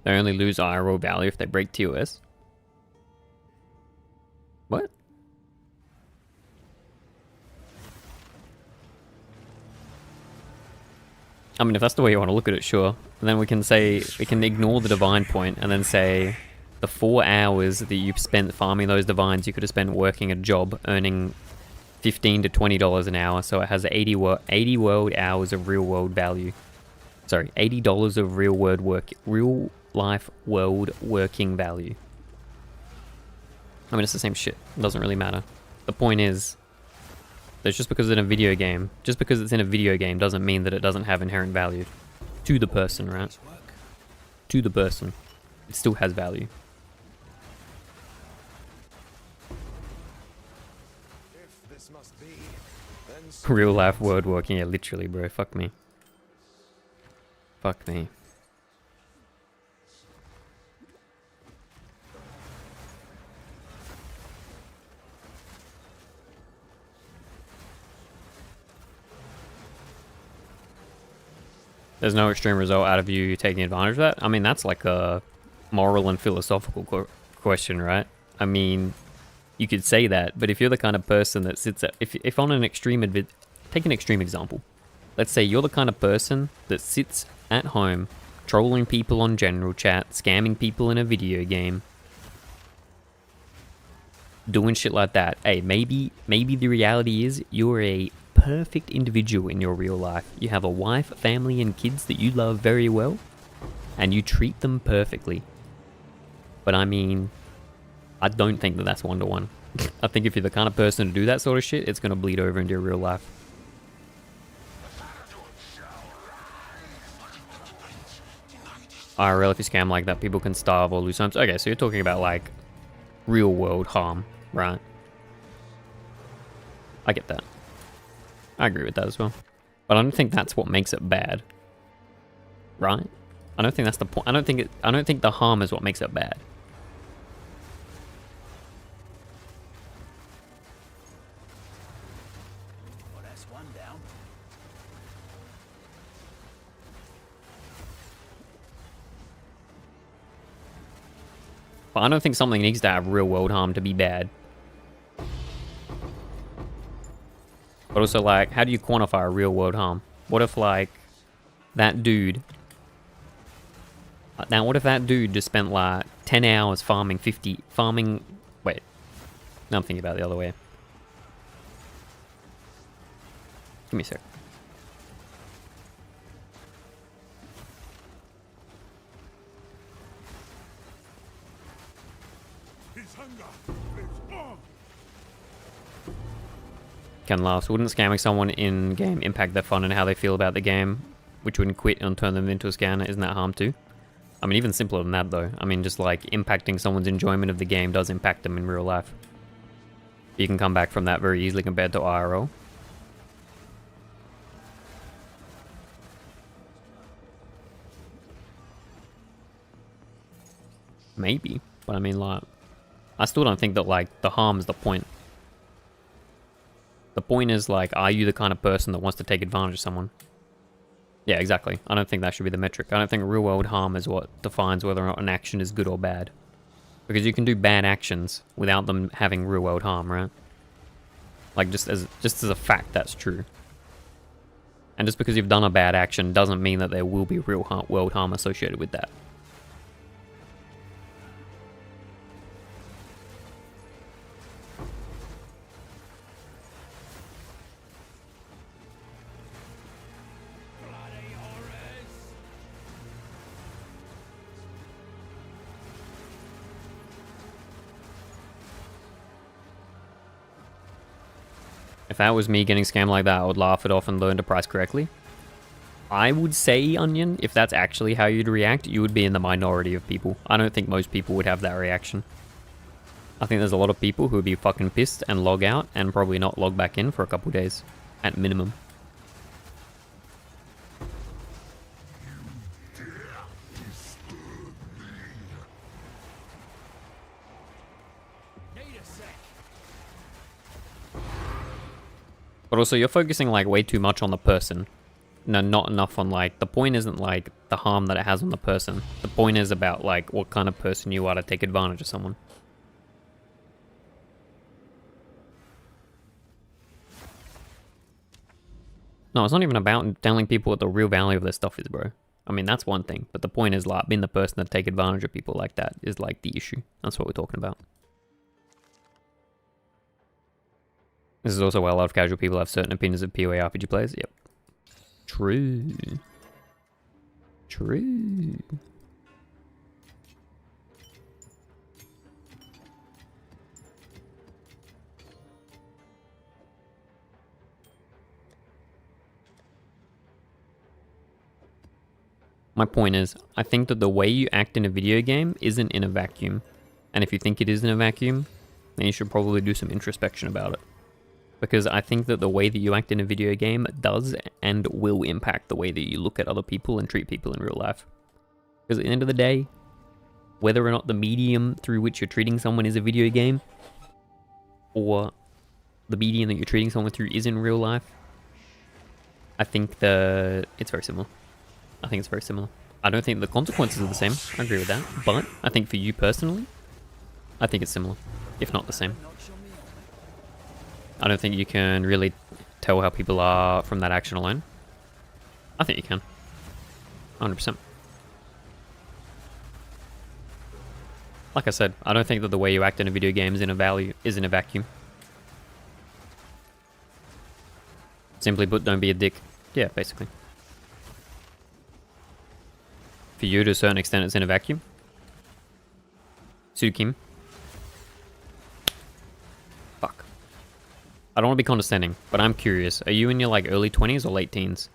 They only lose IRL value if they break TOS. What? I mean, if that's the way you want to look at it, sure. And then we can say, we can ignore the divine point and then say the 4 hours that you spent farming those divines, you could have spent working a job earning $15 to $20 an hour. So it has 80 world hours of real world value. Sorry, $80 of real life world working value. I mean, it's the same shit. It doesn't really matter. The point is, that just because it's in a video game, doesn't mean that it doesn't have inherent value to the person, right? To the person, it still has value. If this must be, then Real life word working, yeah, literally, bro. Fuck me. Fuck me. There's no extreme result out of you taking advantage of that? I mean, that's like a moral and philosophical question, right? I mean, you could say that, but if you're the kind of person that sits at... If on an extreme... Take an extreme example. Let's say you're the kind of person that sits at home, trolling people on general chat, scamming people in a video game, doing shit like that. Hey, maybe the reality is you're a perfect individual in your real life. You have a wife, family, and kids that you love very well, and you treat them perfectly. But I mean, I don't think that that's one-to-one. I think if you're the kind of person to do that sort of shit, it's gonna bleed over into your real life. IRL, if you scam like that, people can starve or lose homes. Okay, so you're talking about like real world harm, right? I get that. I agree with that as well. But I don't think that's what makes it bad. Right? I don't think that's the point. I don't think the harm is what makes it bad. Well, that's one down. But I don't think something needs to have real world harm to be bad. But also, like, how do you quantify a real world harm? What if, like, that dude... Now, what if that dude just spent, like, 10 hours farming 50... Wait. No, I'm thinking about it the other way. Give me a sec. his hunger lives on. Can last. Wouldn't scamming someone in game impact their fun and how they feel about the game, which wouldn't quit and turn them into a scammer? Isn't that harm too? I mean, even simpler than that though. I mean, just like impacting someone's enjoyment of the game does impact them in real life. You can come back from that very easily compared to IRL. Maybe, but I mean, like, I still don't think that like the harm is the point. The point is, like, are you the kind of person that wants to take advantage of someone? Yeah, exactly. I don't think that should be the metric. I don't think real world harm is what defines whether or not an action is good or bad. Because you can do bad actions without them having real world harm, right? Like, just as a fact, that's true. And just because you've done a bad action doesn't mean that there will be real world harm associated with that. Bloody horrors! If that was me getting scammed like that, I would laugh it off and learn to price correctly. I would say, Onion, if that's actually how you'd react, you would be in the minority of people. I don't think most people would have that reaction. I think there's a lot of people who would be fucking pissed and log out and probably not log back in for a couple days, at minimum. Need a sec. But also, you're focusing like way too much on the person. No, not enough on like, the point isn't like the the harm that it has on the person. The point is about like what kind of person you are to take advantage of someone. No, it's not even about telling people what the real value of their stuff is, bro. I mean, that's one thing, but the point is like being the person to take advantage of people like that is like the issue. That's what we're talking about. This is also why a lot of casual people have certain opinions of PoE RPG players. Yep. True. True. My point is, I think that the way you act in a video game isn't in a vacuum. And if you think it is in a vacuum, then you should probably do some introspection about it. Because I think that the way that you act in a video game does and will impact the way that you look at other people and treat people in real life. Because at the end of the day, whether or not the medium through which you're treating someone is a video game, or the medium that you're treating someone through is in real life, I think it's very similar. I think it's very similar. I don't think the consequences are the same. I agree with that. But I think for you personally, I think it's similar, if not the same. I don't think you can really tell how people are from that action alone. I think you can. 100%. Like I said, I don't think that the way you act in a video game is in a vacuum. Simply put, don't be a dick. Yeah, basically. For you, to a certain extent, it's in a vacuum. Sukim. Fuck. I don't want to be condescending, but I'm curious. Are you in your like early 20s or late teens?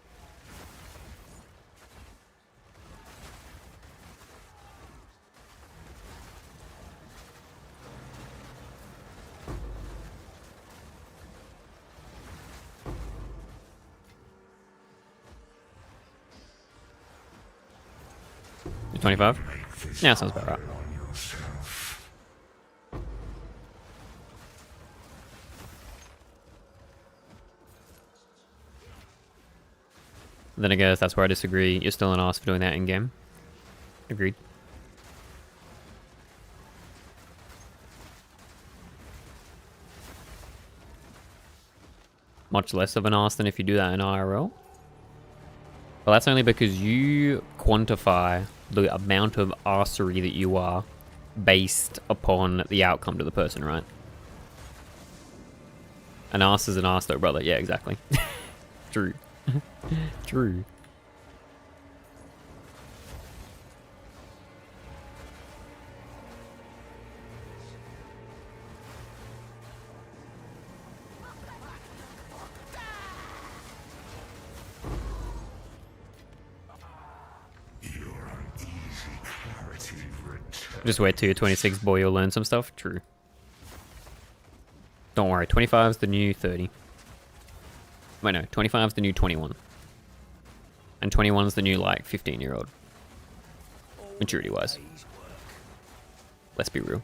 You're 25? Yeah, sounds about right. Then I guess that's where I disagree. You're still an ass for doing that in game. Agreed. Much less of an ass than if you do that in IRL. Well, that's only because you quantify the amount of arsery that you are based upon the outcome to the person, right? An ass is an ass though, brother. Yeah, exactly. True. True. Just wait till you're 26, boy, you'll learn some stuff. True. Don't worry, 25 is the new 30. Wait, no, 25 is the new 21. And 21 is the new, like, 15-year-old. Maturity-wise. Let's be real.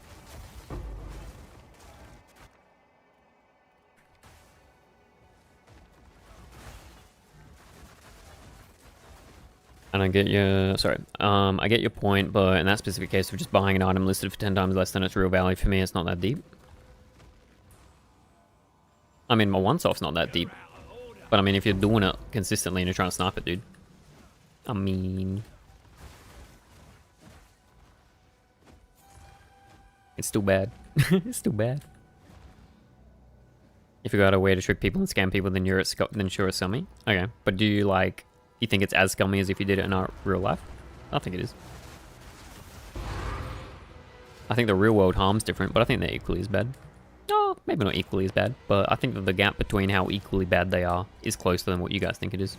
And I get your, sorry, I get your point, but in that specific case of just buying an item listed for 10 times less than its real value, for me, it's not that deep. I mean, my once-off's not that deep. But I mean, if you're doing it consistently and you're trying to snipe it, dude. I mean... It's still bad. It's still bad. If you got a way to trick people and scam people, then sure it's scummy. Okay, but do you like... You think it's as scummy as if you did it in our real life? I think it is. I think the real world harm's different, but I think they're equally as bad. Oh, maybe not equally as bad, but I think that the gap between how equally bad they are is closer than what you guys think it is.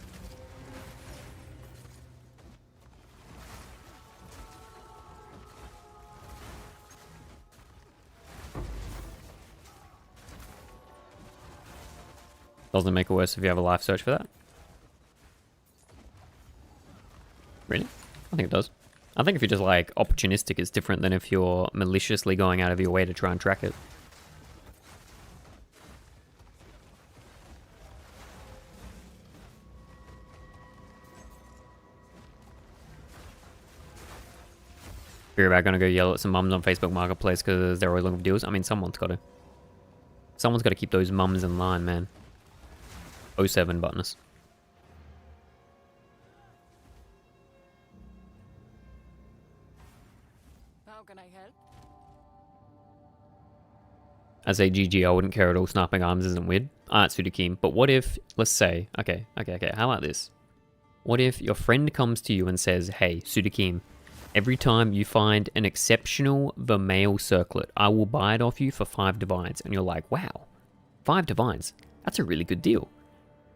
Doesn't make it worse if you have a life search for that. Really? I think it does. I think if you're just like opportunistic, it's different than if you're maliciously going out of your way to try and track it. You're about gonna go yell at some mums on Facebook Marketplace because they're always looking for deals. I mean, someone's got to. Someone's got to keep those mums in line, man. 07 buttoners. How can I help? I say GG, I wouldn't care at all. Snapping arms isn't weird. Alright, Sudakim. But what if, let's say, okay. How about this? What if your friend comes to you and says, hey, Sudakim, every time you find an exceptional Vermeil circlet, I will buy it off you for 5 divines. And you're like, wow, 5 divines? That's a really good deal.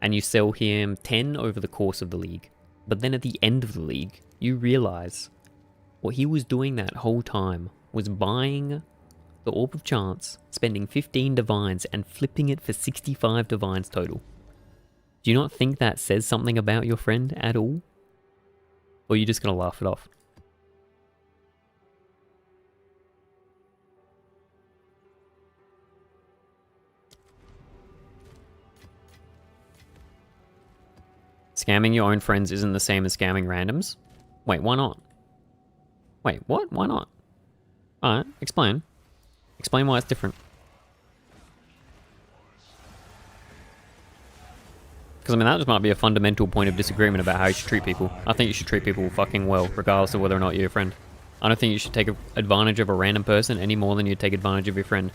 And you sell him 10 over the course of the league. But then at the end of the league, you realize what he was doing that whole time was buying the Orb of Chance, spending 15 divines, and flipping it for 65 divines total. Do you not think that says something about your friend at all? Or are you just going to laugh it off? Scamming your own friends isn't the same as scamming randoms? Wait, why not? Wait, what? Why not? Alright, explain. Explain why it's different. Because, I mean, that just might be a fundamental point of disagreement about how you should treat people. I think you should treat people fucking well, regardless of whether or not you're a friend. I don't think you should take advantage of a random person any more than you take advantage of your friend.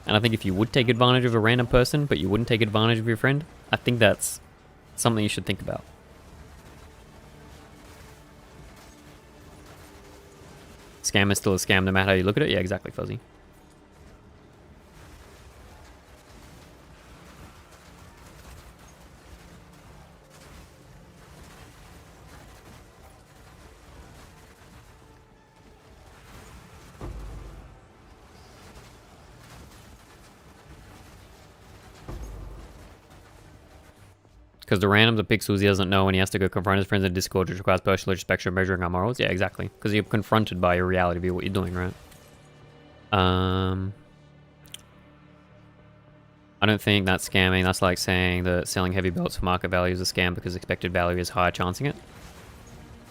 And I think if you would take advantage of a random person, but you wouldn't take advantage of your friend, I think that's something you should think about. Scam is still a scam no matter how you look at it? Yeah, exactly, Fuzzy. Because the randoms of pixels he doesn't know and he has to go confront his friends in Discord, which requires personal inspection measuring our morals. Yeah, exactly. Because you're confronted by your reality view, what you're doing, right? I don't think that's scamming. That's like saying that selling heavy belts for market value is a scam because expected value is higher chancing it.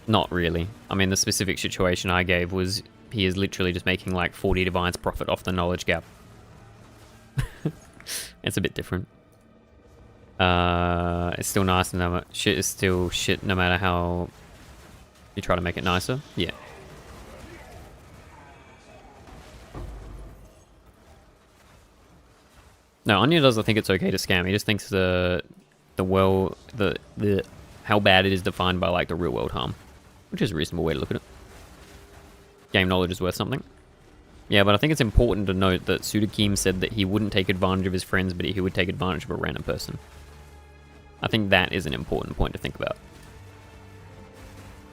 Not really. I mean, the specific situation I gave was he is literally just making like 40 divines profit off the knowledge gap. It's a bit different. It's still nice and shit is still shit no matter how you try to make it nicer. Yeah. No, Onion doesn't think it's okay to scam. He just thinks the how bad it is defined by like the real world harm, which is a reasonable way to look at it. Game knowledge is worth something. Yeah, but I think it's important to note that Sudakim said that he wouldn't take advantage of his friends, but he would take advantage of a random person. I think that is an important point to think about.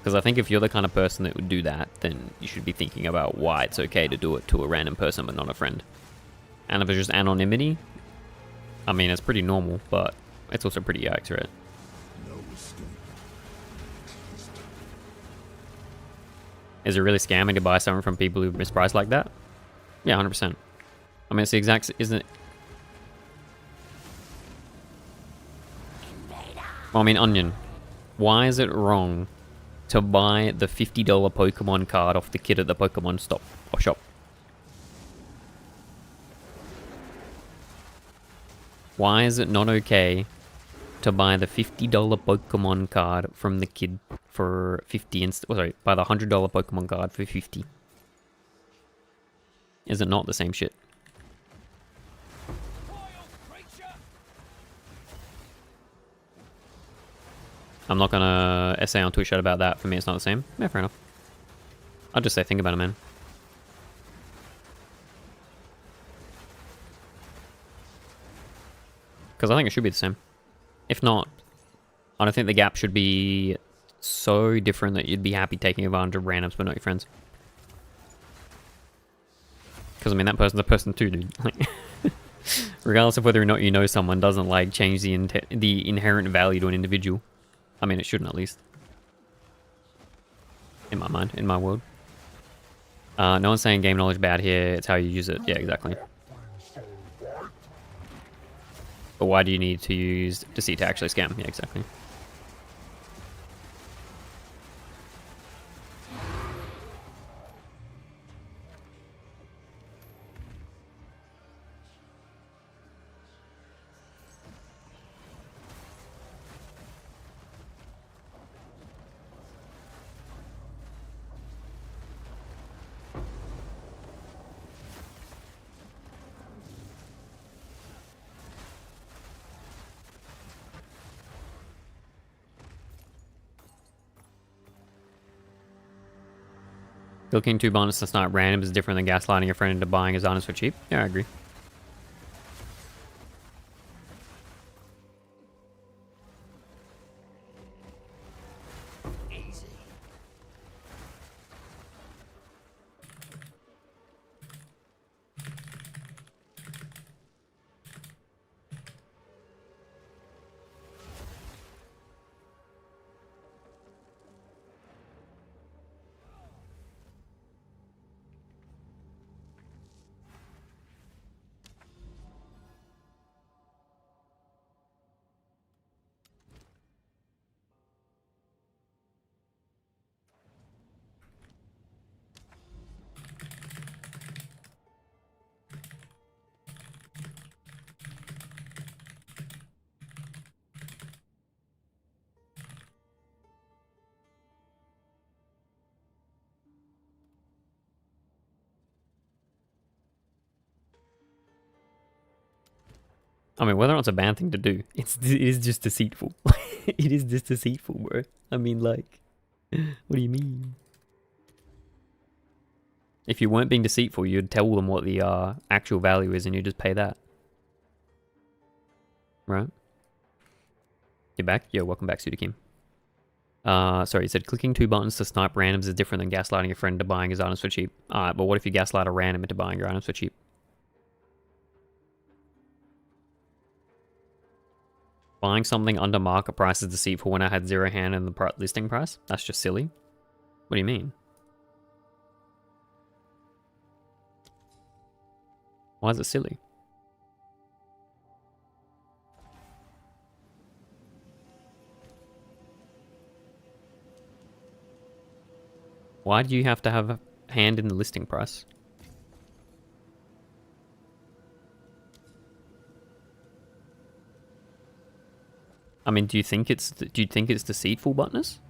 Because I think if you're the kind of person that would do that, then you should be thinking about why it's okay to do it to a random person but not a friend. And if it's just anonymity, I mean, it's pretty normal, but it's also pretty yikes, right? Is it really scamming to buy something from people who misprice like that? Yeah, 100%. I mean, it's the exact, isn't it? Well, I mean, Onion, why is it wrong to buy the $50 Pokemon card off the kid at the Pokemon shop? Why is it not okay to buy the $50 Pokemon card from the kid for 50 buy the $100 Pokemon card for 50? Is it not the same shit? I'm not gonna essay on Twitch about that. For me, it's not the same. Yeah, fair enough. I'll just say, think about it, man. Because I think it should be the same. If not, I don't think the gap should be so different that you'd be happy taking advantage of randoms but not your friends. Because, I mean, that person's a person too, dude. Like, regardless of whether or not you know someone, doesn't, like, change the inherent value to an individual. I mean, it shouldn't, at least. In my mind, in my world. No one's saying game knowledge bad here, it's how you use it. Yeah, exactly. But why do you need to use deceit to actually scam? Yeah, exactly. Clicking 2 bonus that's not random is different than gaslighting your friend into buying his items for cheap. Yeah, I agree. I mean, whether or not it's a bad thing to do, it is just deceitful. It is just deceitful, bro. I mean, like, what do you mean? If you weren't being deceitful, you'd tell them what the actual value is and you just pay that. Right? You're back? Yo, welcome back, Sudakim. Sorry, you said clicking 2 buttons to snipe randoms is different than gaslighting your friend into buying his items for cheap. Alright, but what if you gaslight a random into buying your items for cheap? Buying something under market price is deceitful when I had 0 hand in the listing price? That's just silly. What do you mean? Why is it silly? Why do you have to have a hand in the listing price? I mean, do you think it's deceitful, Butness?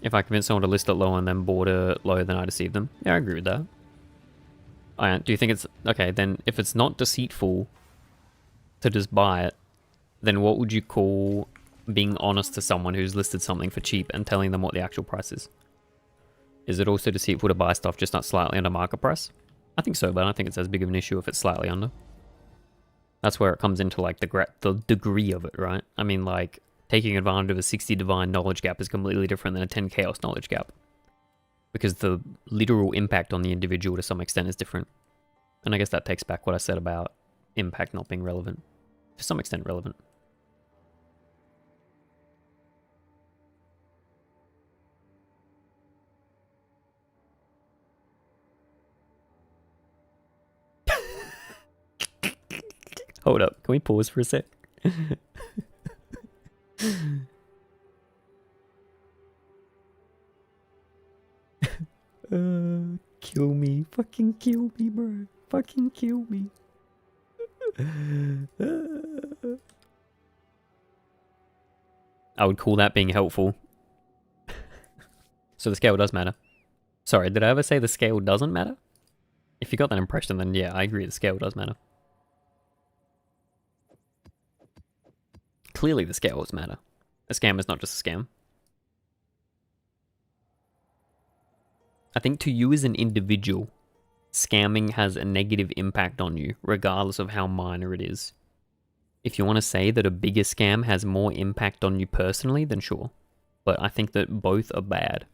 If I convince someone to list it low and then bought it low, then I deceive them. Yeah, I agree with that. Do you think it's... Okay, then if it's not deceitful to just buy it, then what would you call being honest to someone who's listed something for cheap and telling them what the actual price is? Is it also deceitful to buy stuff just not slightly under market price? I think so, but I don't think it's as big of an issue if it's slightly under. That's where it comes into like the degree of it, right? I mean, like, taking advantage of a 60 divine knowledge gap is completely different than a 10 chaos knowledge gap. Because the literal impact on the individual to some extent is different. And I guess that takes back what I said about impact not being relevant. To some extent relevant. Hold up, can we pause for a sec? Kill me. Fucking kill me, bro. Fucking kill me. I would call that being helpful. So the scale does matter. Sorry, did I ever say the scale doesn't matter? If you got that impression, then yeah, I agree the scale does matter. Clearly the scale does matter. A scam is not just a scam. I think to you as an individual, scamming has a negative impact on you, regardless of how minor it is. If you want to say that a bigger scam has more impact on you personally, then sure. But I think that both are bad.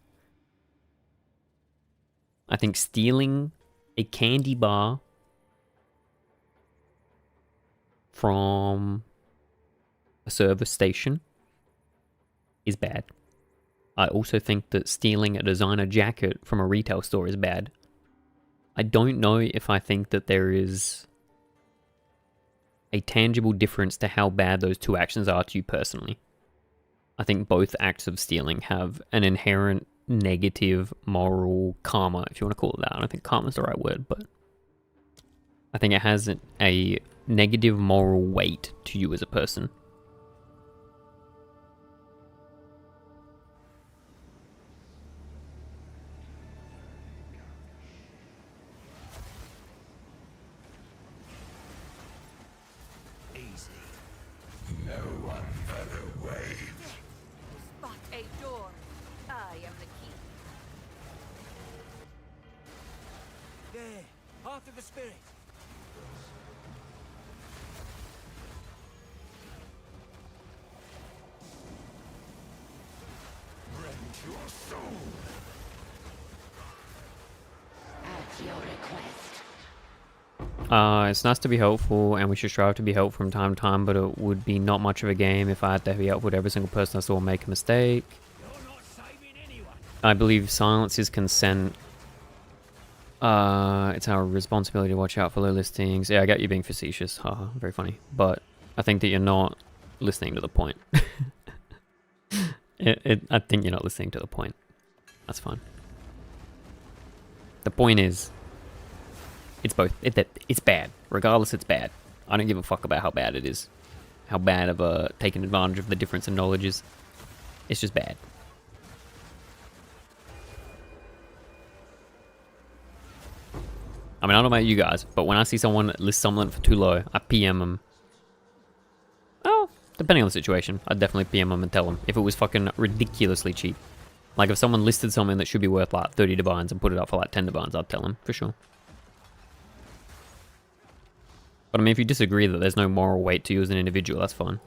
I think stealing a candy bar from a service station is bad. I also think that stealing a designer jacket from a retail store is bad. I don't know if I think that there is a tangible difference to how bad those two actions are to you personally. I think both acts of stealing have an inherent negative moral karma, if you want to call it that. I don't think karma is the right word, but I think it has a negative moral weight to you as a person. one further away. Spot a door. I am the key. There. Heart of the spirit. Rend your soul. At your request. It's nice to be helpful, and we should strive to be helpful from time to time, but it would be not much of a game if I had to be helpful to every single person I saw make a mistake. You're not saving anyone. I believe silence is consent. It's our responsibility to watch out for low listings. Yeah, I get you being facetious. Haha, very funny. But I think that you're not listening to the point. I think you're not listening to the point. That's fine. The point is, it's both. It's bad. Regardless, it's bad. I don't give a fuck about how bad it is. How bad of a taking advantage of the difference in knowledge is. It's just bad. I mean, I don't know about you guys, but when I see someone list something for too low, I PM them. Oh, depending on the situation, I'd definitely PM them and tell them if it was fucking ridiculously cheap. Like if someone listed something that should be worth like 30 divines and put it up for like 10 divines, I'd tell them for sure. But I mean, if you disagree that there's no moral weight to you as an individual, that's fine.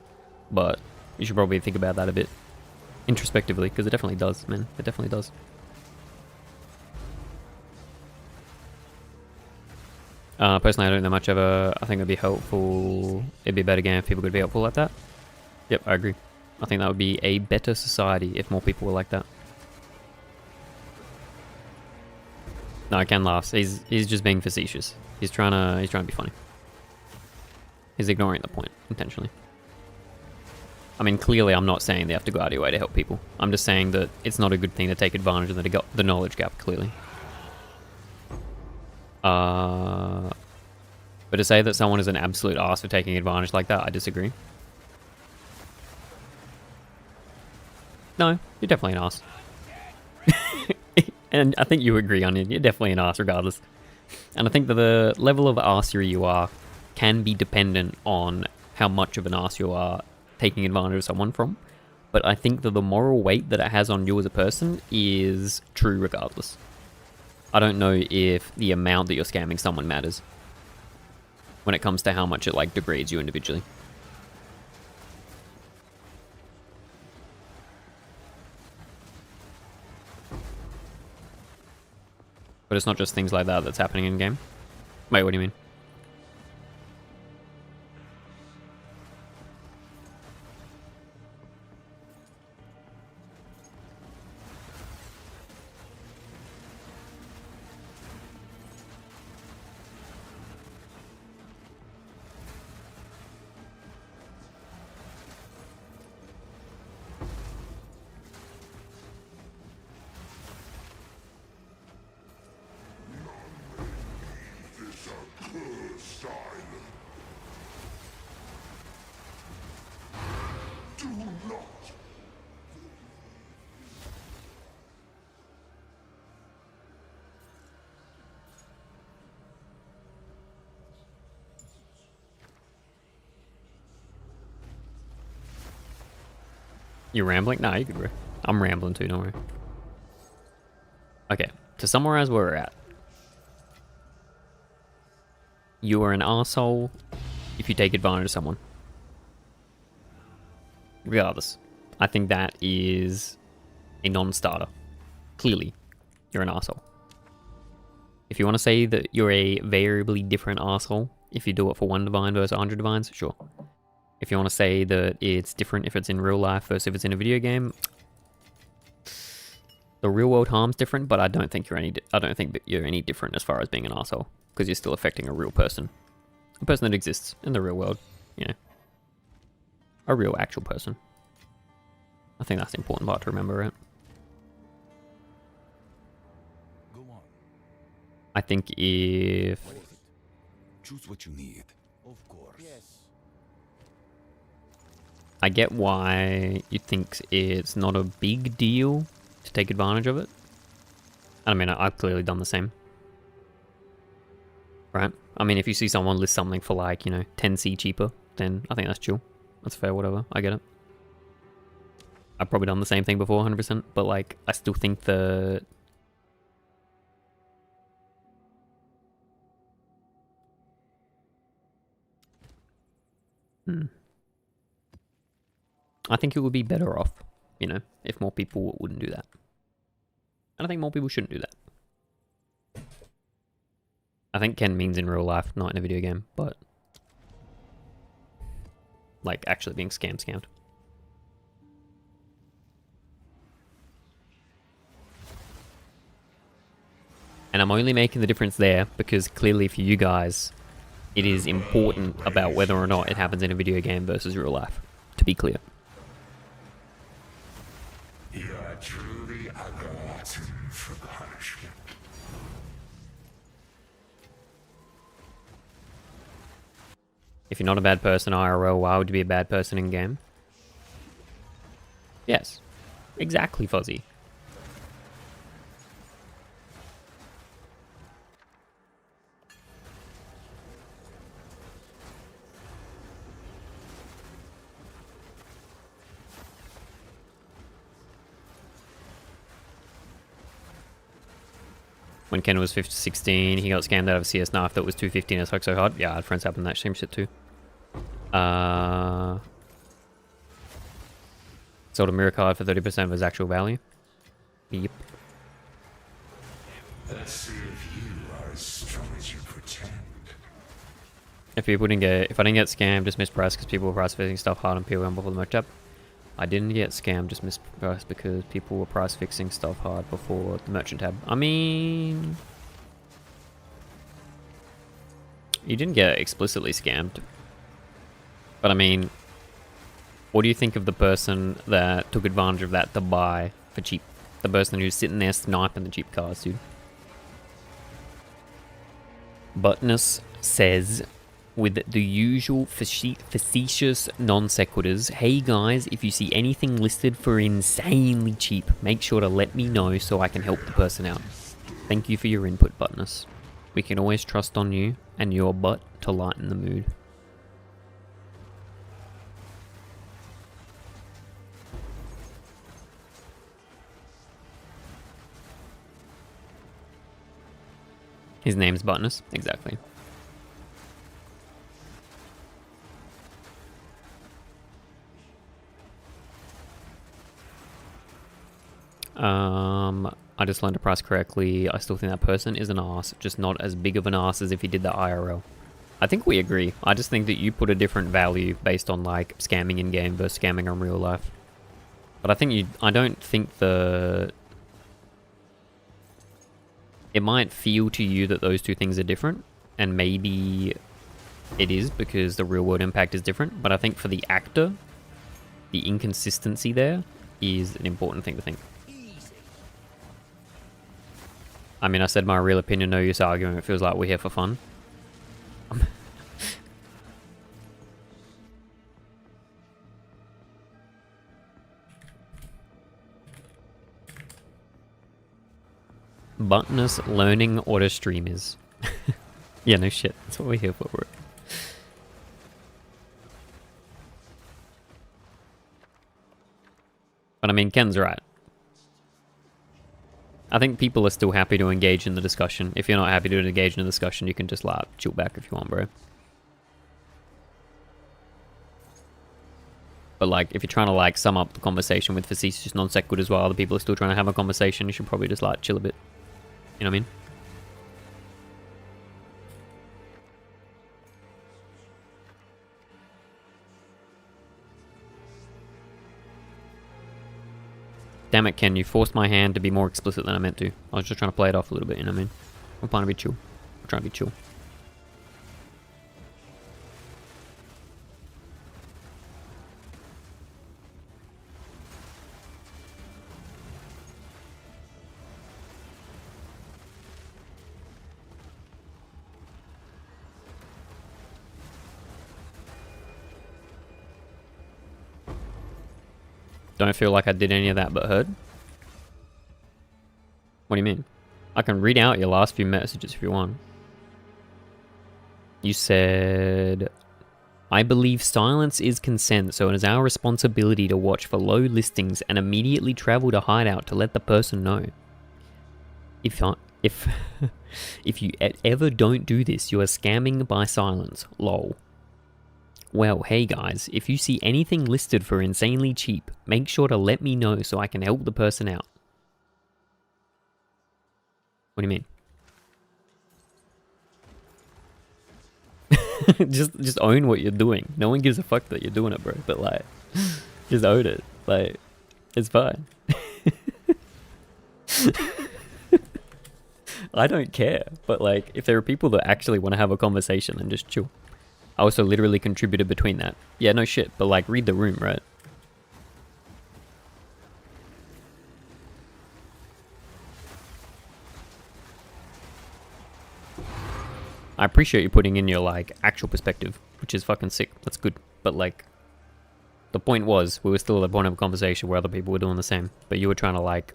But you should probably think about that a bit introspectively, because it definitely does, man. It definitely does. Personally, I don't know much of a... I think it'd be helpful... It'd be a better game if people could be helpful like that. Yep, I agree. I think that would be a better society if more people were like that. No, Ken laughs. He's just being facetious. He's trying to be funny. He's ignoring the point intentionally. I mean, clearly I'm not saying they have to go out of your way to help people. I'm just saying that it's not a good thing to take advantage of the knowledge gap, clearly. But to say that someone is an absolute arse for taking advantage like that, I disagree. No, you're definitely an arse. And I think you agree on it. You're definitely an arse regardless. And I think that the level of arsery you are can be dependent on how much of an arse you are taking advantage of someone from. But I think that the moral weight that it has on you as a person is true regardless. I don't know if the amount that you're scamming someone matters when it comes to how much it like degrades you individually. But it's not just things like that that's happening in game. Wait, what do you mean? You're rambling? Nah, you could. I'm rambling too, don't worry. Okay, to summarize where we're at. You are an arsehole if you take advantage of someone. Regardless. I think that is a non-starter. Clearly, you're an arsehole. If you want to say that you're a variably different arsehole, if you do it for 1 divine versus 100 divines, sure. If you want to say that it's different if it's in real life versus if it's in a video game, the real world harm's different, but I don't think you're any different as far as being an arsehole, because you're still affecting a real person. A person that exists in the real world, you know. A real actual person. I think that's the important part to remember, right? Go on. I think if... What is it? Choose what you need. Of course. Yes. I get why you think it's not a big deal to take advantage of it. I mean, I've clearly done the same. Right? I mean, if you see someone list something for like, you know, 10C cheaper, then I think that's chill. That's fair, whatever. I get it. I've probably done the same thing before, 100%, but like, I still think the... I think it would be better off, you know, if more people wouldn't do that. And I think more people shouldn't do that. I think Ken means in real life, not in a video game, but... like, actually being scammed. And I'm only making the difference there because clearly for you guys, it is important about whether or not it happens in a video game versus real life, to be clear. You are truly a glutton for punishment. If you're not a bad person IRL, why would you be a bad person in game? Yes. Exactly, Fuzzy. When Ken was 16, he got scammed out of a CS knife that was 250 and it sucked so hard. Yeah, I had friends happen that same shit too. Sold a mirror card for 30% of his actual value. Yep. Let's see if you are as strong as you pretend. If I didn't get scammed, just mispriced because people were price fixing stuff hard on POM before the merch tab. I didn't get scammed, just mispriced because people were price fixing stuff hard before the merchant tab. I mean, you didn't get explicitly scammed. But I mean, what do you think of the person that took advantage of that to buy for cheap? The person who's sitting there sniping the cheap cars, dude. Buttness says, with the usual facetious non sequiturs, hey guys, if you see anything listed for insanely cheap, make sure to let me know so I can help the person out. Thank you for your input, Buttness. We can always trust on you and your butt to lighten the mood. His name's Buttness, exactly. I just learned to price correctly. I still think that person is an ass, just not as big of an ass as if he did the IRL. I think we agree. I just think that you put a different value based on like scamming in game versus scamming on real life. But I don't think it might feel to you that those two things are different, and maybe it is because the real world impact is different, but I think for the actor, the inconsistency there is an important thing to think. I mean, I said my real opinion, no use arguing, it feels like we're here for fun. Buttness learning what a stream is. Yeah, no shit. That's what we're here for, bro. But I mean, Ken's right. I think people are still happy to engage in the discussion. If you're not happy to engage in the discussion, you can just like chill back if you want, bro. But like, if you're trying to like sum up the conversation with facetious non sequiturs while other people are still trying to have a conversation, you should probably just like chill a bit. You know what I mean? Damn it, Ken, you forced my hand to be more explicit than I meant to. I was just trying to play it off a little bit, you know what I mean? I'm trying to be chill. I'm trying to be chill. Don't feel like I did any of that but heard. What do you mean? I can read out your last few messages if you want. You said, I believe silence is consent, so it is our responsibility to watch for low listings and immediately travel to hideout to let the person know. If if you ever don't do this, you are scamming by silence. Lol. Well, hey guys, if you see anything listed for insanely cheap, make sure to let me know so I can help the person out. What do you mean? just own what you're doing. No one gives a fuck that you're doing it, bro. But like, just own it. Like, it's fine. I don't care. But like, if there are people that actually want to have a conversation, then just chill. I also literally contributed between that. Yeah, no shit. But like, read the room, right? I appreciate you putting in your, like, actual perspective, which is fucking sick. That's good. But, like, the point was, we were still at the point of a conversation where other people were doing the same. But you were trying to, like,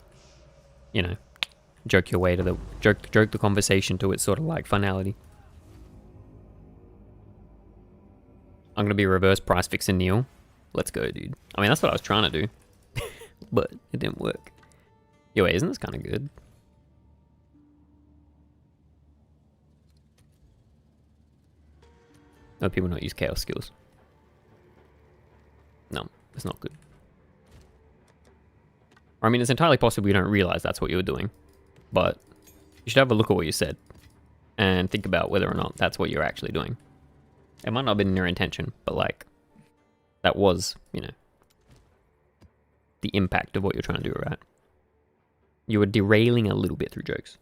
you know, joke your way to the... Joke the conversation to its sort of, like, finality. I'm gonna be reverse price fixing Neil. Let's go, dude. I mean, that's what I was trying to do. But it didn't work. Yo, wait, isn't this kind of good? No, people not use chaos skills. No, it's not good. Or, I mean, it's entirely possible you don't realize that's what you were doing. But you should have a look at what you said. And think about whether or not that's what you're actually doing. It might not have been your intention, but like, that was, you know, the impact of what you're trying to do, right? You were derailing a little bit through jokes.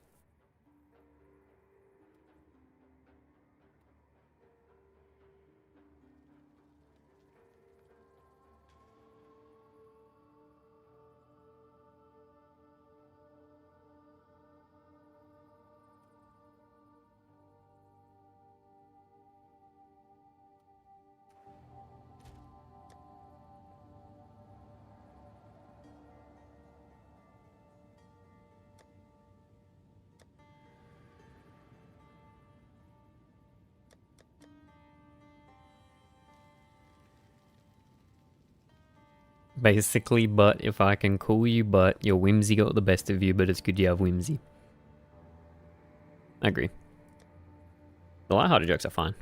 Basically, but if I can call you but, your whimsy got the best of you, but it's good you have whimsy. I agree. The lighthearted jokes are fine.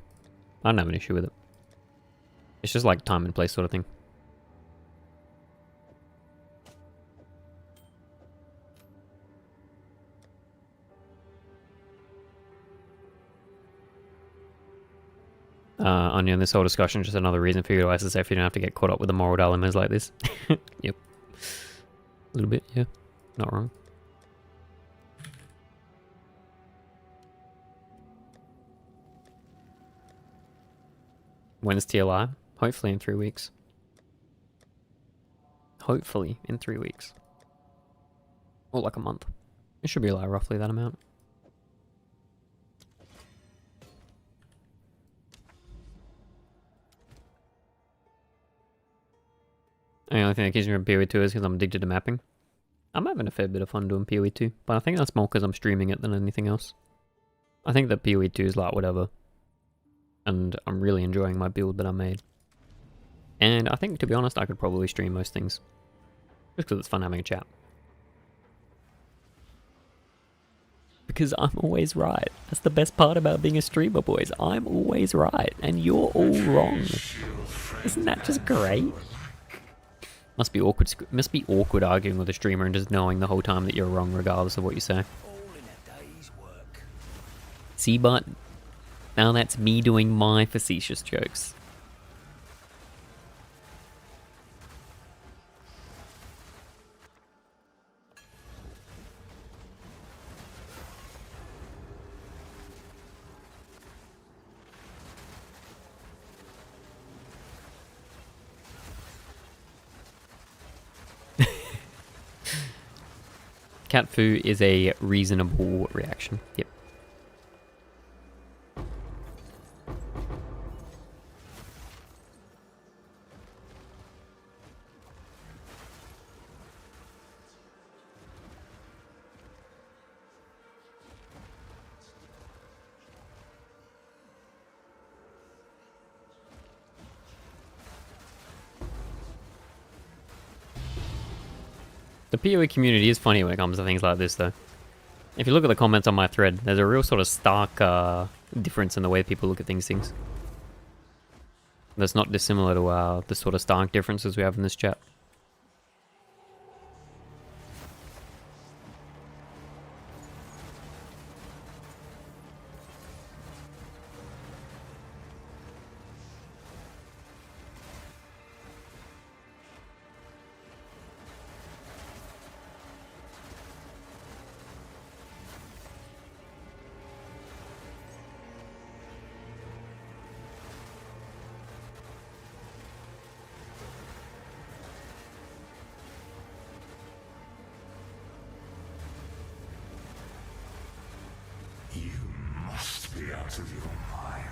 I don't have an issue with it. It's just like time and place sort of thing. Onion, this whole discussion is just another reason for you to SSF. You don't have to get caught up with the moral dilemmas like this. Yep. A little bit, yeah. Not wrong. When's TLI? Hopefully in 3 weeks. Hopefully in 3 weeks. Or like a month. It should be like roughly that amount. The only thing that keeps me from PoE 2 is because I'm addicted to mapping. I'm having a fair bit of fun doing PoE 2, but I think that's more because I'm streaming it than anything else. I think that PoE 2 is like whatever. And I'm really enjoying my build that I made. And I think, to be honest, I could probably stream most things. Just because it's fun having a chat. Because I'm always right. That's the best part about being a streamer, boys. I'm always right, and you're all wrong. Isn't that just great? Must be awkward arguing with a streamer and just knowing the whole time that you're wrong regardless of what you say. See, but now that's me doing my facetious jokes. Cat foo is a reasonable reaction. Yep. The PoE community is funny when it comes to things like this, though. If you look at the comments on my thread, there's a real sort of stark difference in the way people look at things. That's not dissimilar to the sort of stark differences we have in this chat. You must be out of your mind.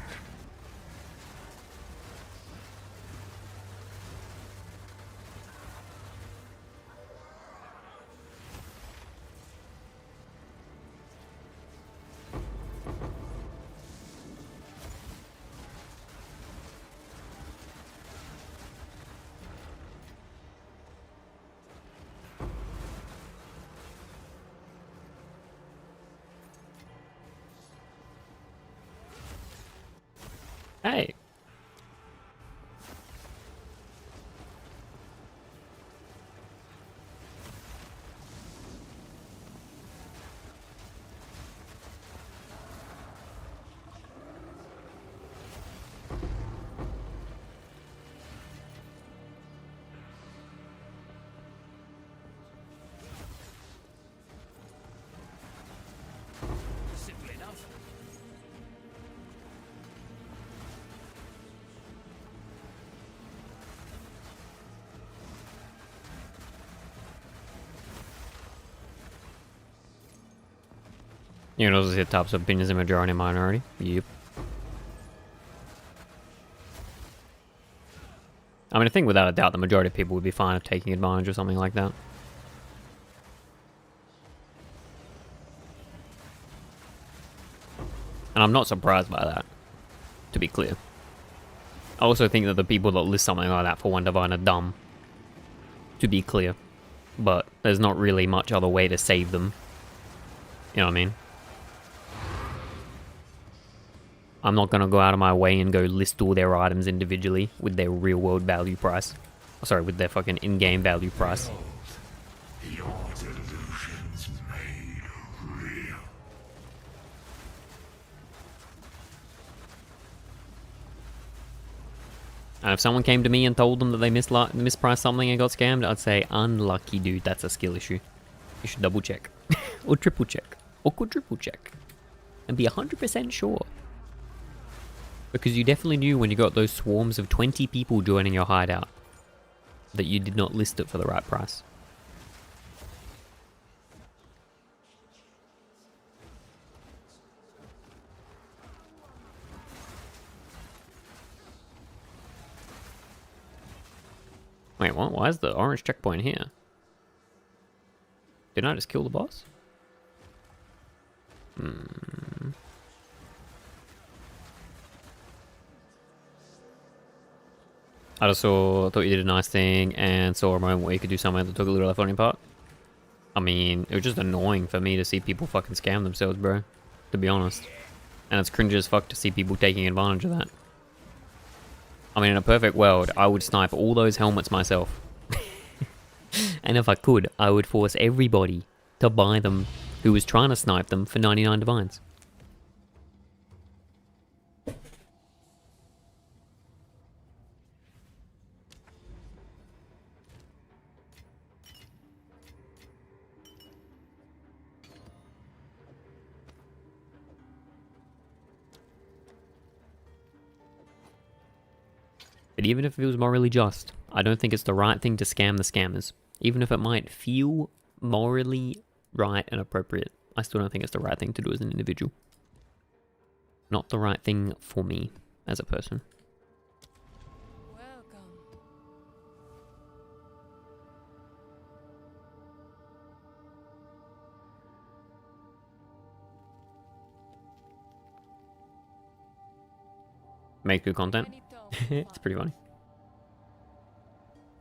Hey. Simple enough. You know, those are the types of opinions in majority minority. Yep. I mean, I think without a doubt the majority of people would be fine of taking advantage of something like that. And I'm not surprised by that, to be clear. I also think that the people that list something like that for One Divine are dumb, to be clear. But there's not really much other way to save them. You know what I mean? I'm not gonna go out of my way and go list all their items individually with their real world value price. Sorry, with their fucking in-game value price. Your delusions made real. And if someone came to me and told them that they mispriced something and got scammed, I'd say, unlucky dude, that's a skill issue. You should double check. Or triple check. Or quadruple check. And be 100% sure. Because you definitely knew when you got those swarms of 20 people joining your hideout that you did not list it for the right price. Wait, what? Why is the orange checkpoint here? Didn't I just kill the boss? I just thought you did a nice thing and saw a moment where you could do something that took a little effort on your part. I mean, it was just annoying for me to see people fucking scam themselves, bro. To be honest. And it's cringy as fuck to see people taking advantage of that. I mean, in a perfect world, I would snipe all those helmets myself. And if I could, I would force everybody to buy them who was trying to snipe them for 99 divines. But even if it was morally just, I don't think it's the right thing to scam the scammers. Even if it might feel morally right and appropriate, I still don't think it's the right thing to do as an individual. Not the right thing for me as a person. Welcome. Make good content. Any tone It's pretty funny.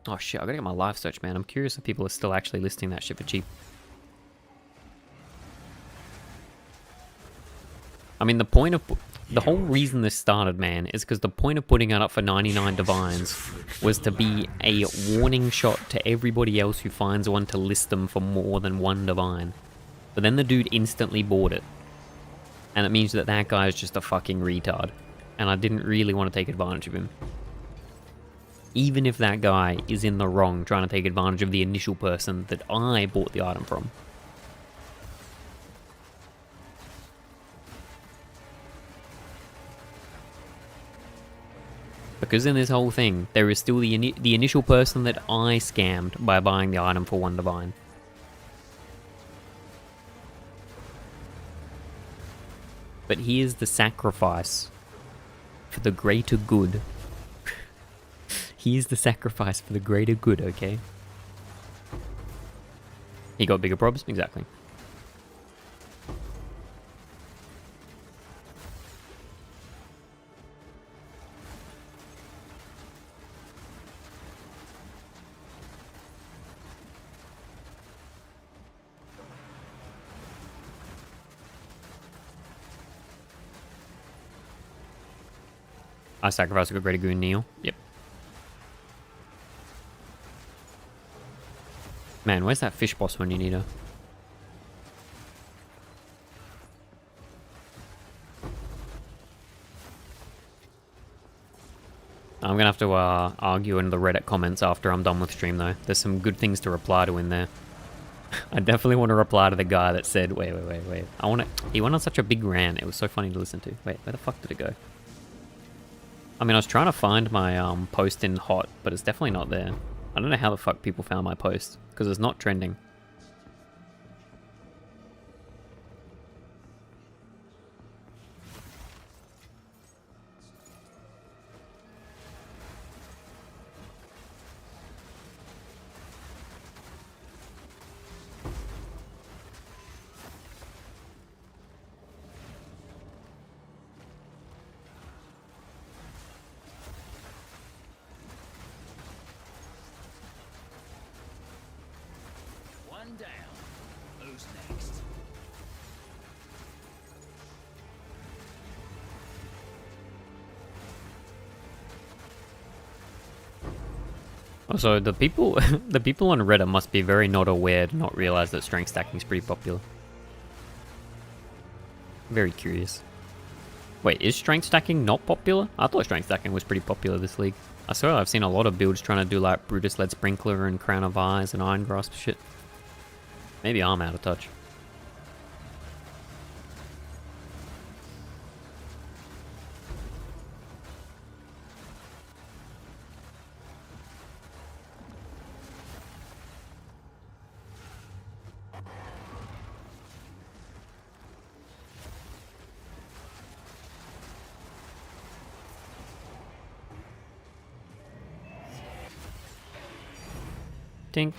Oh shit, I gotta get my live search, man. I'm curious if people are still actually listing that shit for cheap. I mean, the whole reason this started, man, is because the point of putting it up for 99 divines was to be a warning shot to everybody else who finds one to list them for more than 1 divine. But then the dude instantly bought it. And it means that that guy is just a fucking retard. And I didn't really want to take advantage of him. Even if that guy is in the wrong trying to take advantage of the initial person that I bought the item from. Because in this whole thing, there is still the initial person that I scammed by buying the item for 1 divine. But here's the sacrifice for the greater good. Here's the sacrifice for the greater good, okay? He got bigger probs? Exactly. I sacrificed a greater goon, Neil. Yep. Man, where's that fish boss when you need her? I'm gonna have to argue in the Reddit comments after I'm done with stream though. There's some good things to reply to in there. I definitely want to reply to the guy that said, wait. He went on such a big rant, it was so funny to listen to. Wait, where the fuck did it go? I mean, I was trying to find my post in Hot, but it's definitely not there. I don't know how the fuck people found my post, because it's not trending. One down. Who's next? Also, the people the people on Reddit must be very not aware to not realize that strength stacking is pretty popular. Very curious. Wait, is strength stacking not popular? I thought strength stacking was pretty popular this league. I swear I've seen a lot of builds trying to do like Brutus Led Sprinkler and Crown of Eyes and Iron Grasp shit. Maybe I'm out of touch. Ding.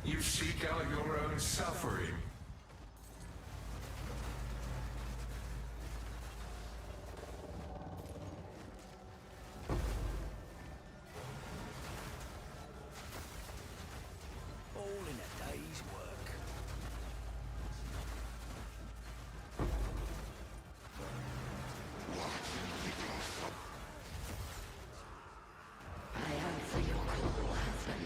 You seek out your own suffering. All in a day's work. I answer your call, husband.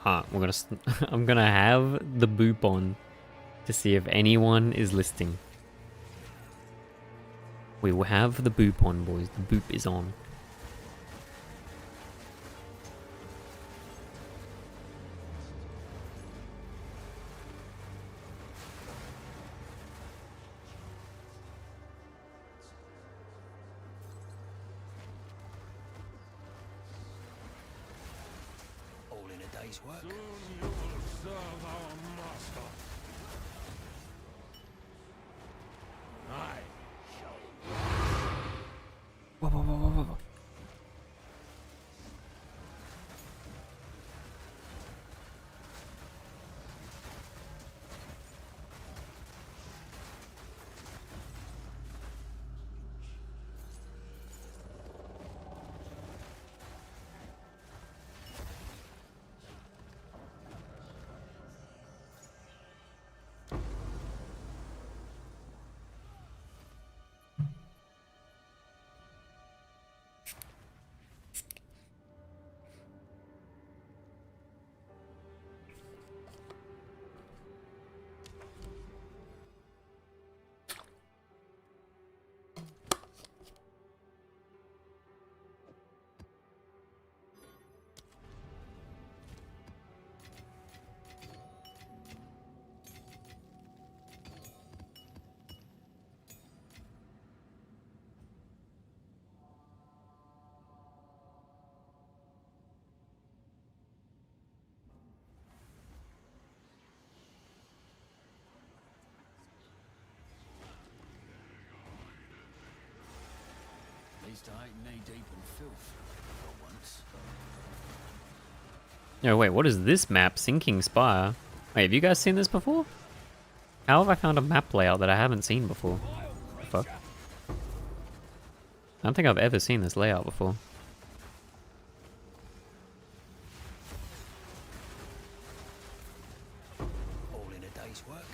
we're gonna. I'm gonna have the boop on to see if anyone is listing. We will have the boop on, boys. The boop is on. All in a day's work. Soon you will serve our master. I shall. Whoa, whoa, whoa, whoa, whoa. At least I ain't knee deep in filth for once. No, wait, what is this map? Sinking Spire. Wait, have you guys seen this before? How have I found a map layout that I haven't seen before? The fuck? I don't think I've ever seen this layout before. All in a day's work.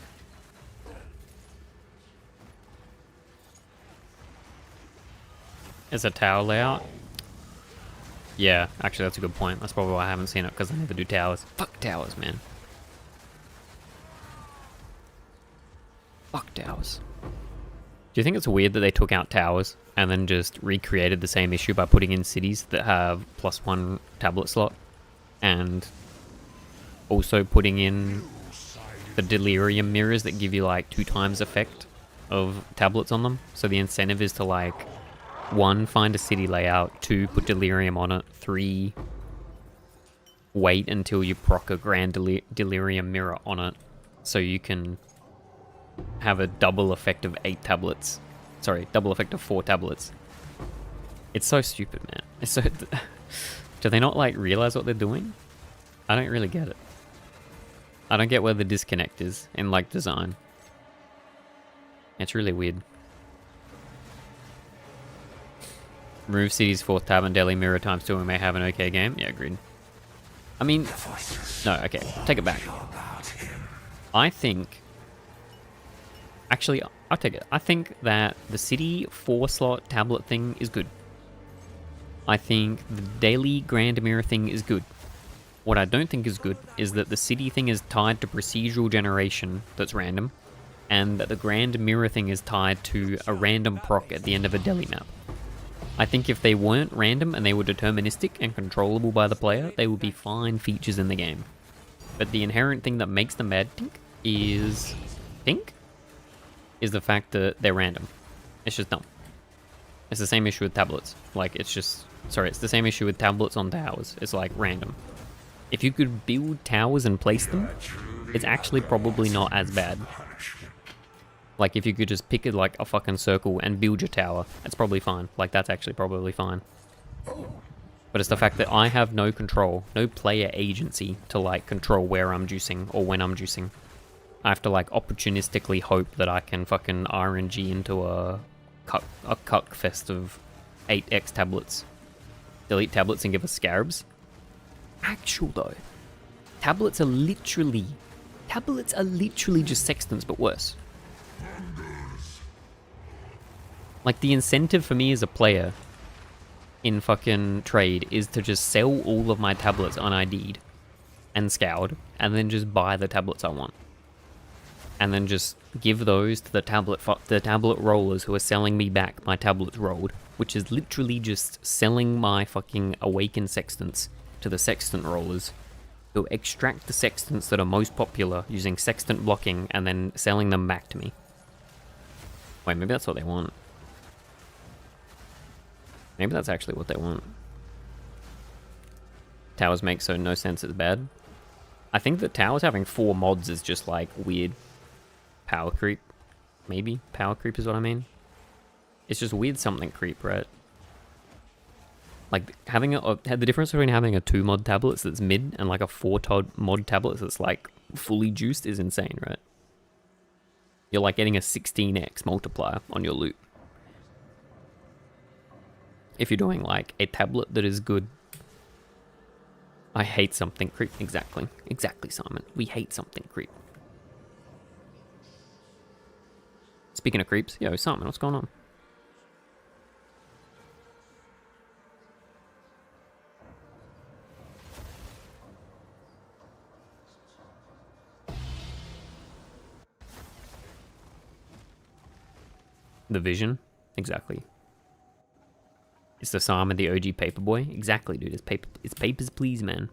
It's a tower layout? Yeah, actually that's a good point. That's probably why I haven't seen it, because I never do towers. Fuck towers, man. Fuck towers. Do you think it's weird that they took out towers and then just recreated the same issue by putting in cities that have +1 tablet slot? And also putting in the delirium mirrors that give you like 2 times effect of tablets on them. So the incentive is to like 1, find a city layout, 2, put delirium on it, 3, wait until you proc a grand delirium mirror on it so you can have a double effect of 8 tablets. Sorry, double effect of 4 tablets. It's so stupid, man. It's so... Do they not like realize what they're doing? I don't really get it. I don't get where the disconnect is in like design. It's really weird. Remove city's 4th tab and daily mirror times 2 and we may have an okay game. Yeah, agreed. I mean, no, okay, take it back. I think... Actually, I'll take it. I think that the city 4-slot tablet thing is good. I think the daily grand mirror thing is good. What I don't think is good is that the city thing is tied to procedural generation that's random, and that the grand mirror thing is tied to a random proc at the end of a deli map. I think if they weren't random and they were deterministic and controllable by the player, they would be fine features in the game. But the inherent thing that makes them bad is the fact that they're random. It's just dumb. It's the same issue with tablets. Like, it's just... Sorry, it's the same issue with tablets on towers. It's like random. If you could build towers and place them, it's actually probably not as bad. Like, if you could just pick like a fucking circle and build your tower, that's probably fine. Like, that's actually probably fine. But it's the fact that I have no control, no player agency to like control where I'm juicing or when I'm juicing. I have to like opportunistically hope that I can fucking RNG into a cuck fest of 8x tablets. Delete tablets and give us scarabs. Actual though. Tablets are literally just sextants but worse. Like, the incentive for me as a player in fucking trade is to just sell all of my tablets unID'd and scoured, and then just buy the tablets I want. And then just give those to the tablet rollers who are selling me back my tablets rolled, which is literally just selling my fucking awakened sextants to the sextant rollers, who extract the sextants that are most popular using sextant blocking and then selling them back to me. Wait, maybe that's what they want. Maybe that's actually what they want. Towers make so no sense it's bad. I think that towers having 4 mods is just like weird power creep. Maybe power creep is what I mean. It's just weird something creep, right? Like having the difference between having a 2 mod tablets that's mid and like a 4 mod tablets that's like fully juiced is insane, right? You're like getting a 16x multiplier on your loot. If you're doing like a tablet that is good. I hate something creep. Exactly. Exactly, Simon. We hate something creep. Speaking of creeps, yo, Simon, what's going on? The vision? Exactly. It's the Simon, the OG paperboy? Exactly, dude. It's papers, please, man.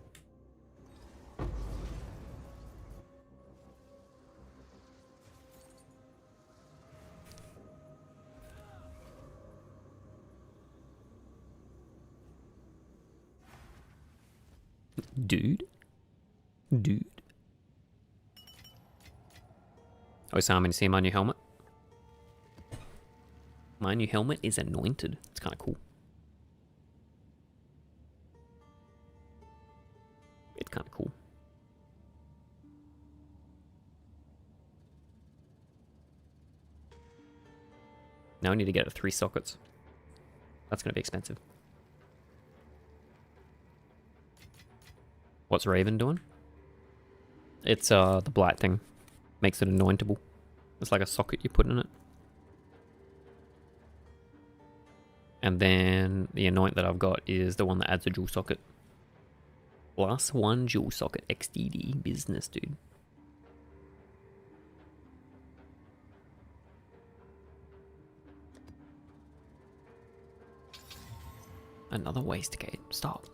Dude? Dude? Oh, Simon, you see my new helmet? My new helmet is anointed. It's kind of cool. It's kind of cool. Now I need to get it 3 sockets. That's going to be expensive. What's Raven doing? It's the blight thing. Makes it anointable. It's like a socket you put in it. And then the anoint that I've got is the one that adds a dual socket. +1 dual socket XDD business, dude. Another wastegate. Stop.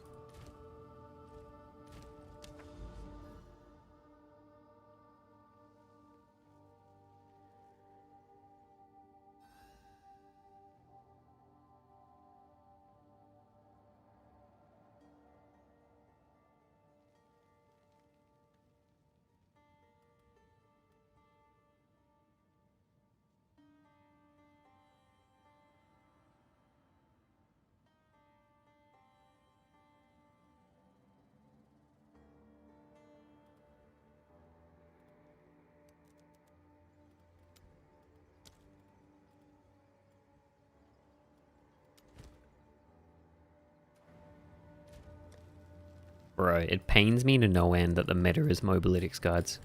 Bro, it pains me to no end that the meta is mobalytics guides.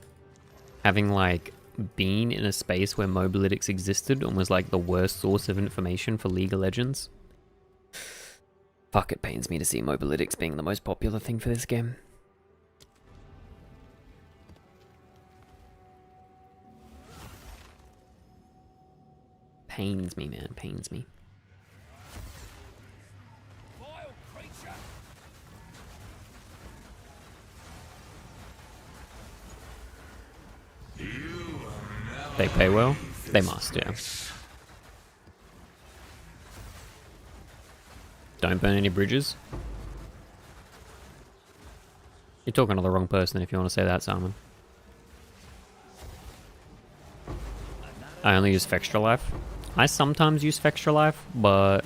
Having like been in a space where mobalytics existed and was like the worst source of information for League of Legends. Fuck, it pains me to see mobalytics being the most popular thing for this game. Pains me, man, pains me. Vile creature! They pay well? They must, yeah. Don't burn any bridges. You're talking to the wrong person if you want to say that, Simon. I only use Fextra Life. I sometimes use Fextra Life, but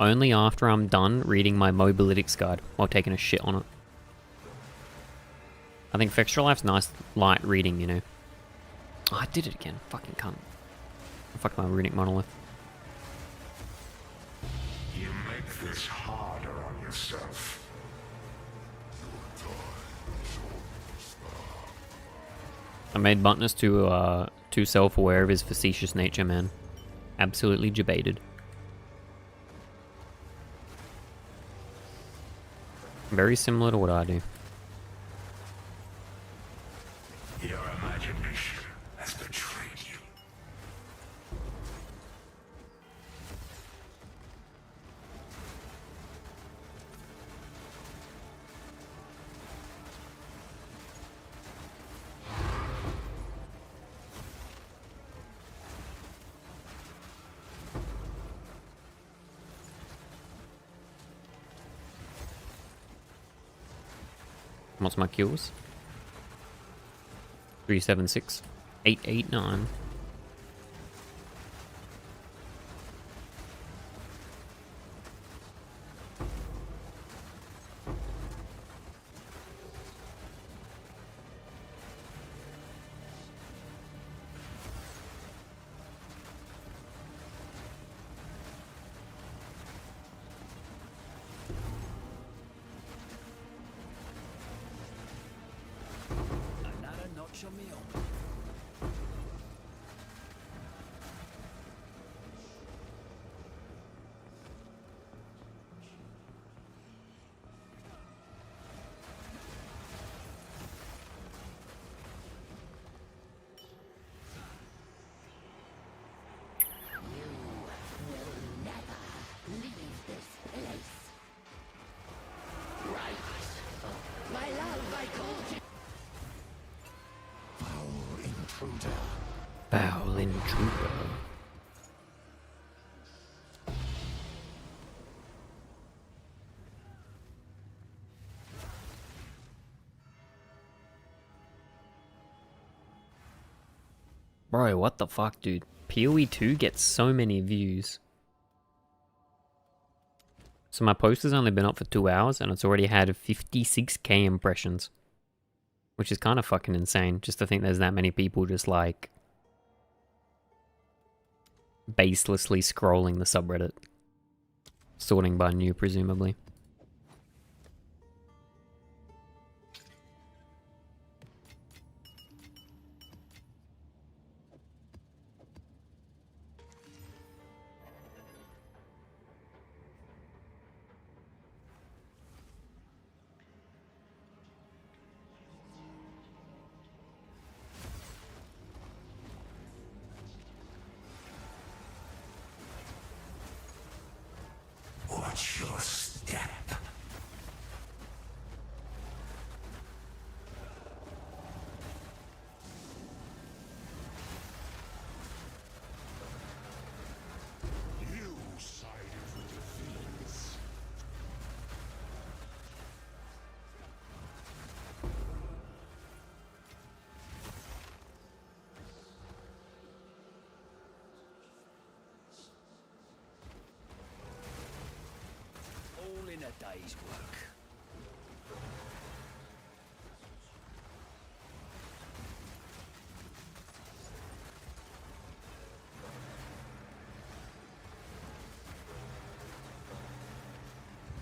only after I'm done reading my mobalytics guide while taking a shit on it. I think Fextra Life's nice light reading, you know. Oh, I did it again. Fucking cunt. Fuck my runic monolith. You make this harder on yourself. I made Buttonus too self-aware of his facetious nature, man. Absolutely debated. Very similar to what I do. What's my kills? 376. 889. Another notch on me armor. Leave this place. Right. My love, I called you. Foul intruder. Foul intruder. Bro, what the fuck, dude? PoE 2 gets so many views. So my post has only been up for 2 hours and it's already had 56k impressions. Which is kind of fucking insane, just to think there's that many people just like baselessly scrolling the subreddit. Sorting by new, presumably. Watch your step. You sided with the fiends. All in a day's work.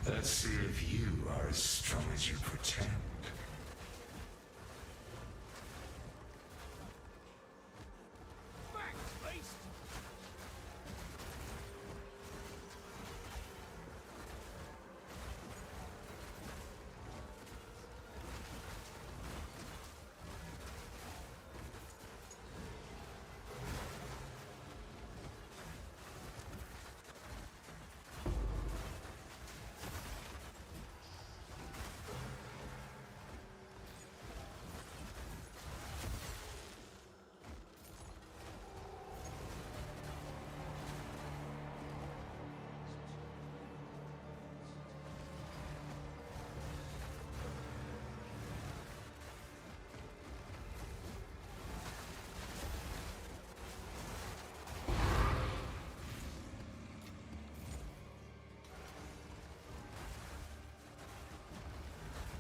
Let's see if you are as strong as you pretend. Back, beast!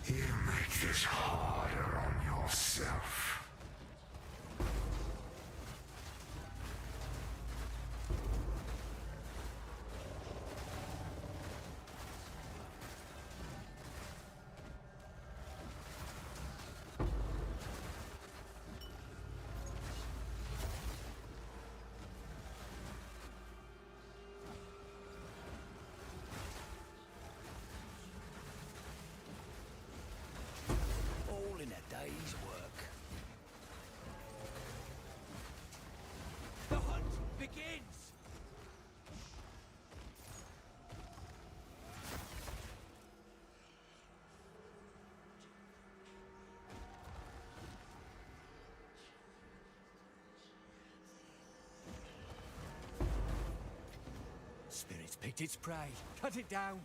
You make this harder on yourself. All in a day's work. The hunt begins! Spirit's picked its prey. Cut it down.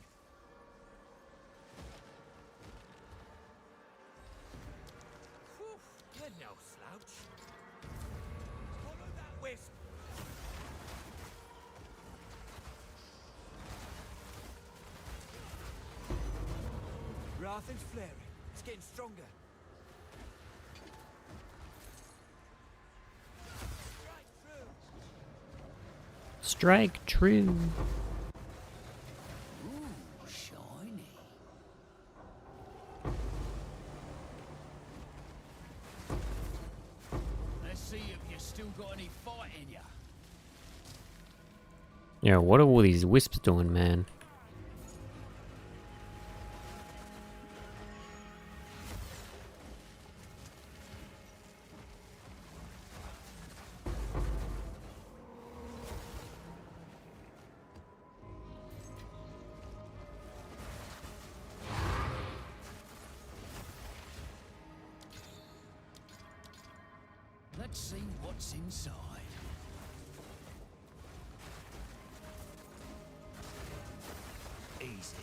Wrath is flaring. It's getting stronger. Strike true. Ooh, shiny. Let's see if you still got any fight in ya. Yeah, what are all these wisps doing, man? Let's see what's inside. Easy.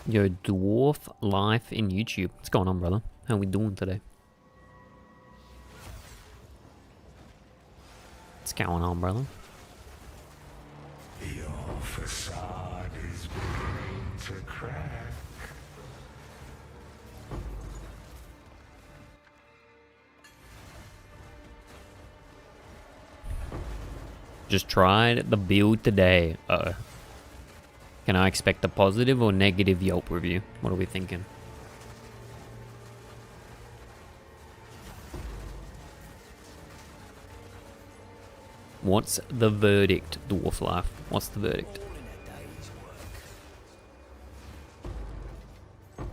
Yo, dwarf life in YouTube. What's going on, brother? How we doing today? What's going on, brother? Your facade is beginning to crack. Just tried the build today. Uh-oh. Can I expect a positive or negative Yelp review? What are we thinking? What's the verdict, Dwarf Life? What's the verdict? All in a day's work.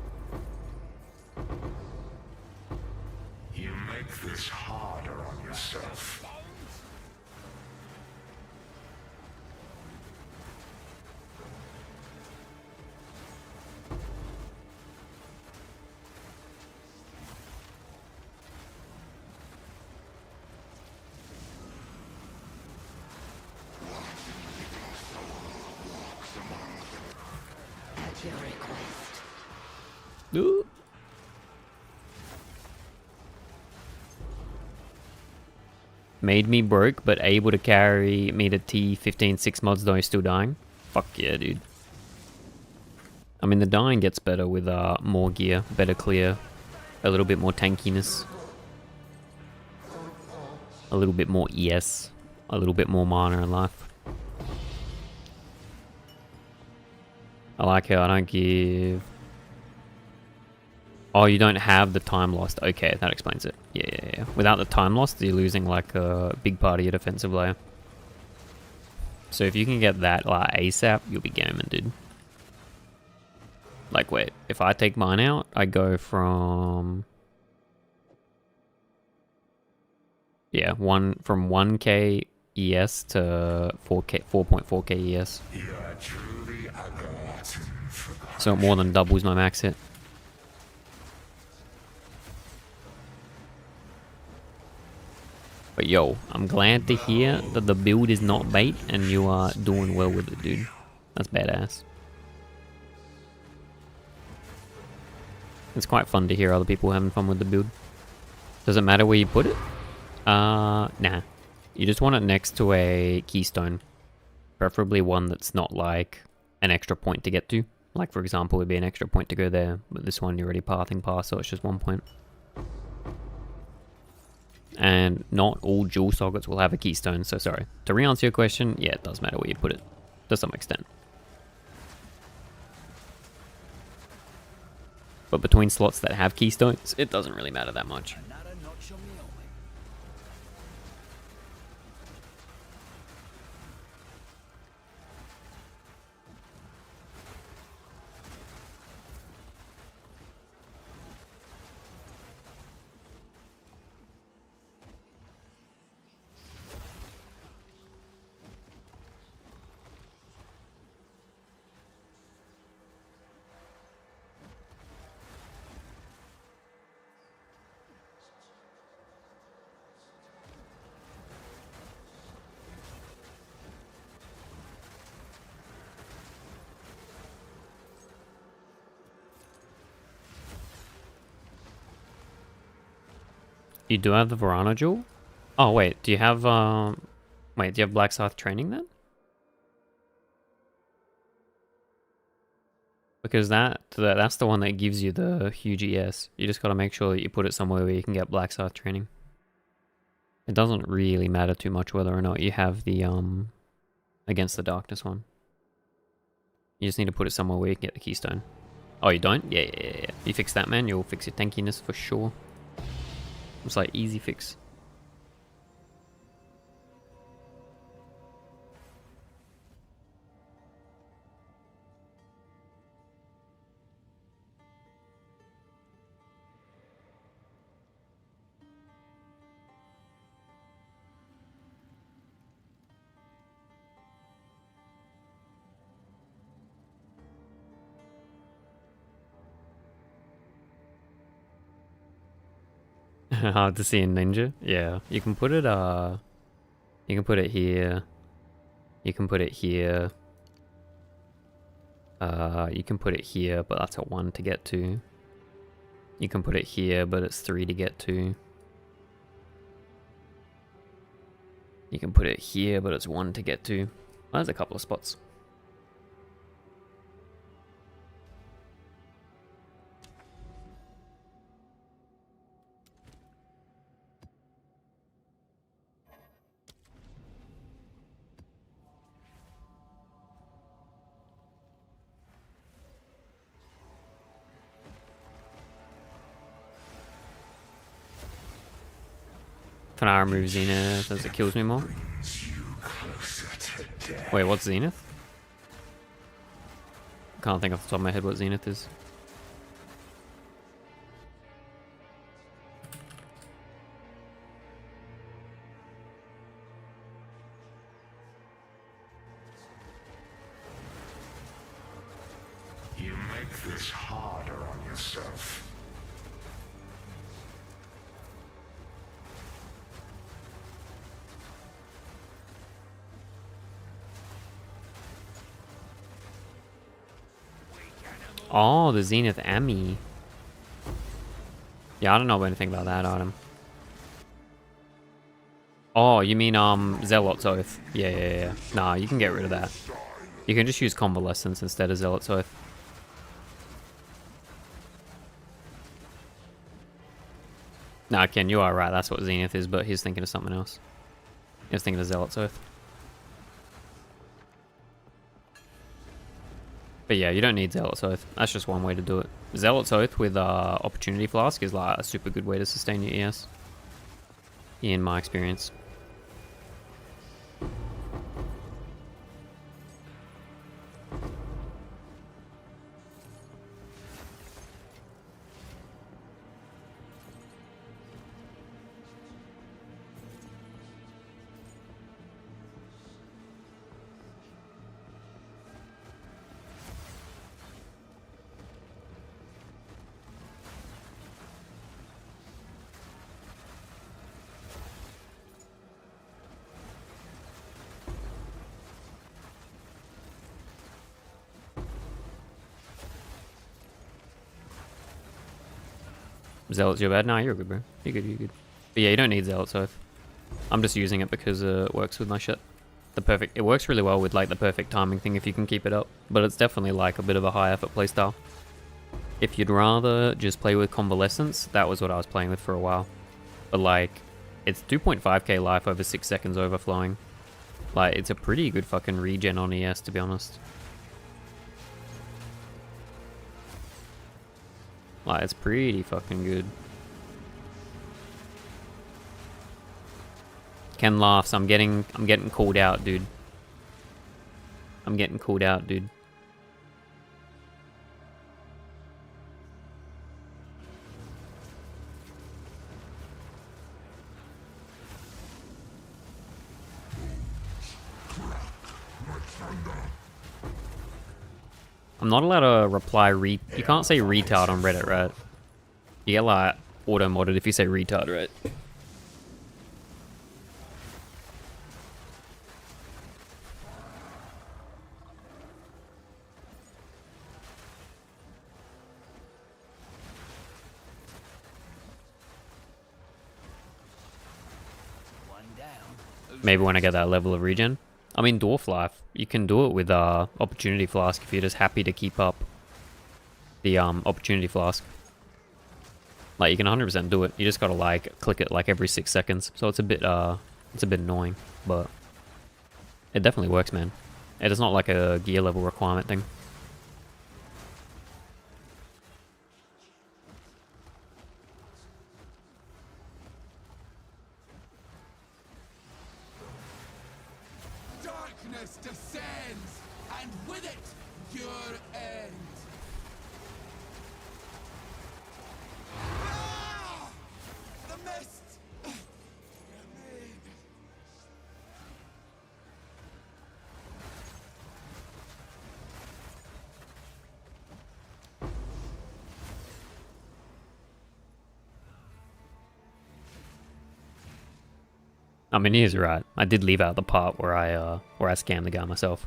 You make this harder on yourself. At your request. Ooh. Made me broke, but able to carry me to T15 6 mods though still dying. Fuck yeah, dude. I mean, the dying gets better with more gear, better clear, a little bit more tankiness, a little bit more ES, a little bit more mana in life. I like how I don't give... Oh, you don't have the time lost. Okay, that explains it. Yeah. Without the time lost, you're losing like a big part of your defensive layer. So if you can get that like ASAP, you'll be gaming, dude. Like, wait, if I take mine out, I go from... Yeah, from 1k ES to 4.4k ES. You are truly a glutton for So it more than doubles my max hit. But yo, I'm glad to hear that the build is not bait and you are doing well with it, dude. That's badass. It's quite fun to hear other people having fun with the build. Does it matter where you put it? Nah. You just want it next to a keystone. Preferably one that's not like an extra point to get to. Like for example, it would be an extra point to go there, but this one you're already pathing past, so it's just 1 point. And not all jewel sockets will have a keystone, so sorry. To re-answer your question, yeah, it does matter where you put it, to some extent. But between slots that have keystones, it doesn't really matter that much. Another notch on the helmet. You do have the Verana Jewel? Oh wait, do you have wait, do you have Black Scythe training then? Because that's the one that gives you the huge ES. You just gotta make sure that you put it somewhere where you can get Black Scythe training. It doesn't really matter too much whether or not you have the Against the Darkness one. You just need to put it somewhere where you can get the keystone. Oh, you don't? Yeah. You fix that, man, you'll fix your tankiness for sure. It's like easy fix. Hard to see in Ninja. Yeah, you can put it you can put it here. You can put it here. You can put it here, but that's a 1 to get to. You can put it here, but it's 3 to get to. You can put it here, but it's 1 to get to. Well, there's a couple of spots. Can I remove Zenith as it kills me more? Wait, what's Zenith? Can't think off the top of my head what Zenith is. You make this harder on yourself. Oh, the Zenith Ami. Yeah, I don't know anything about that item. Oh, you mean Zealot's Oath? Yeah. Nah, you can get rid of that. You can just use Convalescence instead of Zealot's Oath. Nah, Ken, you are right. That's what Zenith is, but he's thinking of something else. He was thinking of Zealot's Oath. But yeah, you don't need Zealot's Oath. That's just one way to do it. Zealot's Oath with Opportunity Flask is like a super good way to sustain your ES. In my experience. Zealot's your bad? Nah, you're good, bro. You're good. But yeah, you don't need Zealot's Oath. I'm just using it because it works with my shit. It works really well with like the perfect timing thing if you can keep it up. But it's definitely like a bit of a high effort playstyle. If you'd rather just play with Convalescence, that was what I was playing with for a while. But like, it's 2.5k life over 6 seconds overflowing. Like, it's a pretty good fucking regen on ES, to be honest. Like, it's pretty fucking good. Ken laughs. I'm getting called out, dude. I'm getting called out, dude. I'm not allowed to reply you can't say retard on Reddit, right? You get like auto-modded if you say retard, right? One down. Maybe when I get that level of regen. I mean, Dwarf Life, you can do it with Opportunity Flask if you're just happy to keep up the Opportunity Flask. Like, you can 100% do it. You just gotta like click it like every 6 seconds. So it's a bit annoying, but it definitely works, man. It is not like a gear level requirement thing. Darkness descends, and with it, your end. Ah! The mist! I mean, he is right. I did leave out the part where I scammed the guy myself.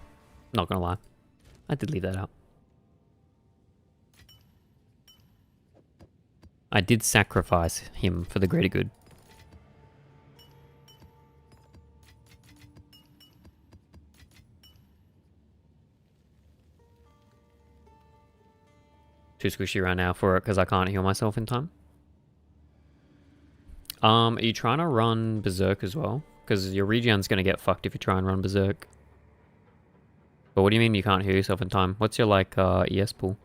Not gonna lie. I did leave that out. I did sacrifice him for the greater good. Too squishy right now for it because I can't heal myself in time. Are you trying to run Berserk as well? Because your regen's gonna get fucked if you try and run Berserk. But what do you mean you can't heal yourself in time? What's your like ES pool?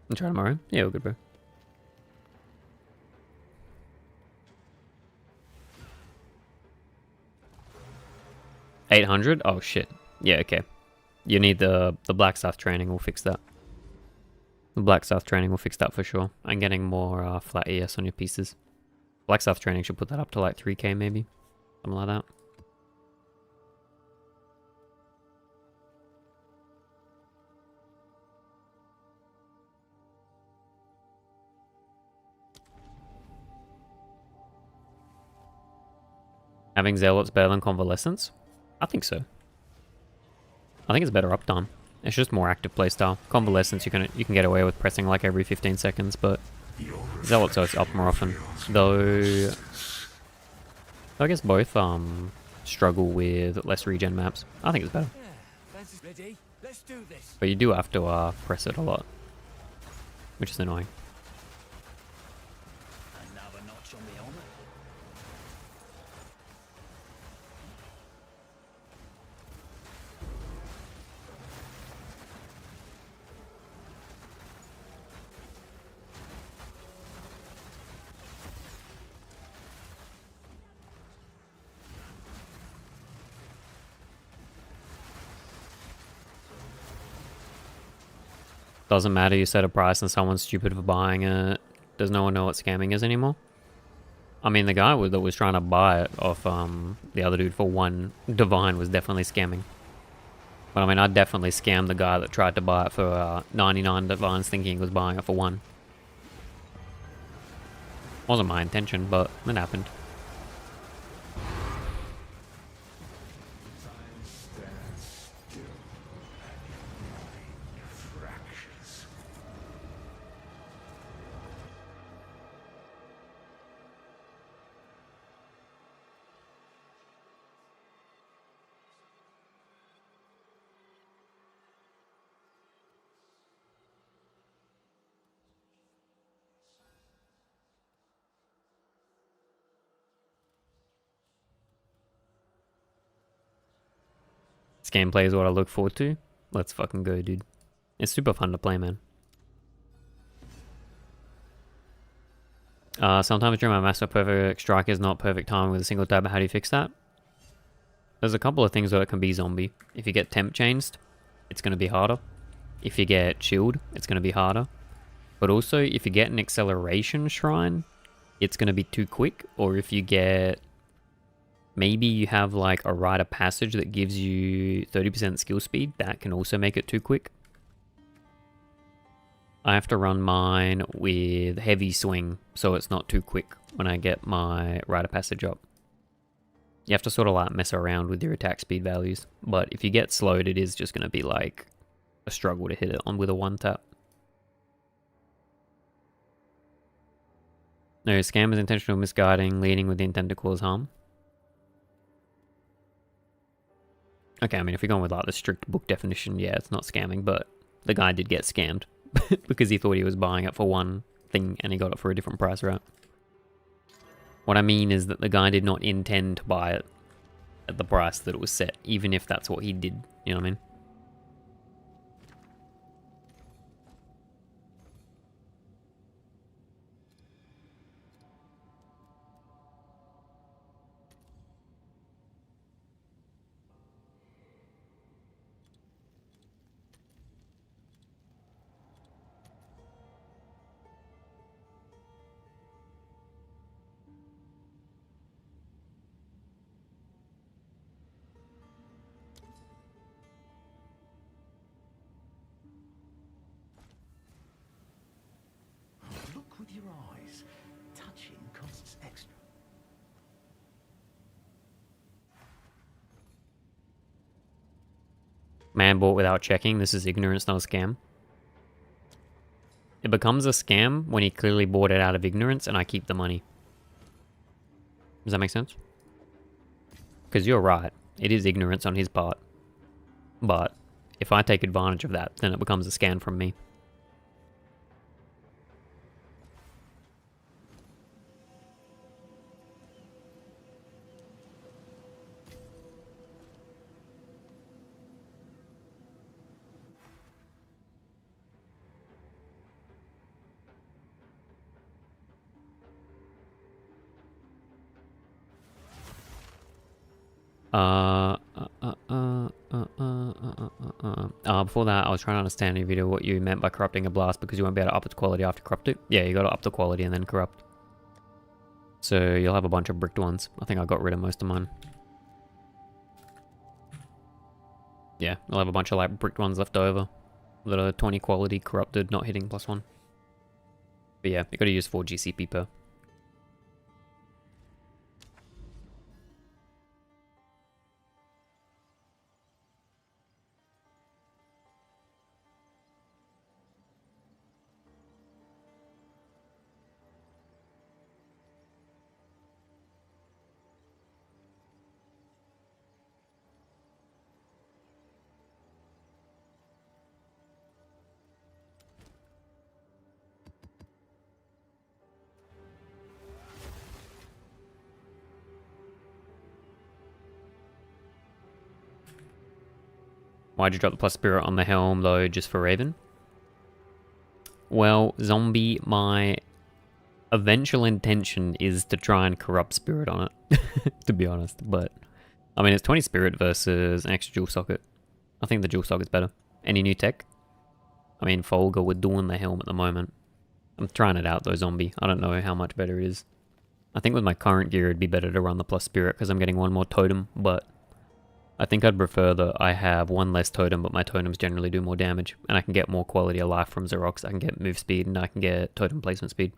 And try tomorrow? Yeah, we're good, bro. $800? Oh shit. Yeah, okay. You need the Black Staff training, we'll fix that. The Black Staff training will fix that for sure. And getting more flat ES on your pieces. Black Staff training should put that up to like 3k maybe. Something like that. Having Zealots better than Convalescence? I think so. I think it's better uptime. It's just more active playstyle. Convalescence you can get away with pressing like every 15 seconds, but Zealots are up more often. Though I guess both struggle with less regen maps. I think it's better. Yeah, Francis, ready? Let's do this. But you do have to press it a lot, which is annoying. Another notch on the helmet. Doesn't matter, you set a price and someone's stupid for buying it. Does no one know what scamming is anymore? I mean, the guy that was trying to buy it off the other dude for 1 divine was definitely scamming. But I mean, I definitely scammed the guy that tried to buy it for 99 divines thinking he was buying it for 1. Wasn't my intention, but it happened. Time stands still, and your mind fractures. Scam play is what I look forward to. Let's fucking go, dude. It's super fun to play, man. Sometimes during my master perfect strike is not perfect timing with a single tab. How do you fix that? There's a couple of things where it can be zombie. If you get temp changed, it's going to be harder. If you get chilled, it's going to be harder. But also, if you get an acceleration shrine, it's going to be too quick. Or if you get... Maybe you have like a rite of passage that gives you 30% skill speed. That can also make it too quick. I have to run mine with heavy swing, so it's not too quick when I get my rite of passage up. You have to sort of like mess around with your attack speed values. But if you get slowed, it is just going to be like a struggle to hit it on with a one tap. No, scam is intentional misguiding, leading with the intent to cause harm. Okay, I mean, if you're going with like the strict book definition, yeah, it's not scamming, but the guy did get scammed because he thought he was buying it for one thing and he got it for a different price, right? What I mean is that the guy did not intend to buy it at the price that it was set, even if that's what he did, you know what I mean? Look with your eyes. Touching costs extra. Man bought without checking. This is ignorance, not a scam. It becomes a scam when he clearly bought it out of ignorance and I keep the money. Does that make sense? Because you're right. It is ignorance on his part. But if I take advantage of that, then it becomes a scam from me. Before that, I was trying to understand in your video what you meant by corrupting a blast because you won't be able to up its quality after corrupt it. Yeah, you gotta up the quality and then corrupt. So you'll have a bunch of bricked ones. I think I got rid of most of mine. Yeah, you'll have a bunch of like bricked ones left over that are 20 quality, corrupted, not hitting +1. But yeah, you gotta use 4 GCP per. Why'd you drop the plus spirit on the helm though, just for Raven? Well, zombie, my eventual intention is to try and corrupt spirit on it, to be honest. But, I mean, it's 20 spirit versus an extra jewel socket. I think the jewel socket's better. Any new tech? I mean, Folga, we're doing the helm at the moment. I'm trying it out though, zombie. I don't know how much better it is. I think with my current gear, it'd be better to run the plus spirit because I'm getting one more totem, but I think I'd prefer that I have one less totem, but my totems generally do more damage, and I can get more quality of life from Xerox. I can get move speed, and I can get totem placement speed.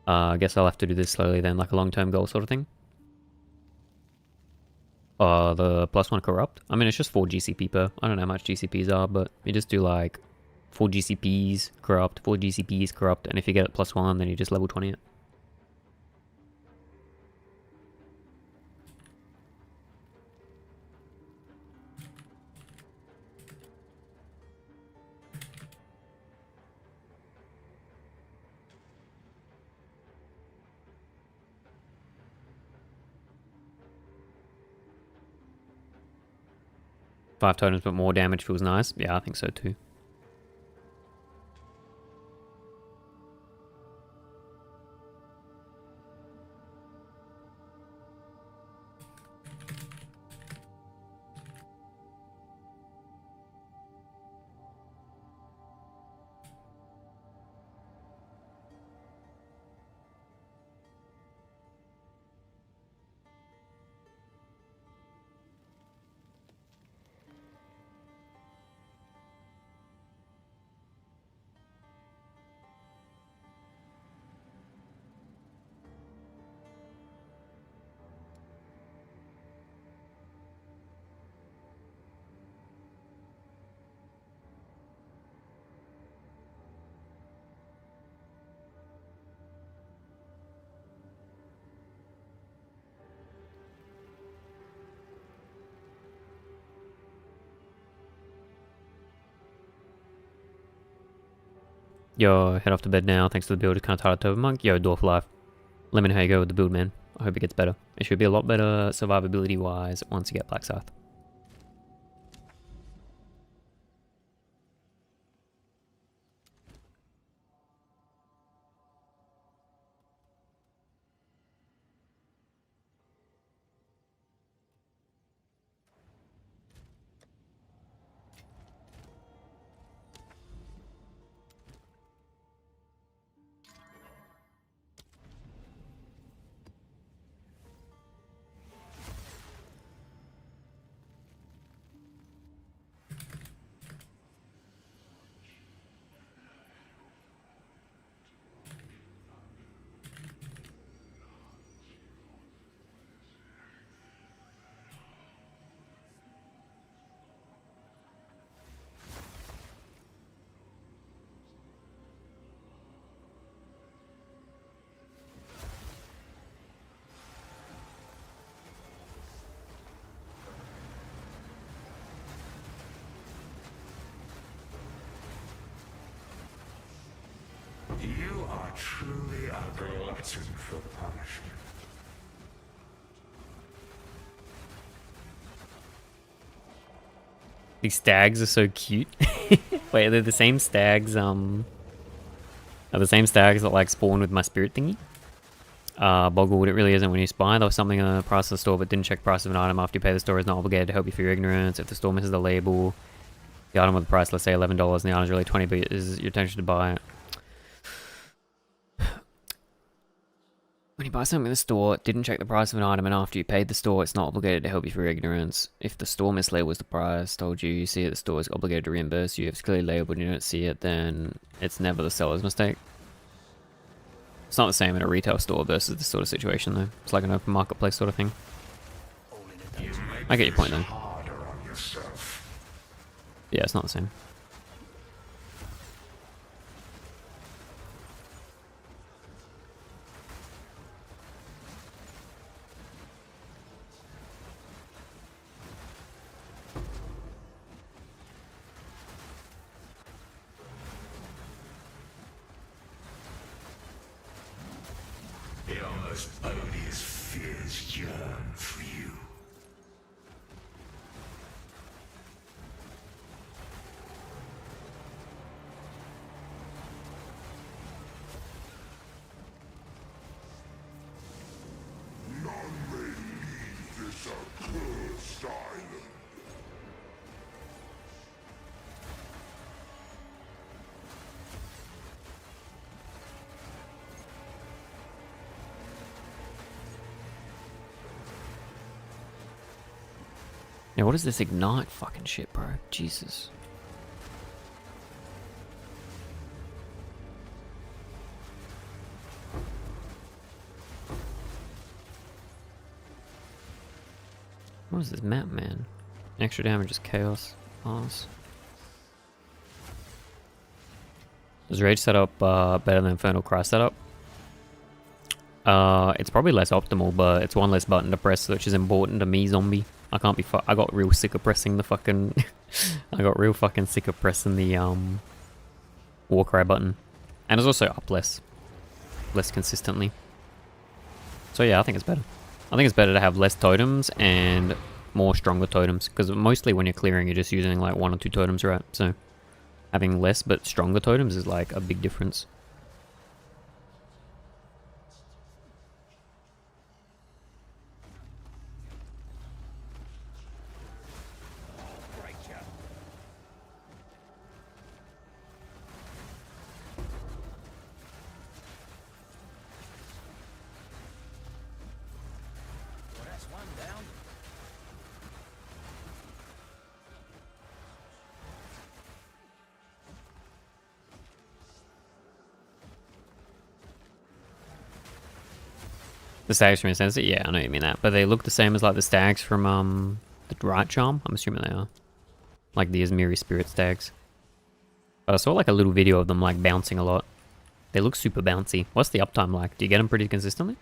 I guess I'll have to do this slowly then, like a long-term goal sort of thing. The +1 corrupt? I mean, it's just 4 GCP per. I don't know how much GCPs are, but you just do like 4 GCPs corrupt, 4 GCPs corrupt, and if you get it +1, then you just level 20 it. 5 totems but more damage feels nice. Yeah, I think so too. Yo, head off to bed now. Thanks to the build. Kind of tired of Tober Monk. Yo, Dwarf Life. Let me know how you go with the build, man. I hope it gets better. It should be a lot better survivability-wise once you get Black Scythe. You are truly a glutton for punishment. These stags are so cute. Wait, are they the same stags, are the same stags that like spawn with my spirit thingy? Boggled, it really isn't when you spy. There was something on the price of the store but didn't check price of an item after you pay the store is not obligated to help you for your ignorance. If the store misses the label, the item with the price, let's say $11, and the item is really 20, but it is your intention to buy it. When you buy something in the store, didn't check the price of an item, and after you paid the store, it's not obligated to help you for your ignorance. If the store mislabels the price, told you see it, the store is obligated to reimburse you. If it's clearly labeled and you don't see it, then it's never the seller's mistake. It's not the same in a retail store versus this sort of situation, though. It's like an open marketplace sort of thing. I get your point, though. Harder on yourself. Yeah, it's not the same. The almost odious fears yearn for you. None may leave this accursed island. Now, what is this ignite fucking shit, bro? Jesus. What is this map, man? Extra damage is chaos. Pass. Is Rage setup better than Infernal Cry setup? It's probably less optimal, but it's one less button to press, which is important to me, zombie. I can't be I got real sick of pressing the fucking... I got real fucking sick of pressing the, Warcry button. And it's also up less consistently. So yeah, I think it's better. I think it's better to have less totems and more stronger totems, because mostly when you're clearing, you're just using like 1 or 2 totems, right? So having less but stronger totems is like a big difference. Well, that's one down. The stags from Insensate? Yeah, I know you mean that. But they look the same as like the stags from the Right Charm? I'm assuming they are. Like the Izmiri Spirit stags. But I saw like a little video of them like bouncing a lot. They look super bouncy. What's the uptime like? Do you get them pretty consistently?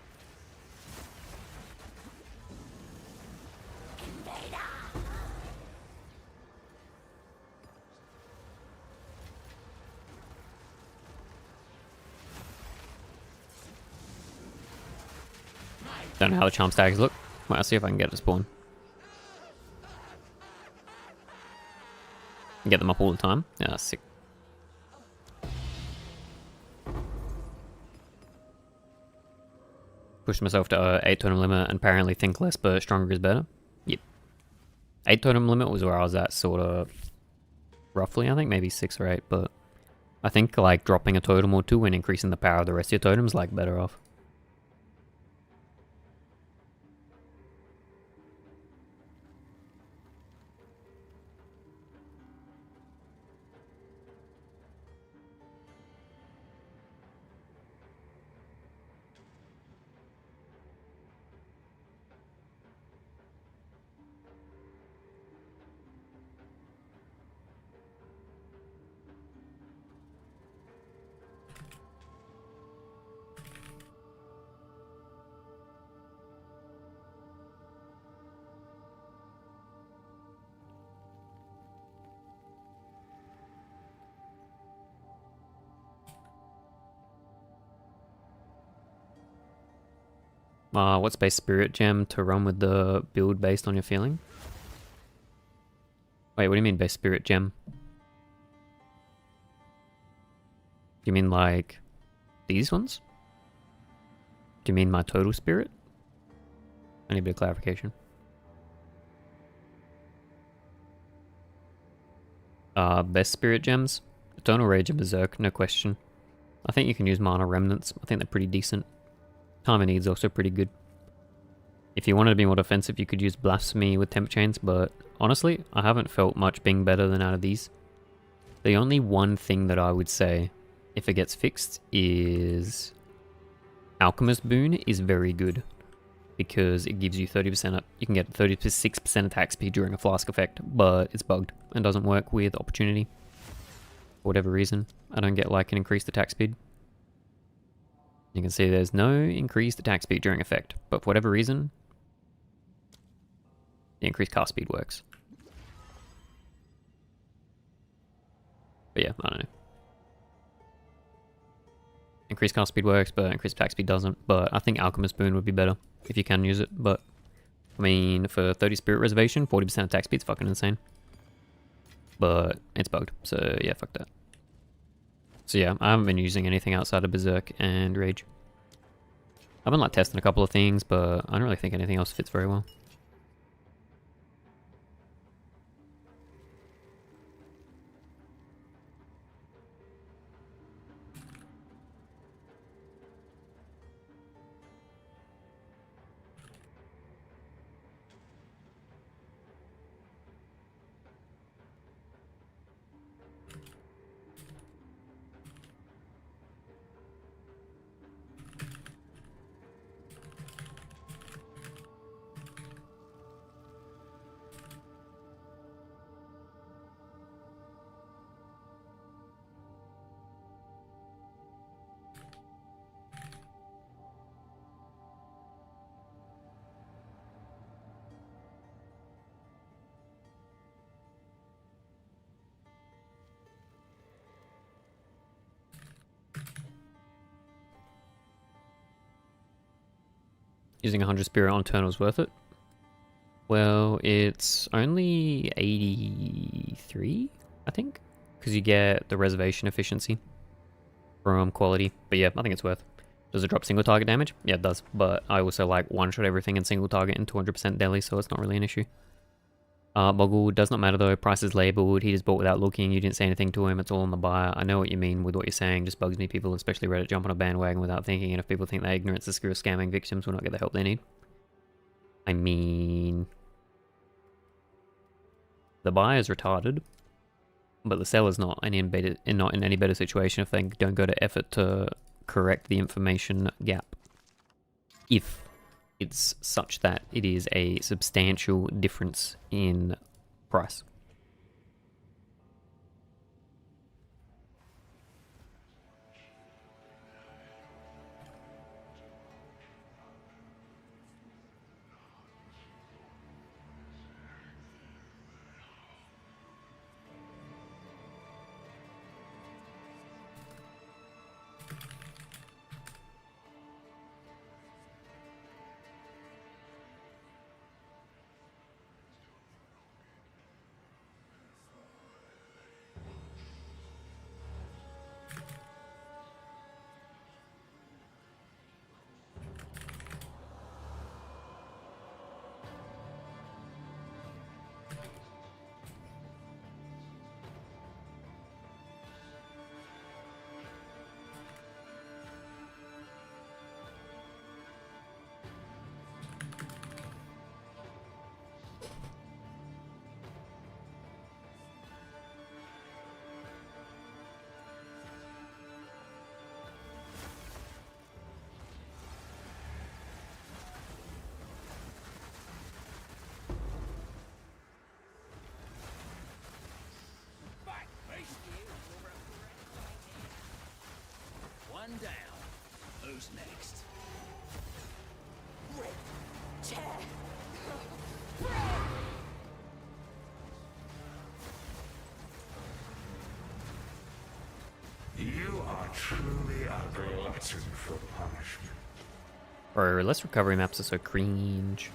Don't know how the charm stags look. Well, I'll see if I can get it to spawn. Get them up all the time. Yeah, sick. Pushed myself to 8 totem limit and apparently think less but stronger is better. Yep. 8 totem limit was where I was at, sort of roughly, I think, maybe 6 or 8, but I think like dropping a totem or 2 and increasing the power of the rest of your totems, like better off. What's base Spirit Gem to run with the build based on your feeling? Wait, what do you mean base Spirit Gem? Do you mean like these ones? Do you mean my total spirit? I need a bit of clarification. Best Spirit Gems? Eternal Rage and Berserk, no question. I think you can use Mana Remnants. I think they're pretty decent. Time of Need's also pretty good. If you wanted to be more defensive, you could use Blasphemy with Temp Chains, but honestly, I haven't felt much being better than out of these. The only one thing that I would say, if it gets fixed, is Alchemist Boon is very good, because it gives you 30% up. You can get 36% attack speed during a flask effect, but it's bugged and doesn't work with Opportunity. For whatever reason, I don't get like an increased attack speed. You can see there's no increased attack speed during effect, but for whatever reason, the increased cast speed works. But yeah, I don't know. Increased cast speed works, but increased attack speed doesn't. But I think Alchemist Boon would be better if you can use it. But I mean, for 30 Spirit Reservation, 40% attack speed's fucking insane. But it's bugged, so yeah, fuck that. So yeah, I haven't been using anything outside of Berserk and Rage. I've been like testing a couple of things, but I don't really think anything else fits very well. Using 100 Spirit on turn was worth it. Well, it's only 83, I think, because you get the reservation efficiency from quality. But yeah, I think it's worth. Does it drop single target damage? Yeah, it does. But I also like one-shot everything in single target and 200% deli, so it's not really an issue. Boggle, does not matter though. Price is labeled. He just bought without looking. You didn't say anything to him. It's all on the buyer. I know what you mean with what you're saying. Just bugs me. People, especially Reddit, jump on a bandwagon without thinking. And if people think that ignorance is screw scamming victims will not get the help they need. I mean, the buyer's retarded, but the seller's not in any better situation if they don't go to effort to correct the information gap. If it's such that it is a substantial difference in price. One down. Who's next? You are truly a glutton for punishment. Bro, less recovery maps are so cringe.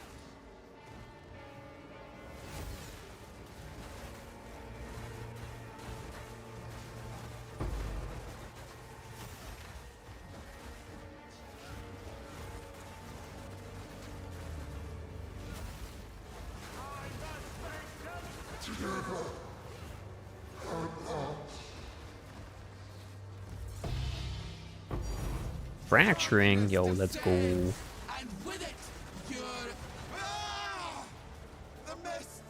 Fracturing, yo, let's go. And with it, your the mist.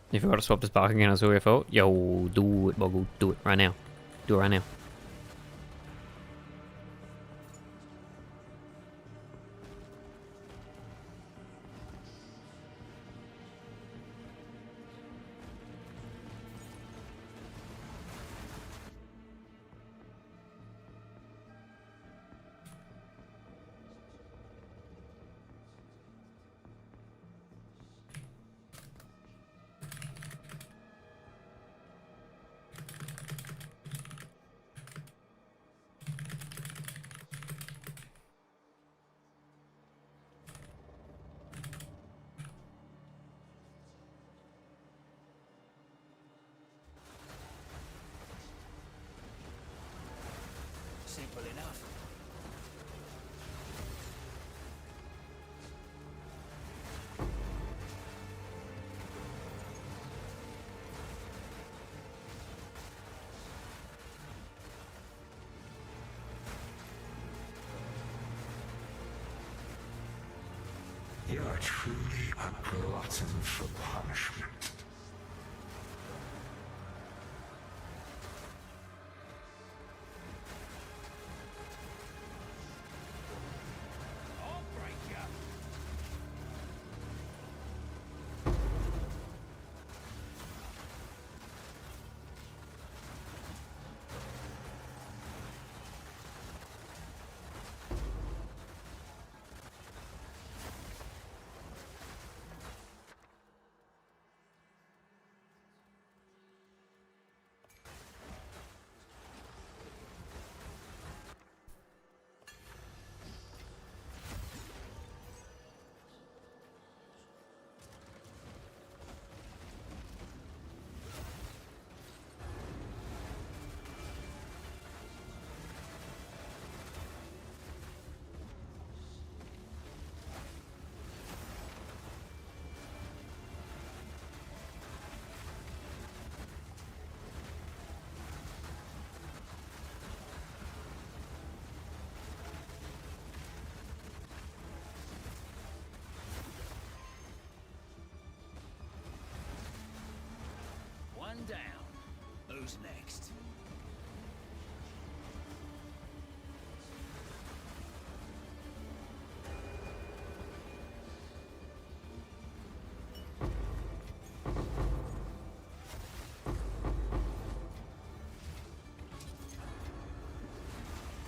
If you gotta swap this back again, it's all your fault. Yo, do it, Boggle. Do it right now. Do it right now. Simple enough. You are truly a glutton for punishment. I'll break ya. Who's next?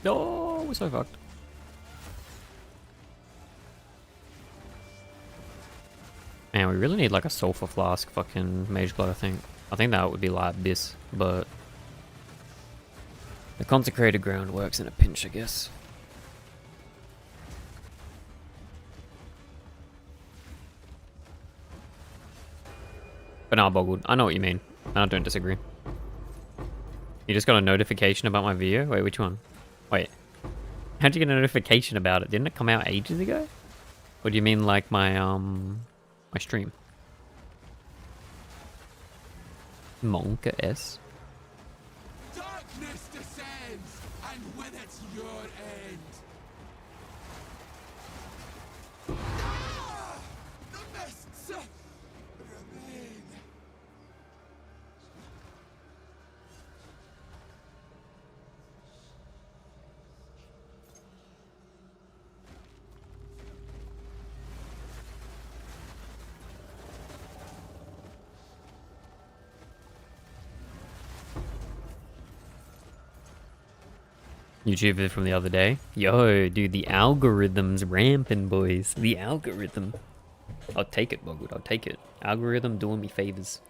Oh, we're so fucked. Man, we really need like a sulfur flask fucking mage blood, I think. I think that would be like this, but the consecrated ground works in a pinch, I guess. But nah, Boggled, I know what you mean. I don't disagree. You just got a notification about my video? Wait, which one? Wait. How'd you get a notification about it? Didn't it come out ages ago? Or do you mean like my stream? Monka S? Darkness descends, and with it your end. Ah! The mists remain. YouTube vid from the other day. Yo, dude, the algorithm's ramping, boys. The algorithm. I'll take it, Bogwood. I'll take it. Algorithm doing me favors.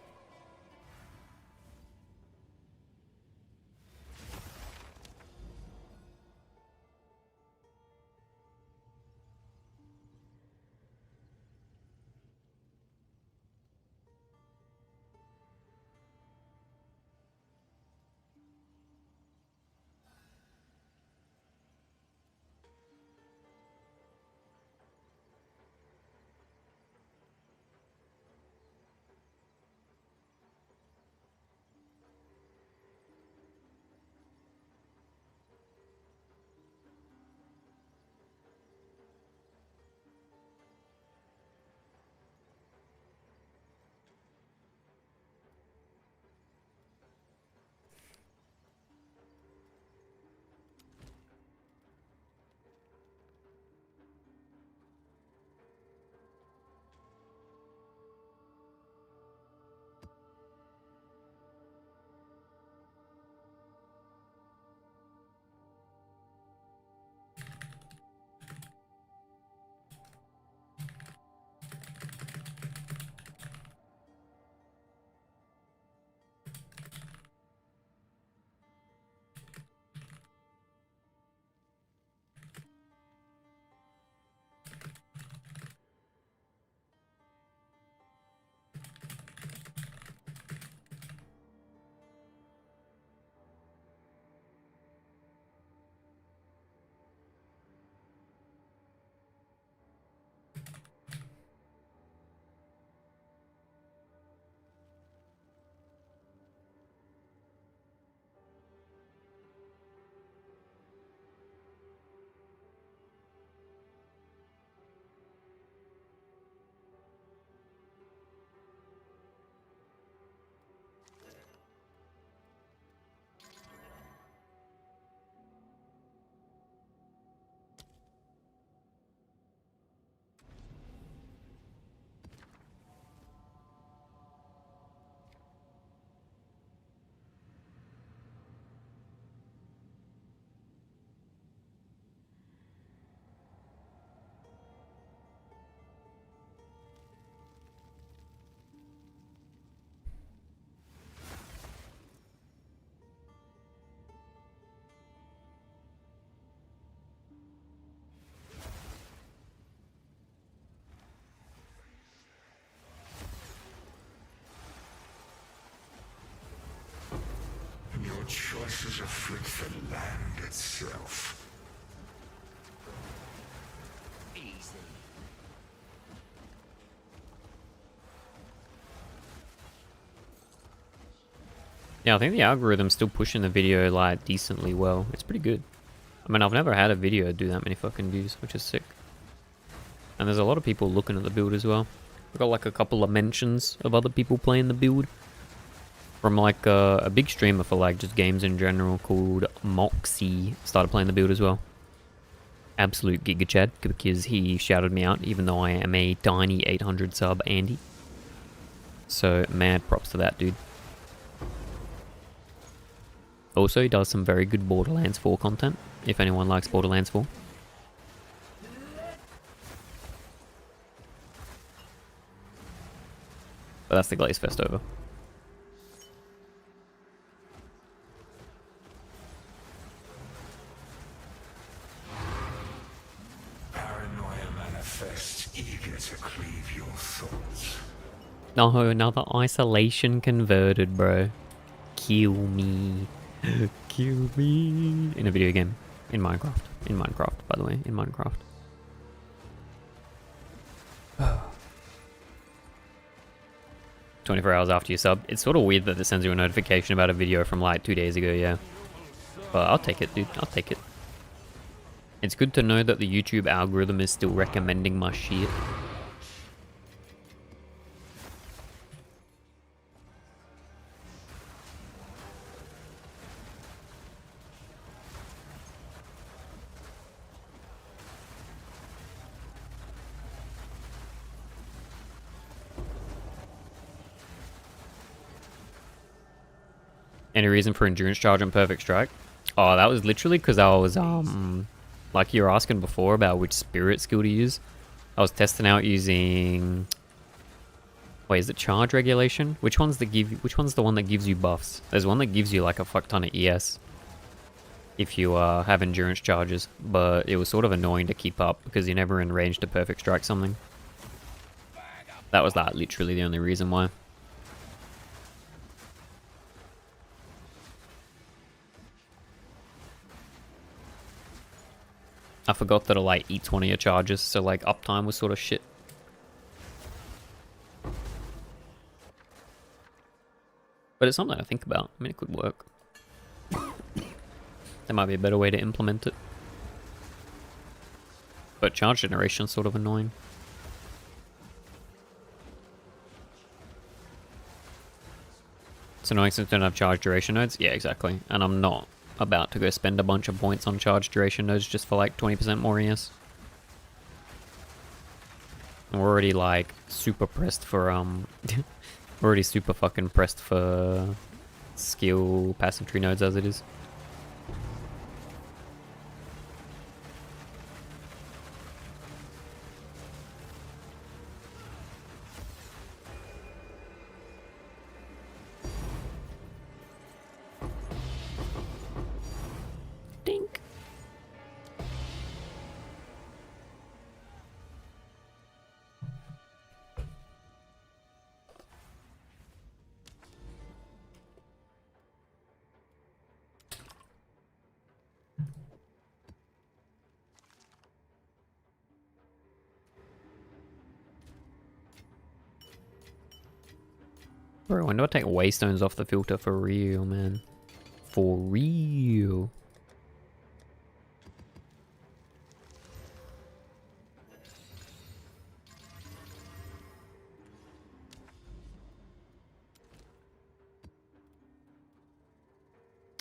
Your choices afflict the land itself. Easy. Yeah, I think the algorithm's still pushing the video like decently well. It's pretty good. I mean, I've never had a video do that many fucking views, which is sick. And there's a lot of people looking at the build as well. We've got like a couple of mentions of other people playing the build. from like a big streamer for like just games in general called Moxie. Started playing the build as well. Absolute Giga Chad, because he shouted me out even though I am a tiny 800 sub Andy. So mad props to that dude. Also, he does some very good Borderlands 4 content, if anyone likes Borderlands 4. But that's the Glaze Fest over. Paranoia manifests, eager to cleave your thoughts. No, another isolation converted, bro. Kill me. Kill me. In a video game. In Minecraft. In Minecraft, by the way. In Minecraft. 24 hours after you sub. It's sort of weird that it sends you a notification about a video from like 2 days ago, yeah. But I'll take it, dude. I'll take it. It's good to know that the YouTube algorithm is still recommending my shit. Any reason for endurance charge on perfect strike? Oh, that was literally because I was like you were asking before about which spirit skill to use. I was testing out using, wait, is it charge regulation? Which one's the one that gives you buffs? There's one that gives you like a fuck ton of ES if you have endurance charges, but it was sort of annoying to keep up because you're never in range to perfect strike something. That was like literally the only reason why. I forgot that it like eats one of your charges, so like uptime was sort of shit. But it's something to think about. I mean, it could work. There might be a better way to implement it. But charge generation is sort of annoying. It's annoying since we don't have charge duration nodes. Yeah, exactly. And I'm not about to go spend a bunch of points on charge duration nodes just for like 20% more ES. We're already like super pressed for we're already super fucking pressed for skill passive tree nodes as it is. Dink. Bro, when do I take waystones off the filter for real, man? For real.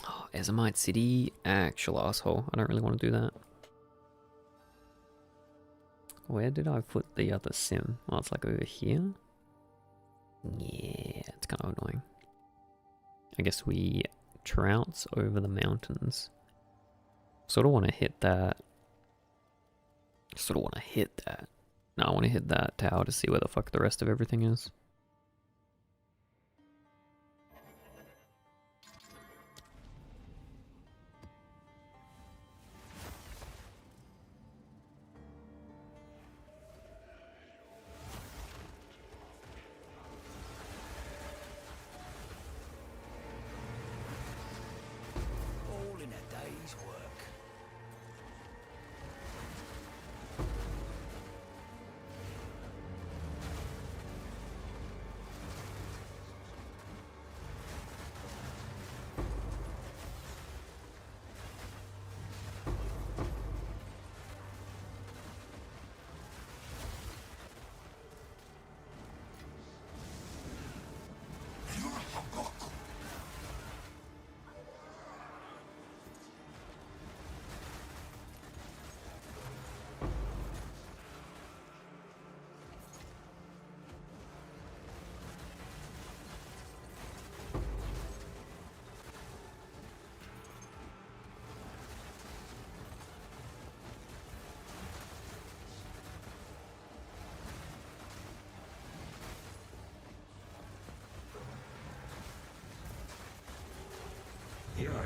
Oh, Ezamite City, actual asshole. I don't really want to do that. Where did I put the other sim? Oh, it's like over here. Yeah, it's kind of annoying. I guess we trounce over the mountains. Sort of want to hit that. No, I want to hit that tower to see where the fuck the rest of everything is. All in a day's work.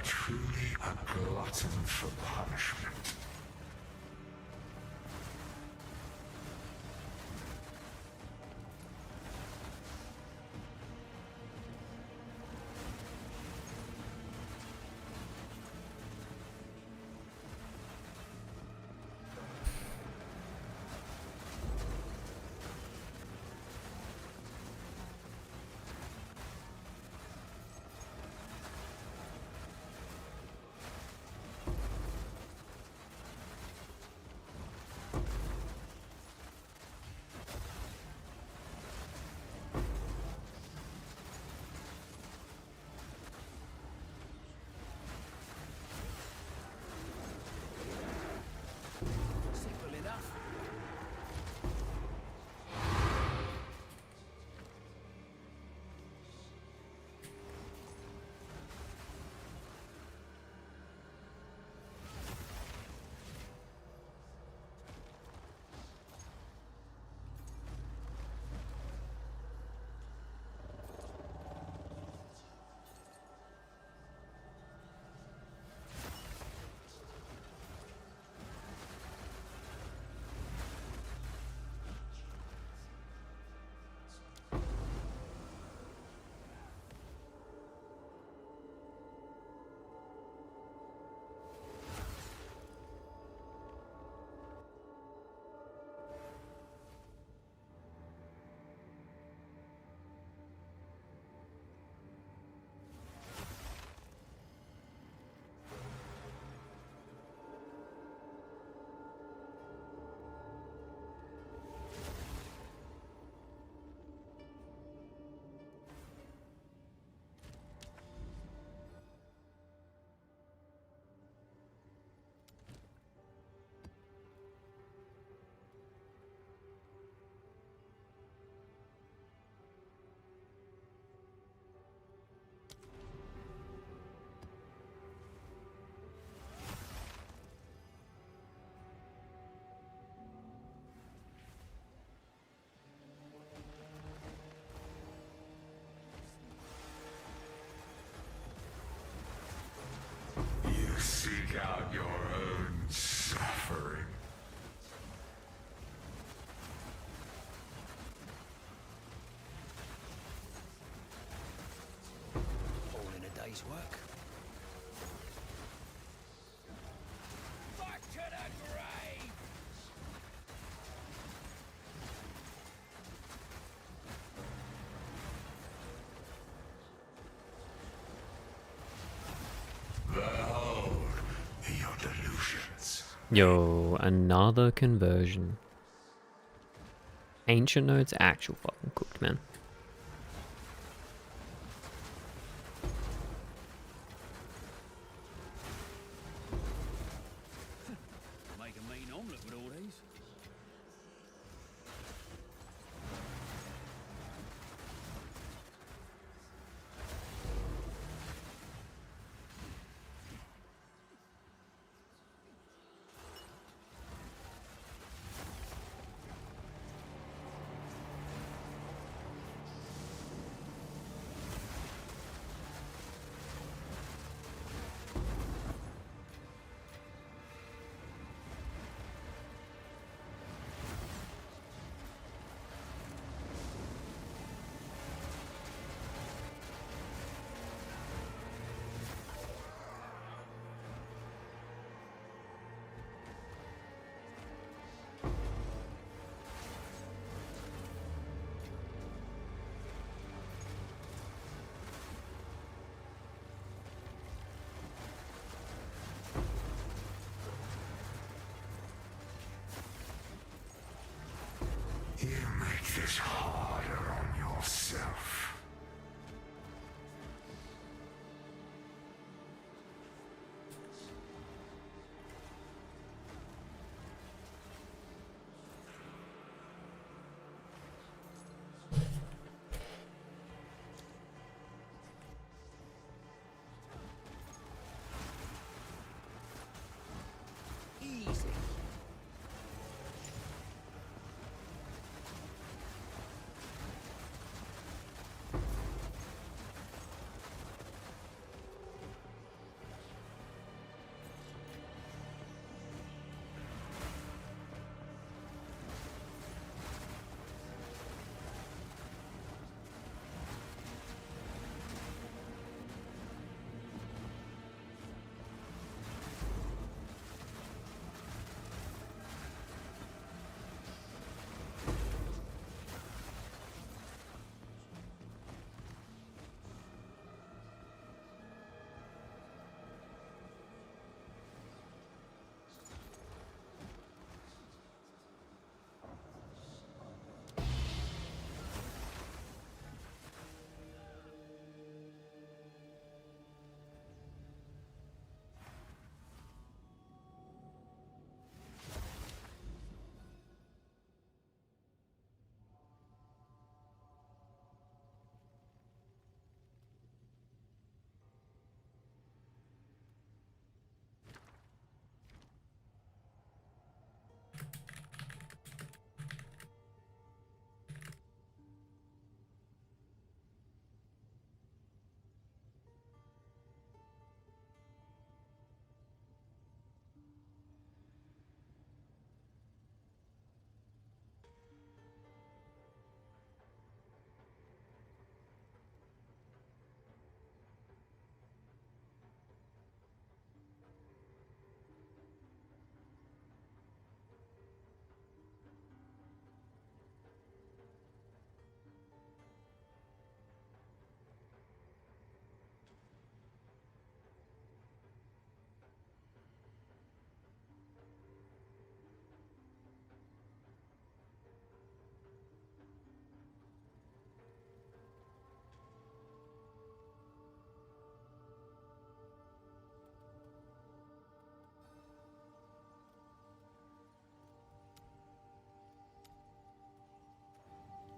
truly a glutton for punishment. Simple enough. You seek out your own suffering. All in a day's work. Back to the grave! Behold your delusions. Yo, another conversion. Ancient Node's actual fucking cooked, man. Make a mean omelette with all these.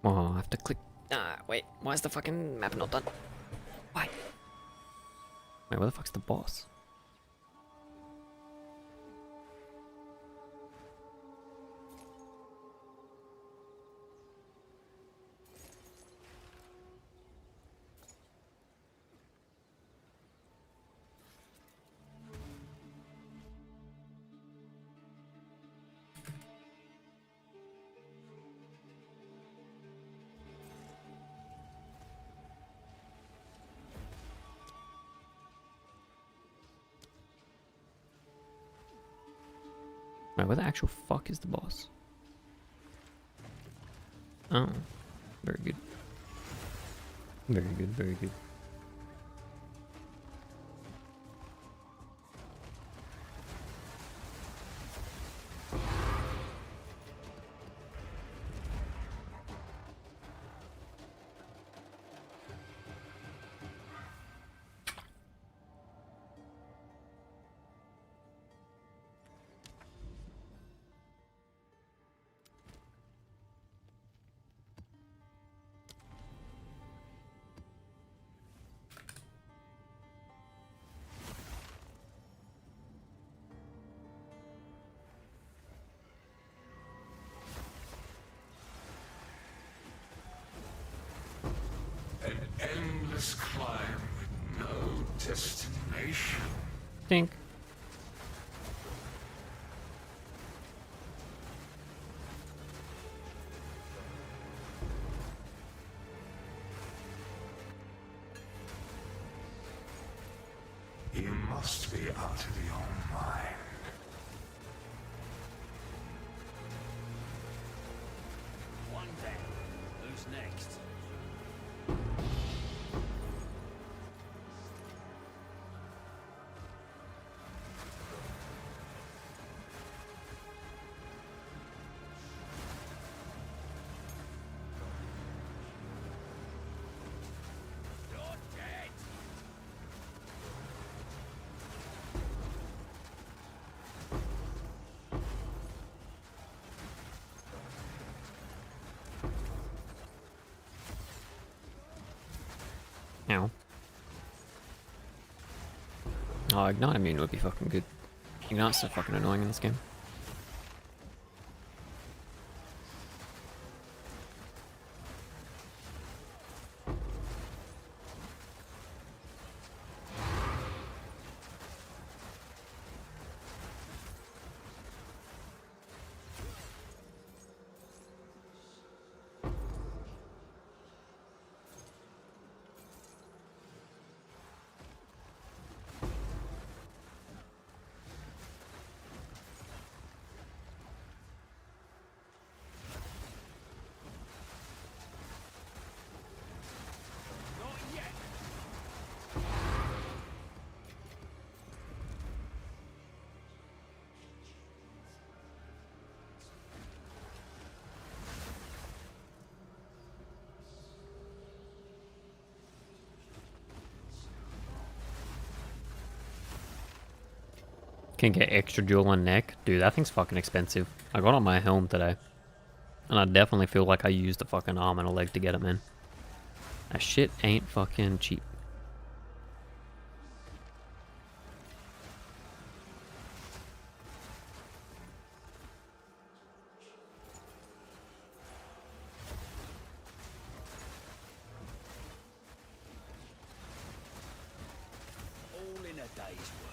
Oh, I have to click. Ah, wait. Why is the fucking map not done? Why? Wait, where the fuck's the boss? Wait, where the actual fuck is the boss? Oh, very good. Very good, very good. An endless climb with no destination. Think. You must be out of your mind. One down. Who's next? You're dead. Ow. Oh, Ignite Immune would be fucking good. Ignite's so fucking annoying in this game. Not yet. Can get extra jewel on neck. Dude, that thing's fucking expensive. I got on my helm today. And I definitely feel like I used a fucking arm and a leg to get it, man. That shit ain't fucking cheap. All in a day's work.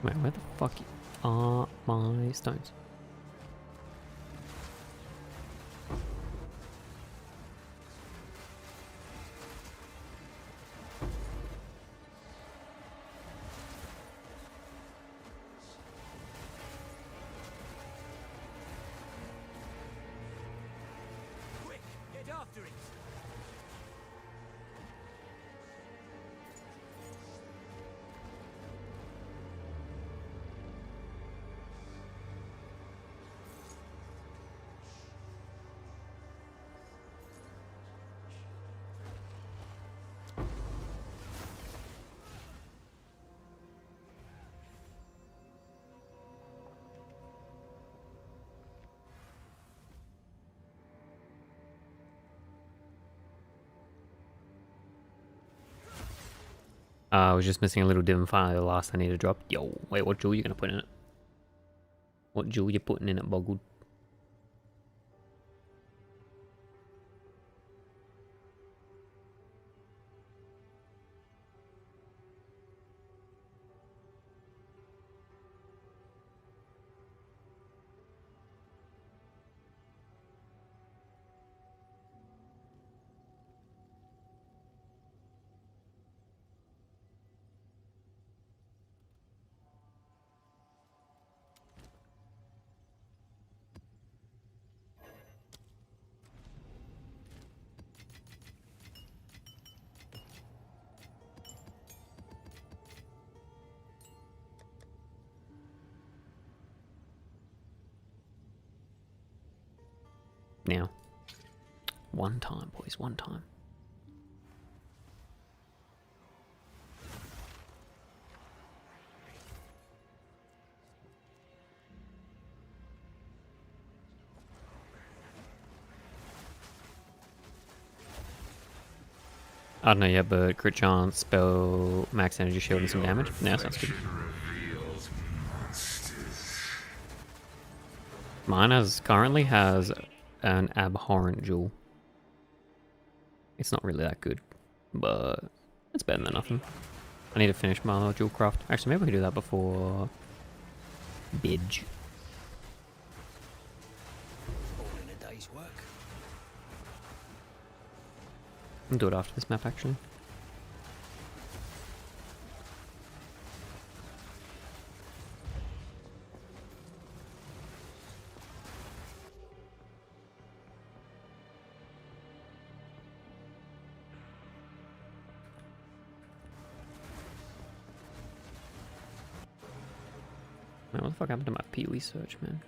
Wait, where the fuck are my stones? Quick, get after it. I was just missing a little div and finally the last I need to drop. Yo, wait, what jewel you gonna put in it? What jewel you putting in it, Boggled? Now. One time, boys, one time. I don't know yet, but crit chance, spell, max energy shield, and some damage. Yeah, sounds good. Reveals monsters. Mine currently has an abhorrent jewel. It's not really that good, but it's better than nothing. I need to finish my jewel craft. Actually, maybe we can do that before Bidge. All in a day's work. I'll do it after this map, actually. Man, what the fuck happened to my Pee-wee search, man?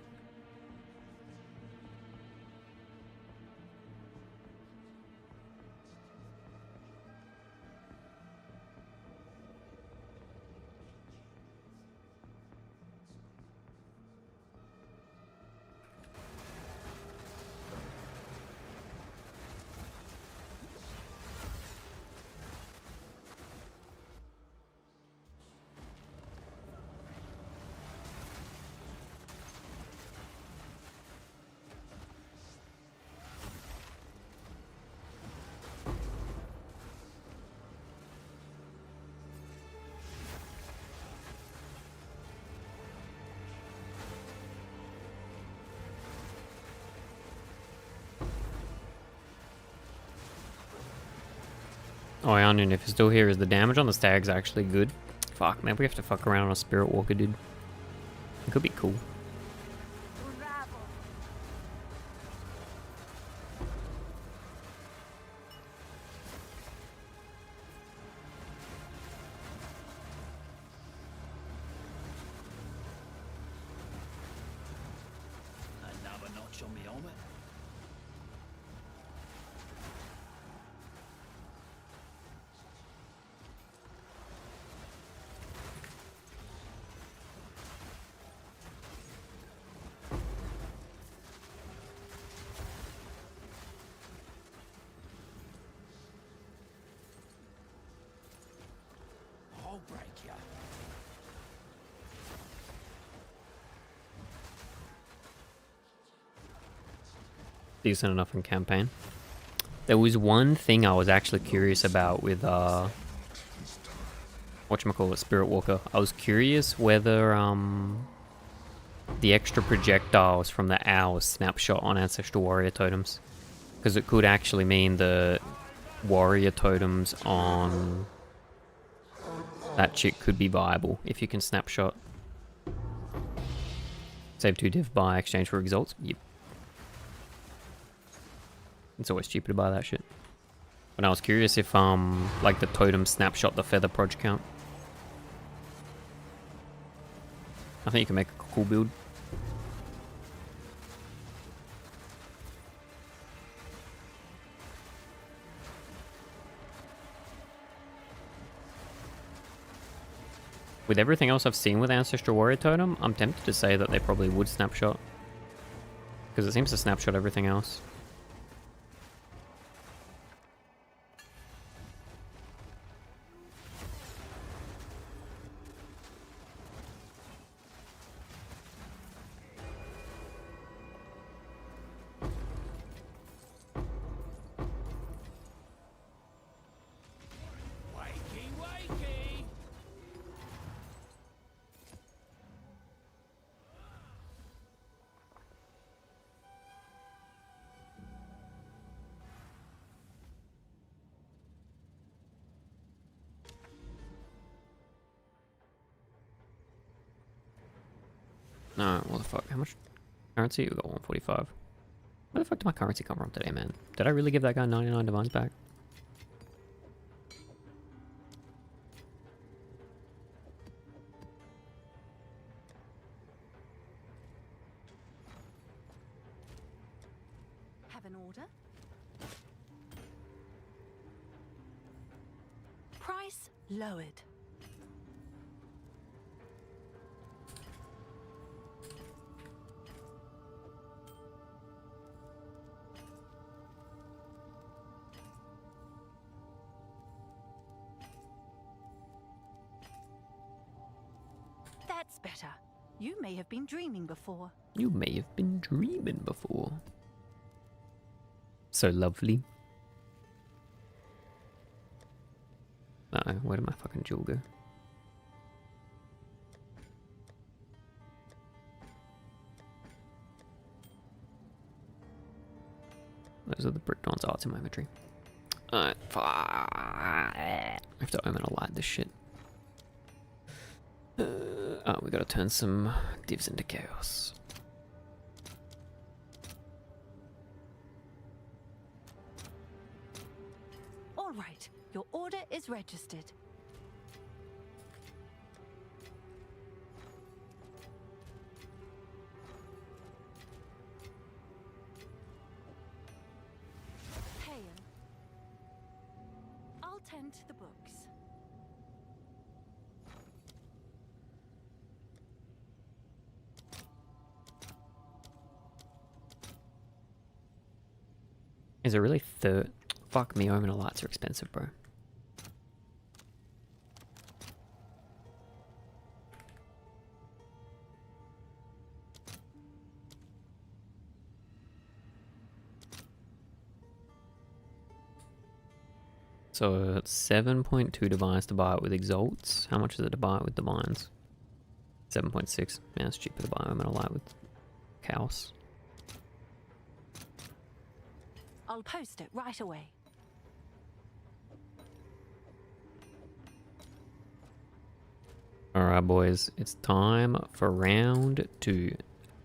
Oh, I don't know if it's still here. Is the damage on the stags actually good? Fuck, maybe we have to fuck around on a Spirit Walker, dude. It could be cool. Unravel. Another notch on me helmet. I'll break you. Decent enough in campaign. There was one thing I was actually curious about with whatchamacallit, Spirit Walker. I was curious whether the extra projectiles from the owl snapshot on Ancestral Warrior Totems. Because it could actually mean the Warrior Totems on that chick could be viable if you can snapshot. Save 2 div buy exchange for exalts. Yep. It's always cheaper to buy that shit. But I was curious if like the totem snapshot the feather proj count. I think you can make a cool build. With everything else I've seen with Ancestral Warrior Totem, I'm tempted to say that they probably would snapshot. Because it seems to snapshot everything else. Wakey, wakey! No, what the fuck? How much currency? We got 145. Where the fuck did my currency come from today, man? Did I really give that guy 99 divines back? Have an order? Price lowered. That's better. You may have been dreaming before. You may have been dreaming before. So lovely. Uh-oh, where did my fucking jewel go? Those are the brick dons. Oh, it's in my inventory. Alright, I have to omen a light this shit. Oh, we gotta turn some divs into chaos. All right, your order is registered. Hail. I'll tend to the books. Is it really Fuck me, omen lights are expensive, bro. So it's 7.2 divines to buy it with exalts. How much is it to buy it with divines? 7.6. Yeah, it's cheaper to buy omen light with chaos. I'll post it right away. Alright boys, it's time for round 2.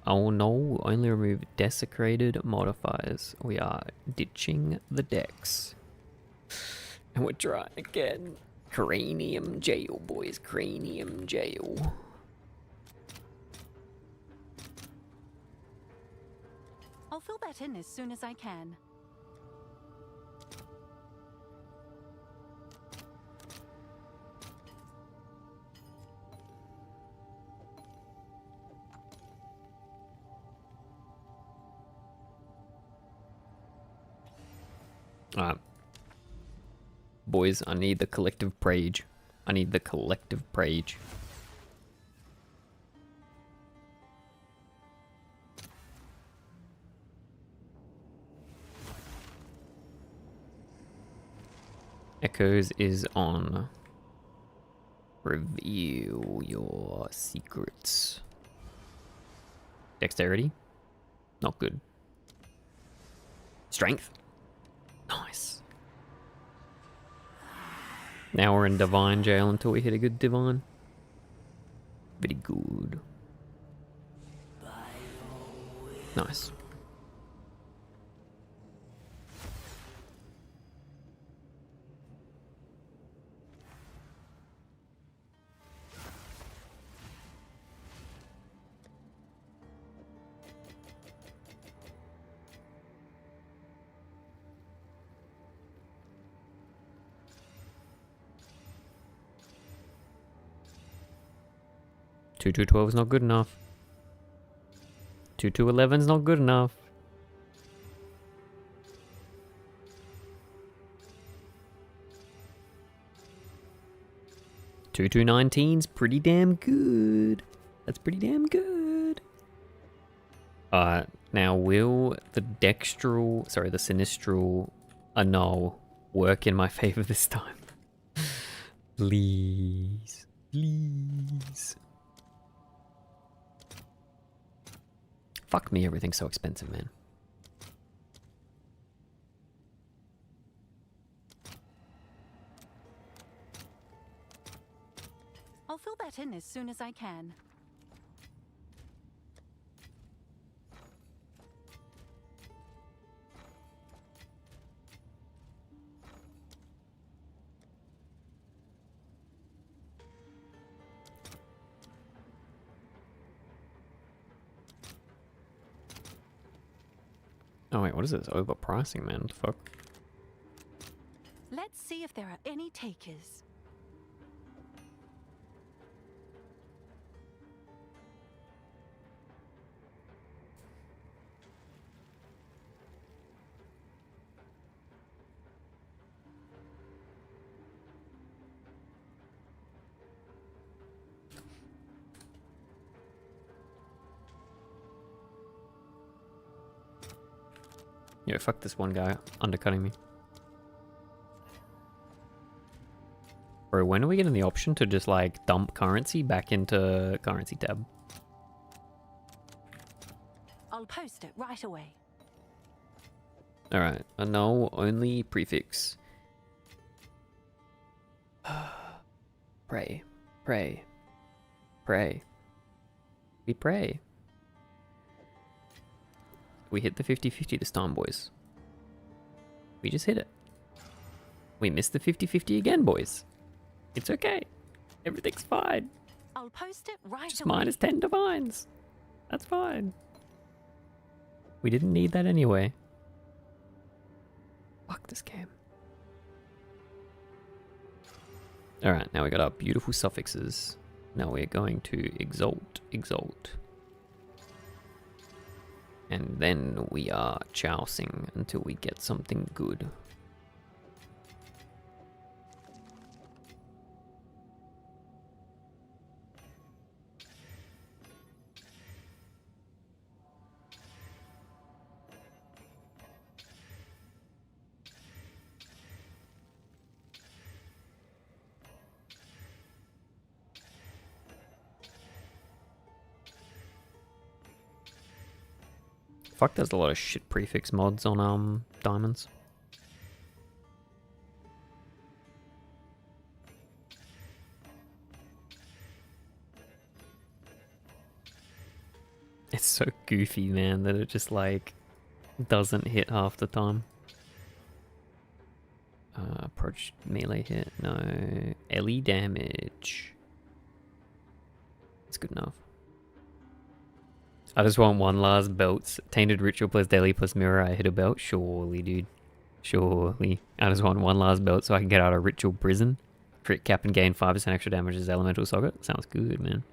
Oh no, only remove desecrated modifiers. We are ditching the decks. And we're trying again. Cranium jail, boys. Cranium jail. I'll fill that in as soon as I can. Alright. Boys, I need the collective prage. I need the collective prage. Echoes is on Reveal your secrets. Dexterity? Not good. Strength? Nice. Now we're in divine jail until we hit a good divine. Very good. Nice. Two 12 is not good enough. 2 11 is not good enough. 2 19's pretty damn good. That's pretty damn good. Alright, now will the sinistral annul work in my favor this time? Please. Please. Fuck me, everything's so expensive, man. I'll fill that in as soon as I can. Oh wait, what is this? Overpricing, man. What the fuck? Let's see if there are any takers. Yo, fuck this one guy undercutting me. Bro, when are we getting the option to just like dump currency back into currency tab? I'll post it right away. Alright, annul only prefix. Pray, pray, pray. We pray. We hit the 50-50 this time, boys. We just hit it. We missed the 50-50 again, boys. It's okay. Everything's fine. I'll post it right Just away. minus 10 divines. That's fine. We didn't need that anyway. Fuck this game. Alright, now we got our beautiful suffixes. Now we're going to exalt, exalt. And then we are chousing until we get something good. Fuck, there's a lot of shit prefix mods on diamonds. It's so goofy, man, that it just like doesn't hit half the time. Approach melee hit, no. LE damage. It's good enough. I just want one last belt. Tainted Ritual plus Daily plus Mirror. I hit a belt. Surely, dude. Surely. I just want one last belt so I can get out of Ritual Prison. Crit cap and gain 5% extra damage as Elemental Socket. Sounds good, man.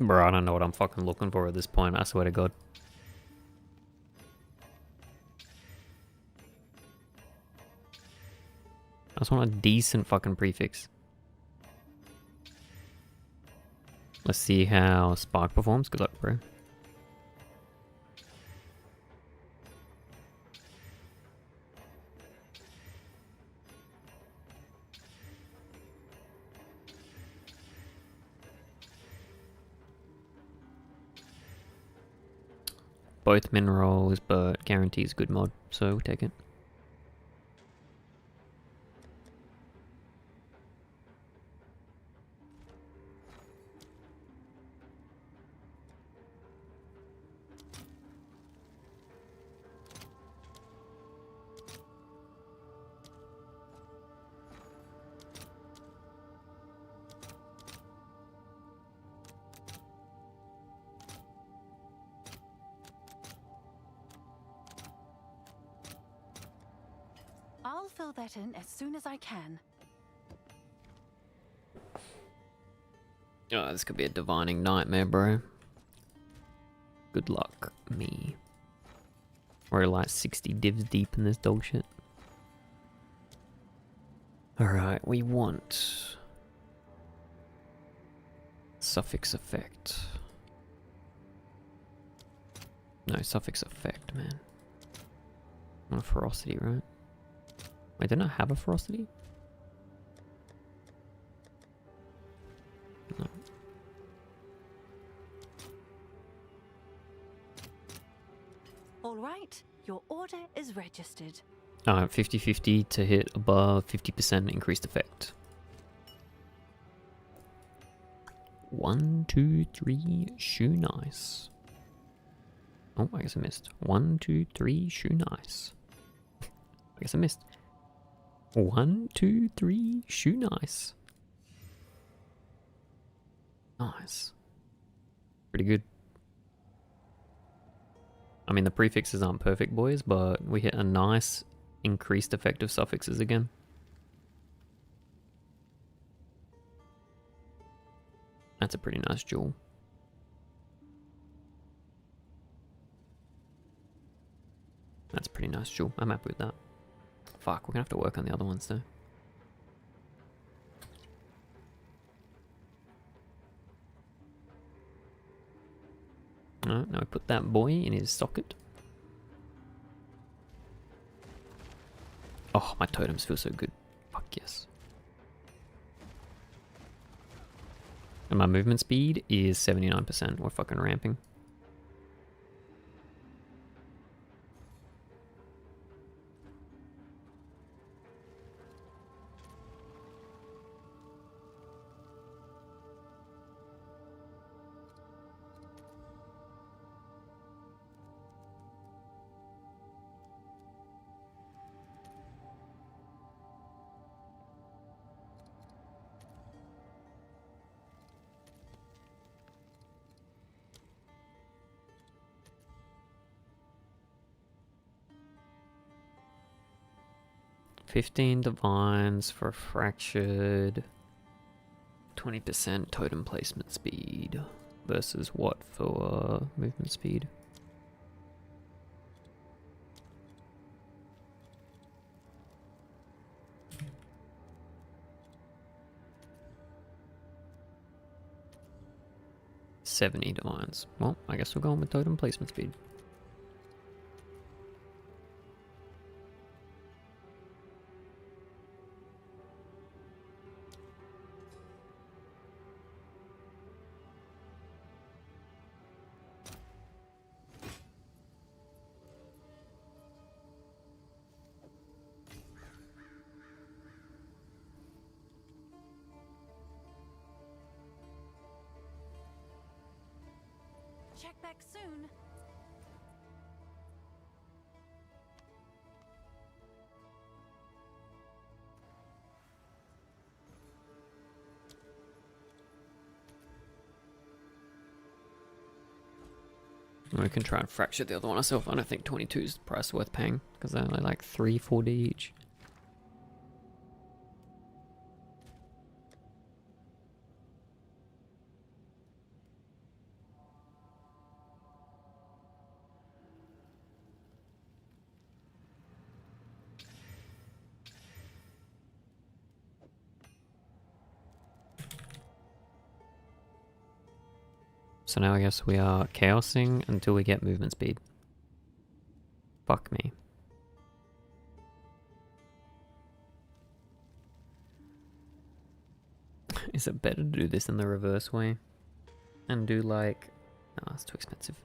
Bro, I don't know what I'm fucking looking for at this point, I swear to God. I just want a decent fucking prefix. Let's see how Spark performs. Good luck, bro. Both minerals, but guarantees good mod, so we'll take it. I'll fill that in as soon as I can. Oh, this could be a divining nightmare, bro. Good luck, me. We're like 60 divs deep in this dog shit. Alright, we want suffix effect. No, suffix effect, man. I want a ferocity, right? Wait, didn't I have a ferocity? No. All right, your order is registered. 50-50 to hit above 50% increased effect. 1, 2, 3, shoe nice. Oh, I guess I missed. 1, 2, 3, shoe nice. I guess I missed. 1, 2, 3, shoe nice. Nice. Pretty good. I mean, the prefixes aren't perfect, boys, but we hit a nice increased effect of suffixes again. That's a pretty nice jewel. That's a pretty nice jewel. I'm happy with that. Fuck, we're gonna have to work on the other ones though. Alright, now we put that boy in his socket. Oh, my totems feel so good. Fuck yes. And my movement speed is 79%. We're fucking ramping. $15 divines for fractured. 20% totem placement speed. Versus what for movement speed? $70 divines. Well, I guess we're going with totem placement speed. Check back soon. We can try and fracture the other one ourselves. I don't think 22 is the price worth paying because they're only like 340 each. So now I guess we are chaosing until we get movement speed. Fuck me. Is it better to do this in the reverse way? And do like... No, it's too expensive.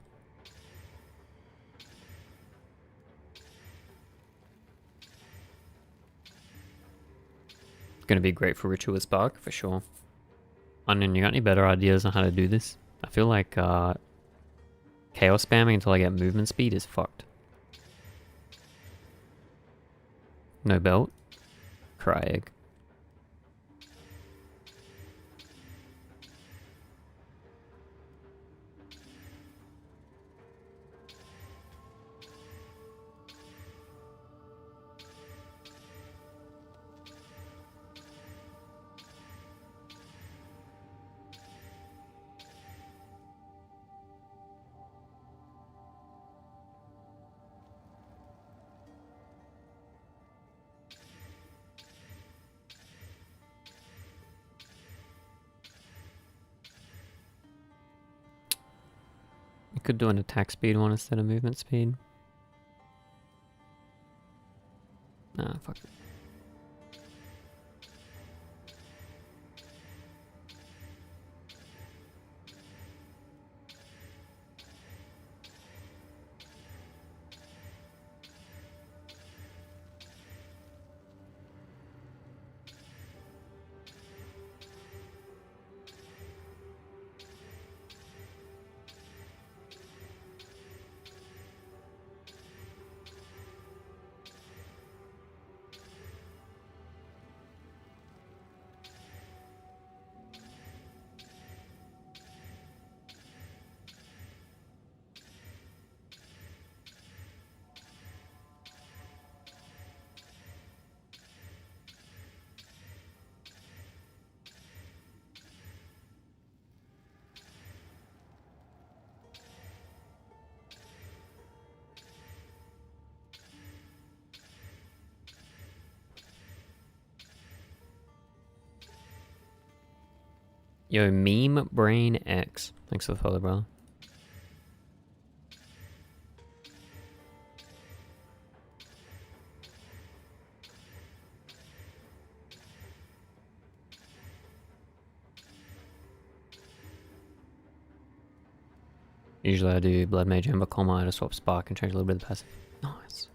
Gonna be great for Ritual Spark, for sure. Onion, you got any better ideas on how to do this? I feel like chaos spamming until I get movement speed is fucked. No belt? Cry egg. You could do an attack speed one instead of movement speed. Nah, fuck it. Yo, Meme Brain X. Thanks for the follow, brother. Usually I do Blood Mage Ember Comma to swap Spark and change a little bit of the passive. Nice.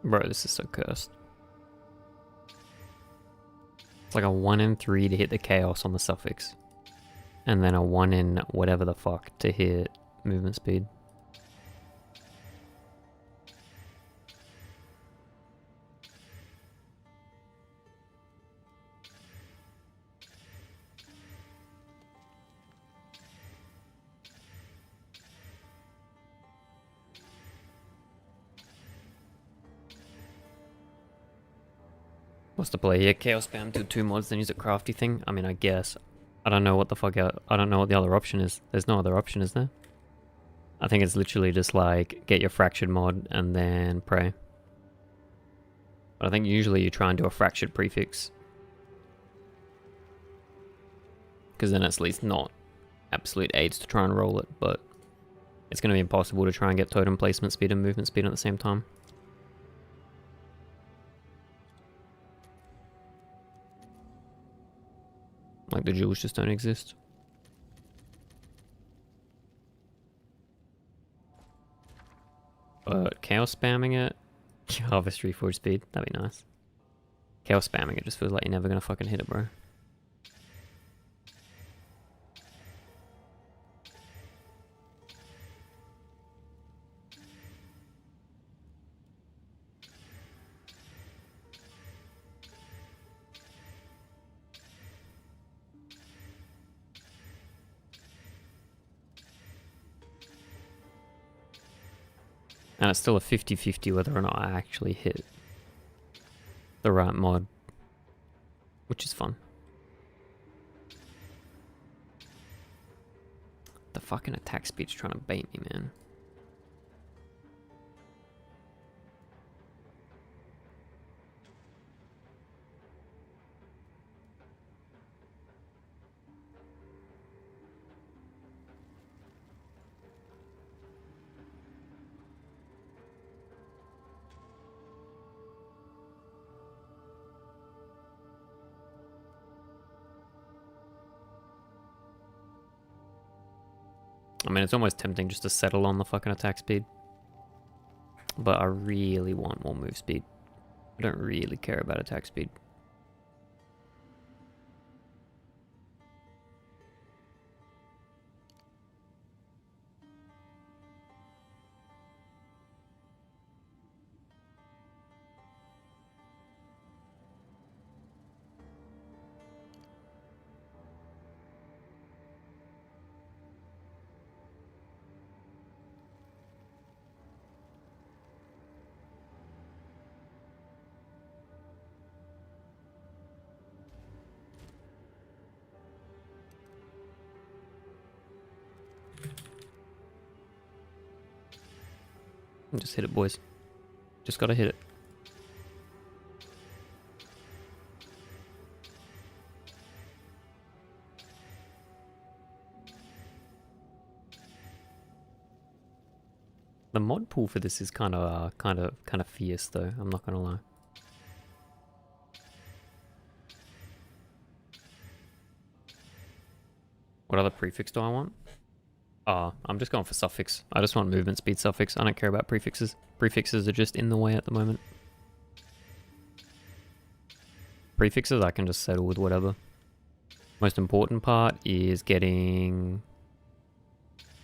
Bro, this is so cursed. It's like a 1 in 3 to hit the chaos on the suffix. And then a 1 in whatever the fuck to hit movement speed. What's the play here? Chaos spam, do 2 mods, then use a crafty thing? I mean, I guess. I don't know what the fuck I don't know what the other option is. There's no other option, is there? I think it's literally just like, get your fractured mod and then pray. But I think usually you try and do a fractured prefix. Because then it's at least not absolute aids to try and roll it, but it's going to be impossible to try and get totem placement speed and movement speed at the same time. Like the jewels just don't exist. But chaos spamming it, harvest 3-4 speed, that'd be nice. Chaos spamming it just feels like you're never gonna fucking hit it, bro. And it's still a 50-50 whether or not I actually hit the right mod. which is fun. The fucking attack speed's trying to bait me, man. I mean, it's almost tempting just to settle on the fucking attack speed. But I really want more move speed. I don't really care about attack speed. Just hit it, boys. Just gotta hit it. The mod pool for this is kind of fierce, though. I'm not gonna lie. What other prefix do I want? I'm just going for suffix. I just want movement speed suffix. I don't care about prefixes. Prefixes are just in the way at the moment. Prefixes I can just settle with whatever. Most important part is getting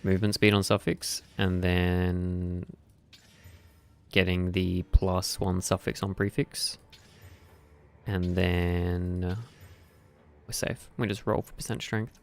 movement speed on suffix and then getting the +1 suffix on prefix. And then we're safe. We just roll for percent strength.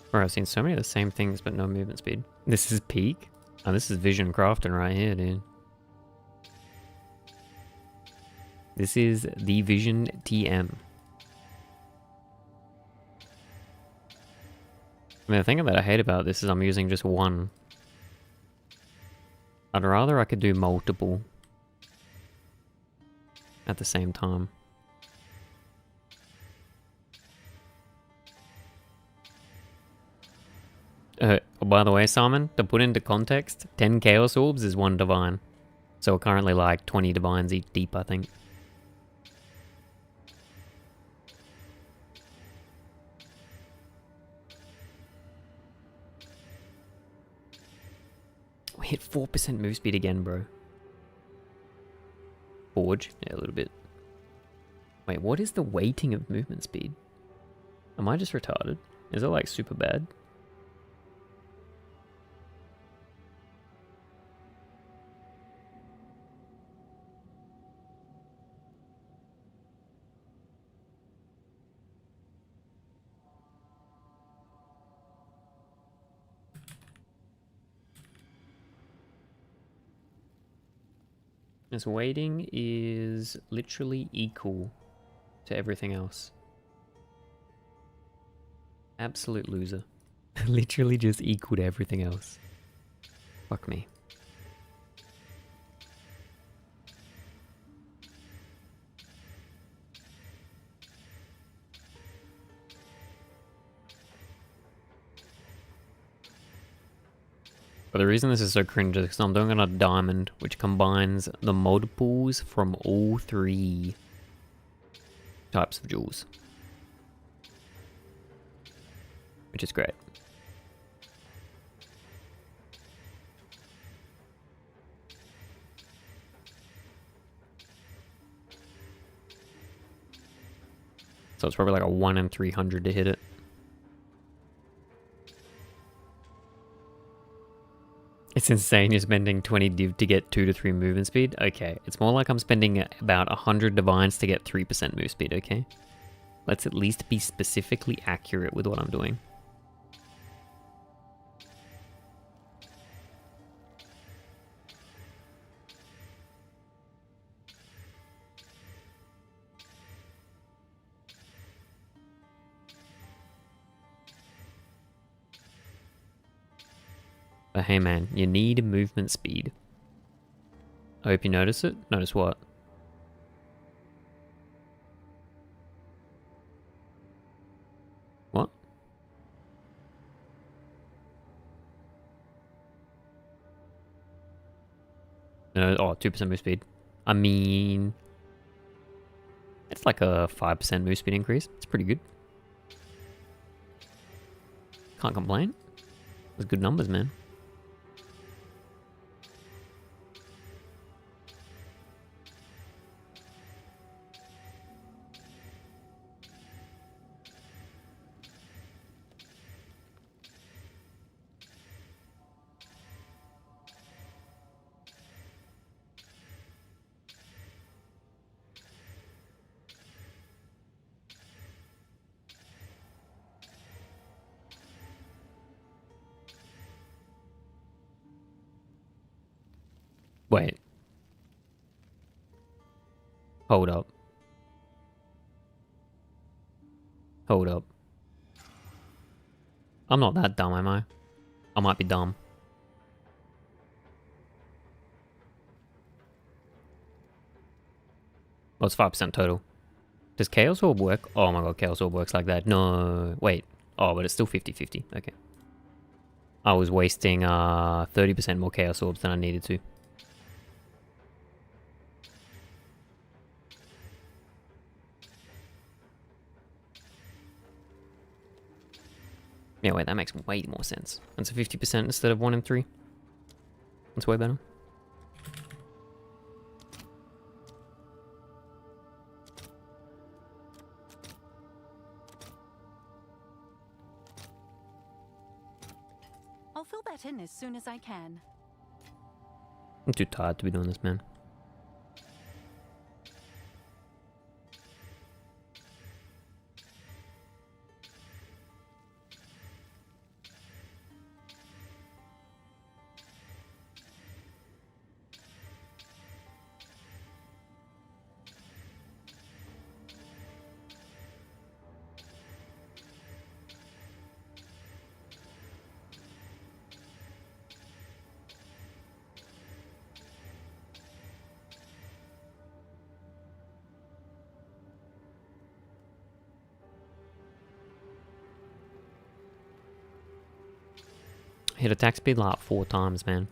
Bro, I've seen so many of the same things, but no movement speed. This is peak? Oh, this is vision crafting right here, dude. This is the Vision TM. I mean, the thing that I hate about this is I'm using just one. I'd rather I could do multiple at the same time. By the way, Simon, to put into context, 10 Chaos Orbs is 1 Divine. So we're currently like 20 Divines each deep, I think. We hit 4% move speed again, bro. Forge? Yeah, a little bit. Wait, what is the weighting of movement speed? Am I just retarded? Is it like super bad? This weighting is literally equal to everything else. Absolute loser. Literally just equal to everything else. Fuck me. But the reason this is so cringe is because I'm doing it on a diamond, which combines the multiples from all 3 types of jewels. Which is great. So it's probably like a 1 in 300 to hit it. It's insane you're spending 20 div to get 2 to 3 movement speed. Okay, it's more like I'm spending about 100 divines to get 3% move speed, okay? Let's at least be specifically accurate with what I'm doing. But hey man, you need movement speed. I hope you notice it. Notice what? What? No, oh, 2% move speed. I mean, it's like a 5% move speed increase. It's pretty good. Can't complain. Those good numbers, man. Wait. Hold up. Hold up. I'm not that dumb, am I? I might be dumb. Oh, it's 5% total. Does Chaos Orb work? Oh my god, Chaos Orb works like that. No, wait. Oh, but it's still 50-50. Okay. I was wasting 30% more Chaos Orbs than I needed to. Yeah, wait, that makes way more sense. It's a 50% instead of 1 in 3. That's way better. I'll fill that in as soon as I can. I'm too tired to be doing this, man. Hit attack speed like 4 times, man.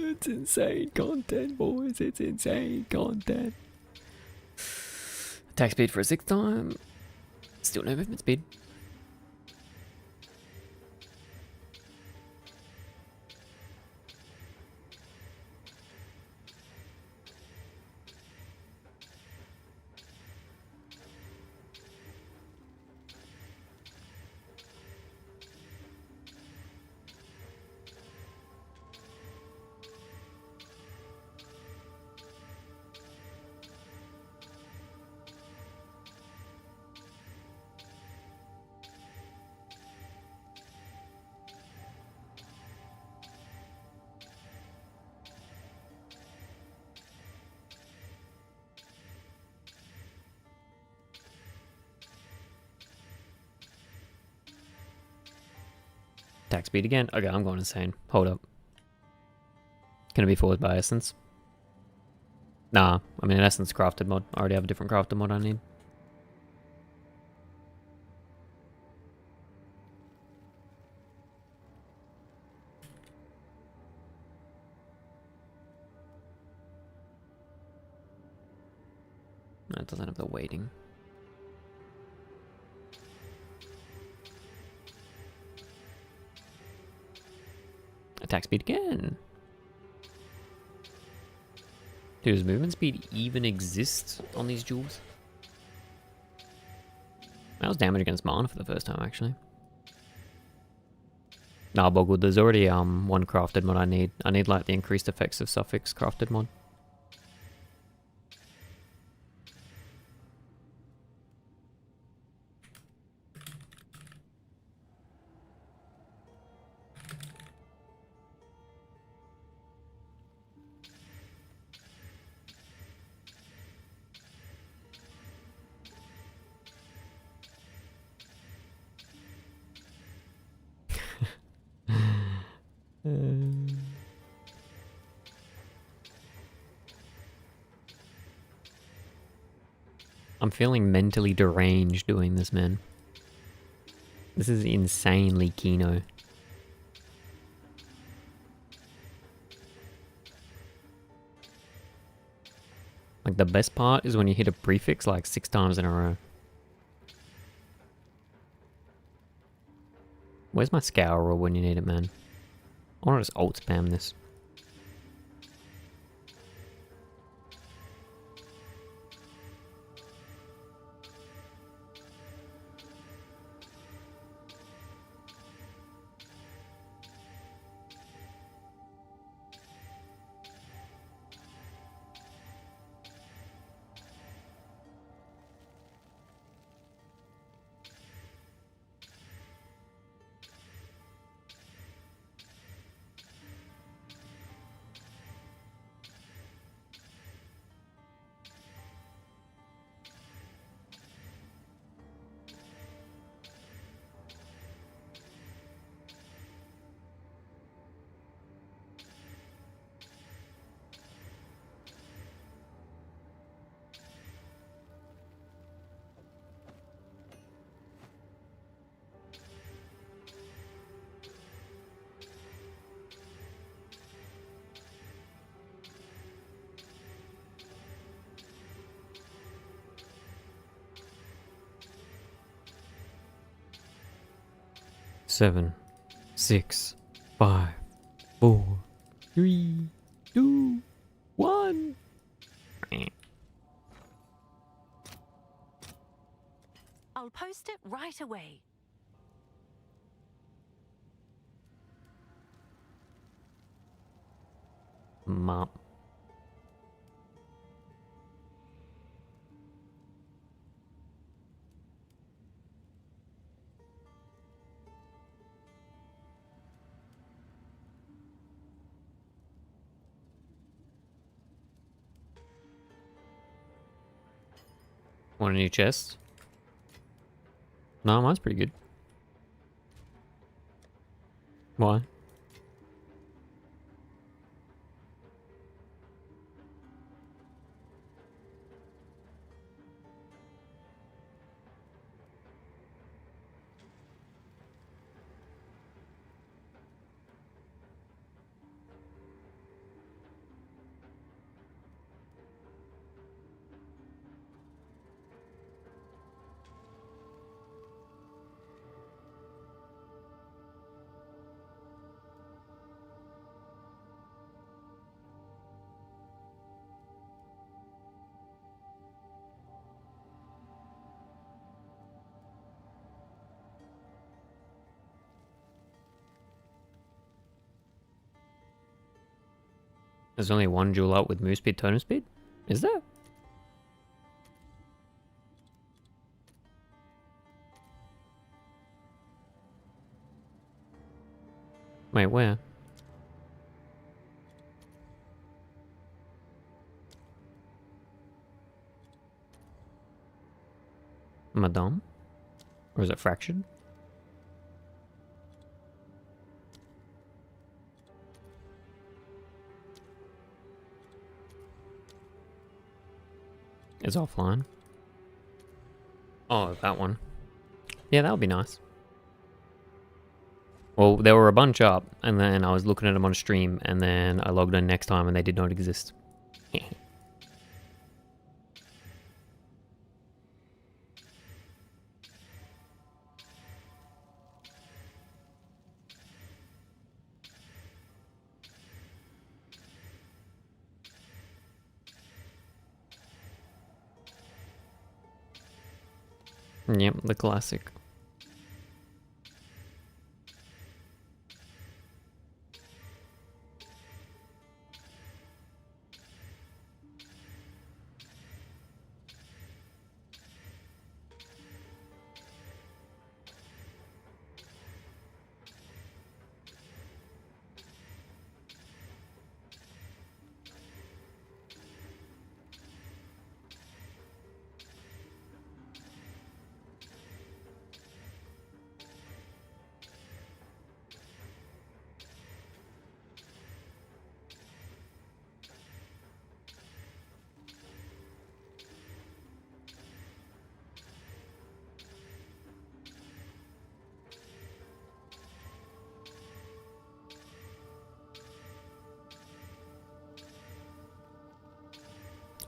It's insane content, boys. It's insane content. Attack speed for a 6th time. Still no movement speed. Attack speed again. Okay, I'm going insane. Hold up. Can it be forward by essence? Nah, I mean an essence crafted mod. I already have a different crafted mod I need. No, it doesn't have the waiting. Attack speed again. Dude, does movement speed even exist on these jewels? That was damage against mana for the first time, actually. Nah, Boggle, there's already one crafted mod I need. I need like the increased effects of suffix crafted mod. I'm feeling mentally deranged doing this, man. This is insanely Kino. Like, the best part is when you hit a prefix like 6 times in a row. Where's my scourer when you need it, man? I want to just ult spam this. Seven, 6, 5, 4, 3, 2, 1. I'll post it right away. Mop. Want a new chest? No, mine's pretty good. Why? There's only one jewel up with move speed, totem speed? Is there? Wait, where? Madame? Or is it fractured? is offline. Oh, that one. Yeah, that would be nice. Well, there were a bunch up, and then I was looking at them on stream, and then I logged in next time, and they did not exist. Yep, the classic.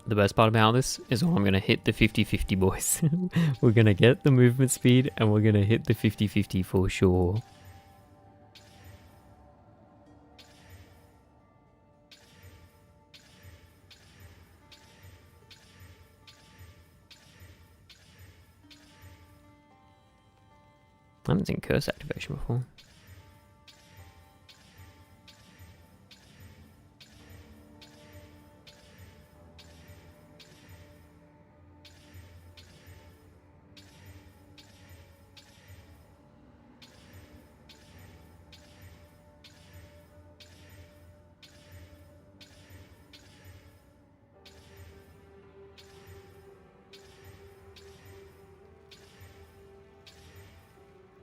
The best part about this is when I'm going to hit the 50-50, boys. We're going to get the movement speed and we're going to hit the 50-50 for sure. I haven't seen curse activation before.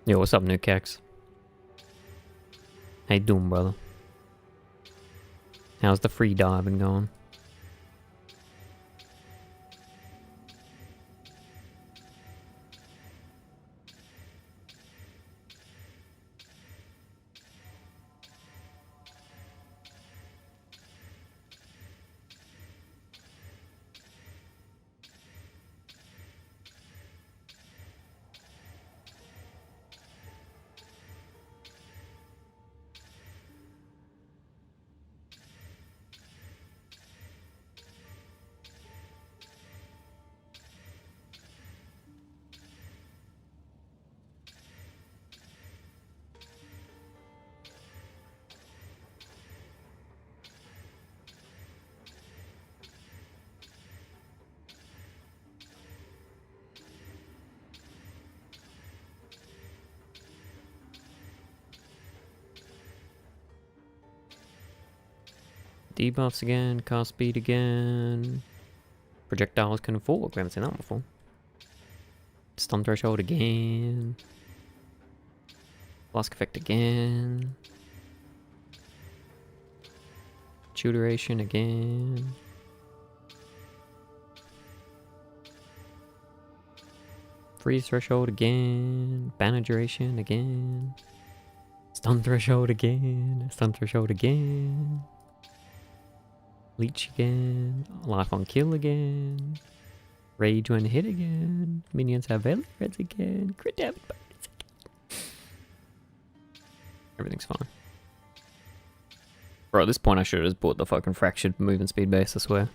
Yo, what's up, New Kex? How you doing, brother? How's the free diving going? Debuffs again, cast speed again. Projectiles can fall. We haven't seen that before. Stun threshold again. Flask effect again. Tutoration again. Freeze threshold again. Banner duration again. Stun threshold again. Stun threshold again. Leech again. Life on kill again. Rage when hit again. Minions have value reds again. Crit damage bonus again. Everything's fine. Bro, at this point I should have just bought the fucking fractured movement speed base, I swear.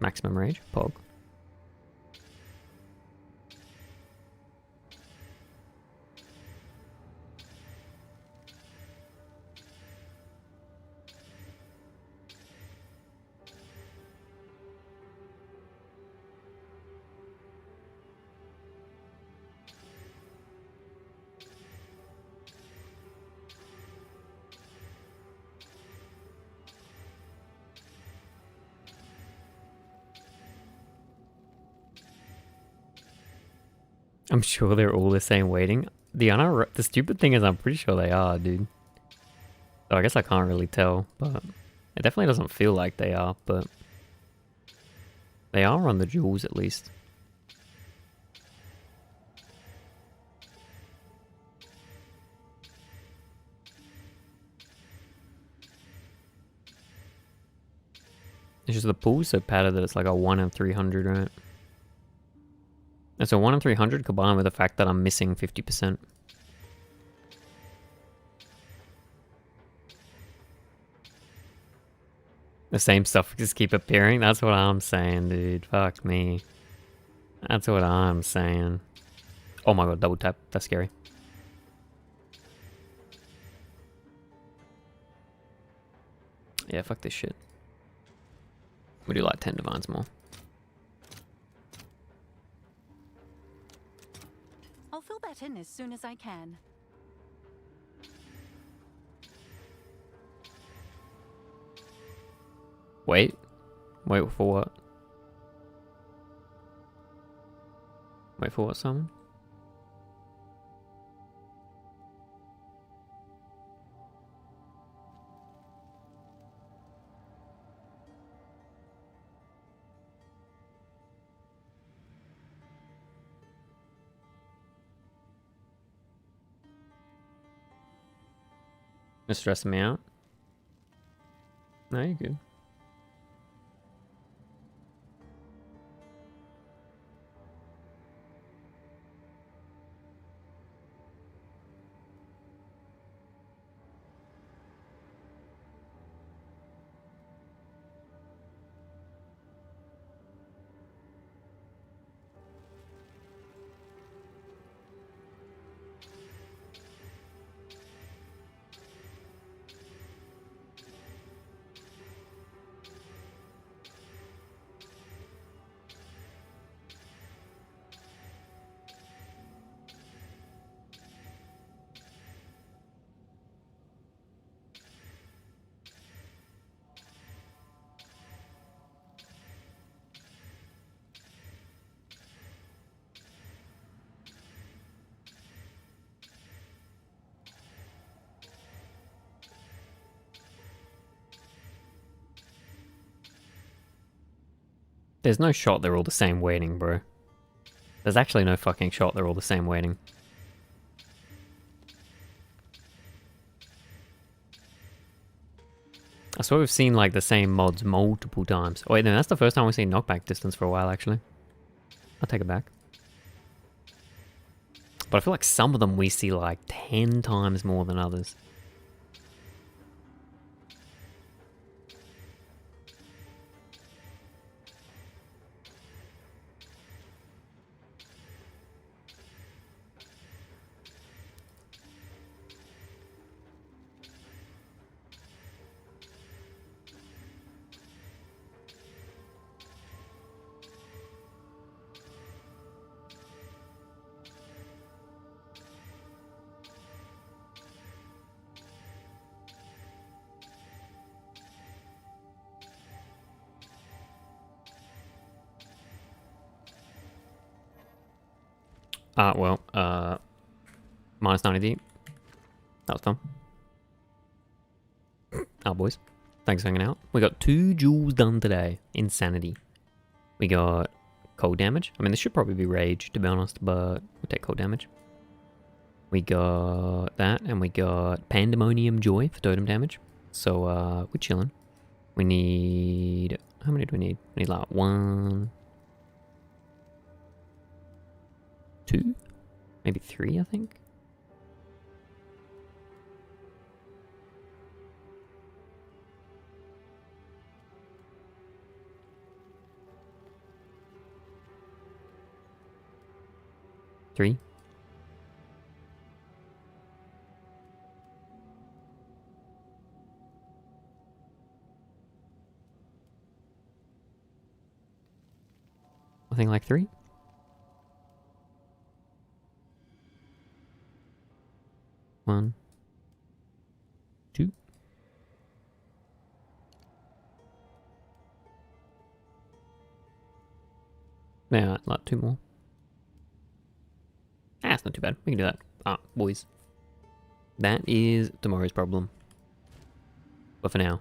Maximum rage, pog. I'm sure they're all the same weighting. The stupid thing is I'm pretty sure they are, dude. So I guess I can't really tell, but it definitely doesn't feel like they are, but they are on the jewels at least. It's just the pool's so padded that it's like a 1 in 300, right? And so 1 in 300 combined with the fact that I'm missing 50%. The same stuff just keep appearing? That's what I'm saying, dude. Fuck me. That's what I'm saying. Oh my god, double tap. That's scary. Yeah, fuck this shit. We do like 10 divines more. I'll fill that in as soon as I can. Wait. Wait for what? Wait for what, Simon? It's stressing me out. No, you're good. There's no shot they're all the same weighting, bro. There's actually no fucking shot they're all the same weighting. I swear we've seen like the same mods multiple times. Oh wait, no, that's the first time we've seen knockback distance for a while, actually. I'll take it back. But I feel like some of them we see like 10 times more than others. Minus 90 deep. That was fun. Boys. Thanks for hanging out. We got 2 jewels done today. Insanity. We got cold damage. I mean, this should probably be rage, to be honest, but we'll take cold damage. We got that, and we got pandemonium joy for totem damage. So, we're chilling. We need... How many do we need? We need like 1... 2? Maybe 3, I think? Three? I think like 3? One, 2. Yeah, like 2 more. That's not too bad. We can do that. Boys. That is tomorrow's problem. But for now,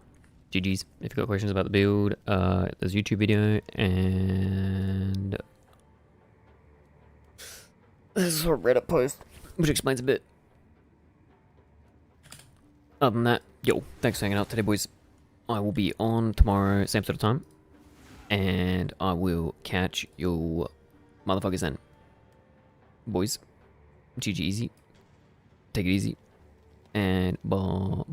GG's. If you've got questions about the build, there's a YouTube video, and there's a Reddit post which explains a bit. Other than that, yo, thanks for hanging out today, boys. I will be on tomorrow, same sort of time, and I will catch you motherfuckers then. Boys, GG easy. Take it easy. And bye.